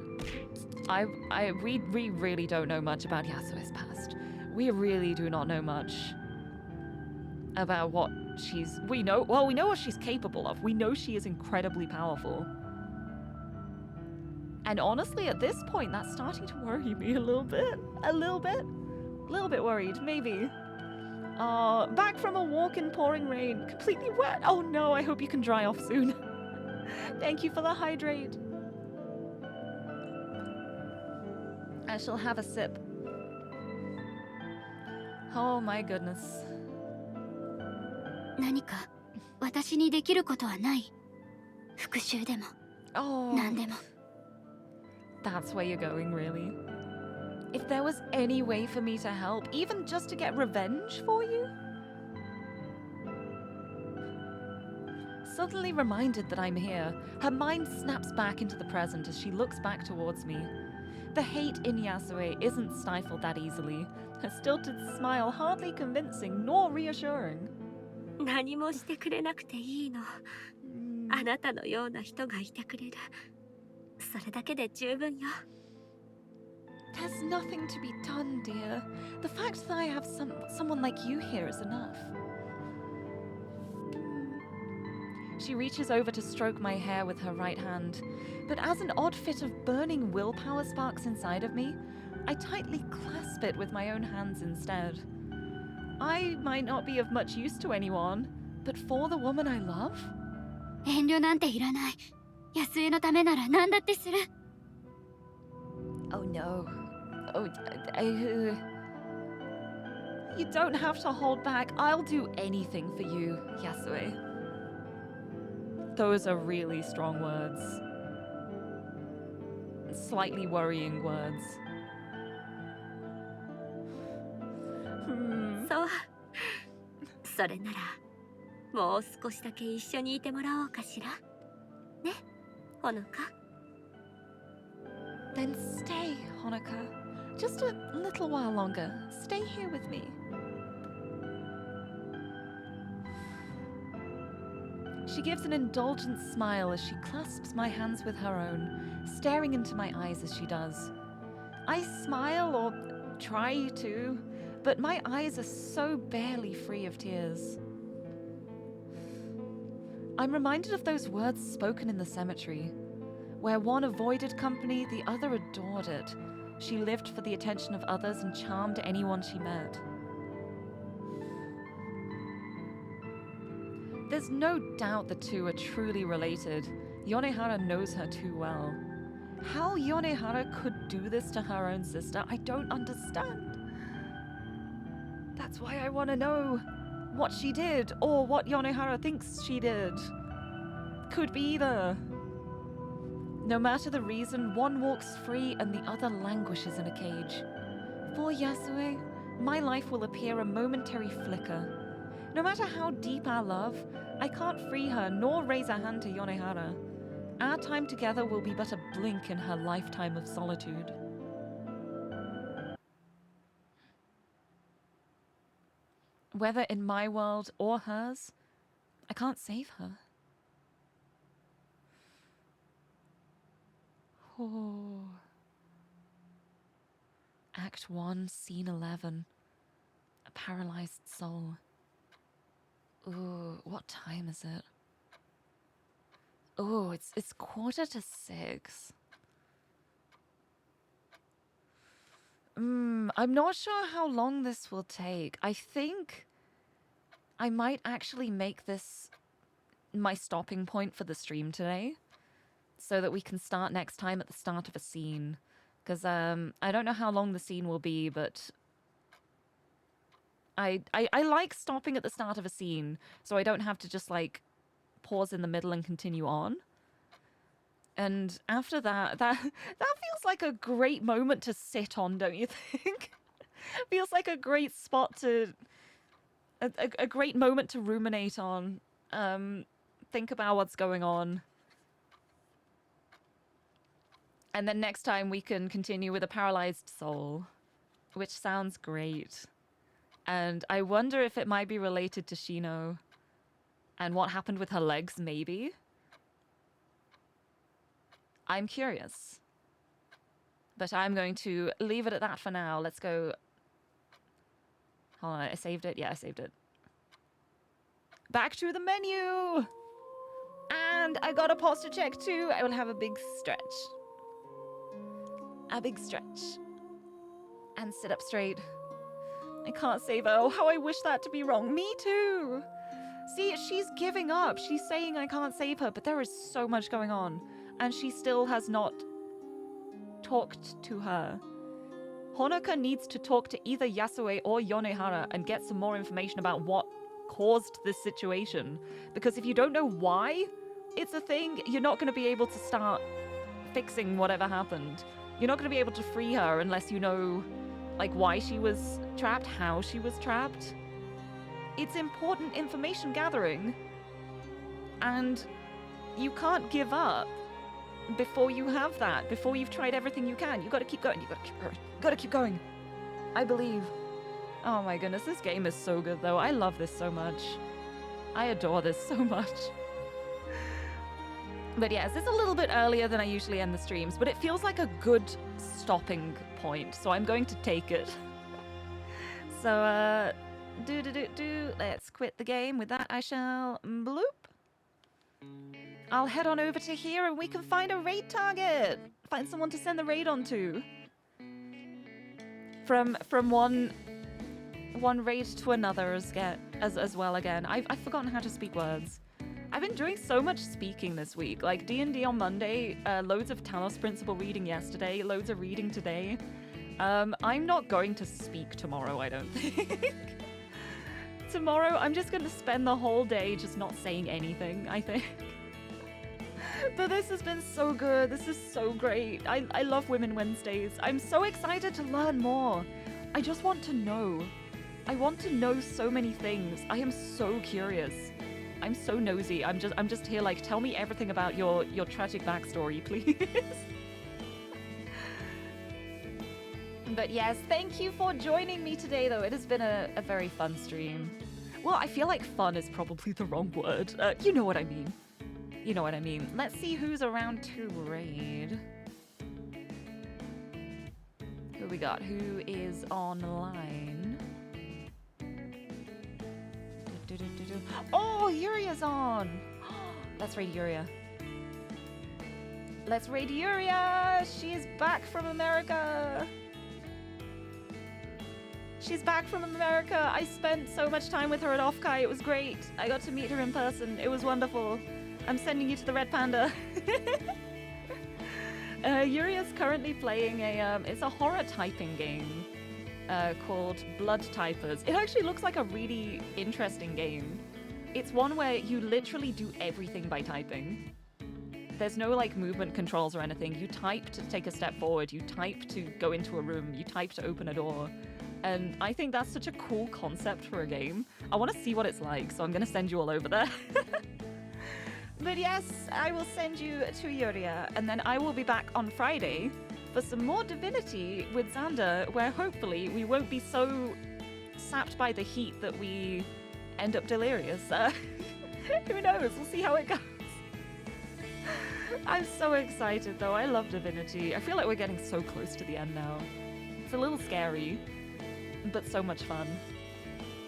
We really don't know much about Yasue's past. We really do not know much about what we know what she's capable of. We know she is incredibly powerful. And honestly, at this point, that's starting to worry me a little bit. A little bit worried, maybe. Back from a walk in pouring rain, completely wet. Oh no, I hope you can dry off soon. Thank you for the hydrate. I shall have a sip. Oh my goodness. 何か私にできることはない。復讐でも Oh, 何でも。 that's where you're going, really. If there was any way for me to help, even just to get revenge for you? Suddenly reminded that I'm here, her mind snaps back into the present as she looks back towards me. The hate in Yasue isn't stifled that easily, her stilted smile hardly convincing nor reassuring. 何もしてくれなくていいの。あなたのような人がいてくれる。それだけで十分よ。There's nothing to be done, dear. The fact that I have someone like you here is enough. She reaches over to stroke my hair with her right hand, but as an odd fit of burning willpower sparks inside of me, I tightly clasp it with my own hands instead. I might not be of much use to anyone, but for the woman I love? 遠慮なんていらない。安江のためなら何だってする。Oh no. Oh, you don't have to hold back. I'll do anything for you, Yasue. Those are really strong words. Slightly worrying words. そう。それならもう少しだけ一緒にいてもらおうかしら。ね、ほのか。Then stay, Honoka. Just a little while longer. Stay here with me. She gives an indulgent smile as she clasps my hands with her own, staring into my eyes as she does. I smile, or try to, but my eyes are so barely free of tears. I'm reminded of those words spoken in the cemetery. Where one avoided company, the other adored it. She lived for the attention of others and charmed anyone she met. There's no doubt the two are truly related. Yonehara knows her too well. How Yonehara could do this to her own sister, I don't understand. That's why I want to know what she did, or what Yonehara thinks she did. Could be either. No matter the reason, one walks free and the other languishes in a cage. For Yasue, my life will appear a momentary flicker. No matter how deep our love, I can't free her nor raise a hand to Yonehara. Our time together will be but a blink in her lifetime of solitude. Whether in my world or hers, I can't save her. Oh. Act 1, Scene 11. A paralyzed soul. Ooh, what time is it? Oh, it's 5:45. I'm not sure how long this will take. I think I might actually make this my stopping point for the stream today, so that we can start next time at the start of a scene. Because I don't know how long the scene will be, but I like stopping at the start of a scene, so I don't have to just like pause in the middle and continue on. And after that feels like a great moment to sit on, don't you think? Feels like a great spot to a great moment to ruminate on. Think about what's going on. And then next time we can continue with a paralyzed soul, which sounds great. And I wonder if it might be related to Shino and what happened with her legs, maybe. I'm curious. But I'm going to leave it at that for now. Let's go. Hold on, I saved it? Yeah, I saved it. Back to the menu! And I got a posture check too. I will have a big stretch. A big stretch. And sit up straight. I can't save her. Oh, how I wish that to be wrong. Me too. See, she's giving up. She's saying I can't save her, but there is so much going on. And she still has not talked to her. Honoka needs to talk to either Yasue or Yonehara and get some more information about what caused this situation. Because if you don't know why it's a thing, you're not going to be able to start fixing whatever happened. You're not going to be able to free her unless you know, like, why she was trapped, how she was trapped. It's important information gathering. And you can't give up before you have that, before you've tried everything you can. You gotta keep going, you gotta keep going, you gotta keep going. I believe. Oh my goodness, this game is so good though. I love this so much. I adore this so much. But yes, it's a little bit earlier than I usually end the streams, but it feels like a good stopping point, so I'm going to take it. So, let's quit the game. With that, I shall bloop. I'll head on over to here and we can find a raid target. Find someone to send the raid on to. From one raid to another as well again. I've forgotten how to speak words. I've been doing so much speaking this week. Like D&D on Monday, loads of Talos Principle reading yesterday, loads of reading today. I'm not going to speak tomorrow, I don't think. Tomorrow, I'm just going to spend the whole day just not saying anything, I think. But this has been so good. This is so great. I love Women Wednesdays. I'm so excited to learn more. I just want to know. I want to know so many things. I am so curious. I'm so nosy. I'm just here like, tell me everything about your tragic backstory, please. But yes, thank you for joining me today, though. It has been a very fun stream. Well, I feel like fun is probably the wrong word. You know what I mean. You know what I mean. Let's see who's around to raid. Who we got? Who is online? Oh, Yuria's on! Let's raid Yuria. Let's raid Yuria! She is back from America! She's back from America! I spent so much time with her at Offkai. It was great. I got to meet her in person. It was wonderful. I'm sending you to the Red Panda. Yuria's currently playing it's a horror typing game called Blood Typers. It actually looks like a really interesting game. It's one where you literally do everything by typing. There's no like movement controls or anything. You type to take a step forward, you type to go into a room, you type to open a door. And I think that's such a cool concept for a game. I want to see what it's like, so I'm going to send you all over there. But yes, I will send you to Yuria, and then I will be back on Friday for some more Divinity with Xander, where hopefully we won't be so sapped by the heat that we end up delirious. Who knows? We'll see how it goes. I'm so excited though. I love Divinity. I feel like we're getting so close to the end now. It's a little scary, but so much fun.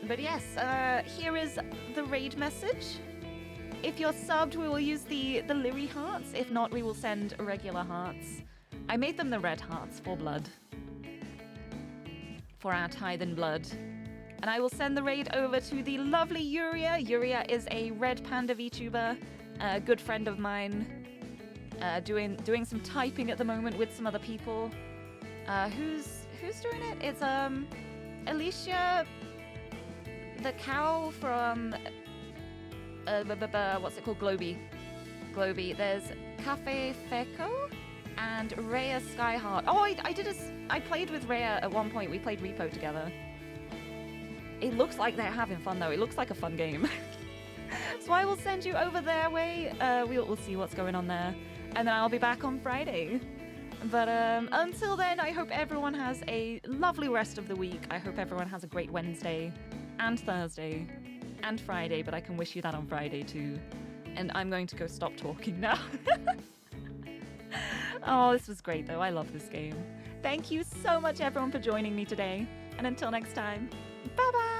But yes, here is the raid message. If you're subbed, we will use the Lirie hearts. If not, we will send regular hearts. I made them the red hearts for blood. for our Tithe in Blood. And I will send the raid over to the lovely Lirie. Lirie is a Red Panda VTuber, a good friend of mine, doing some typing at the moment with some other people. Who's doing it? It's Alicia, the cow from what's it called? Globy. There's Cafe Feco and Rhea Skyheart. Oh, I played with Rhea at one point. We played Repo together. It looks like they're having fun though. It looks like a fun game. So I will send you over their way. We'll see what's going on there, and then I'll be back on Friday. But until then, I hope everyone has a lovely rest of the week. I hope everyone has a great Wednesday and Thursday and Friday, but I can wish you that on Friday too. And I'm going to go stop talking now. Oh, this was great though. I love this game. Thank you so much everyone for joining me today. And until next time, bye bye!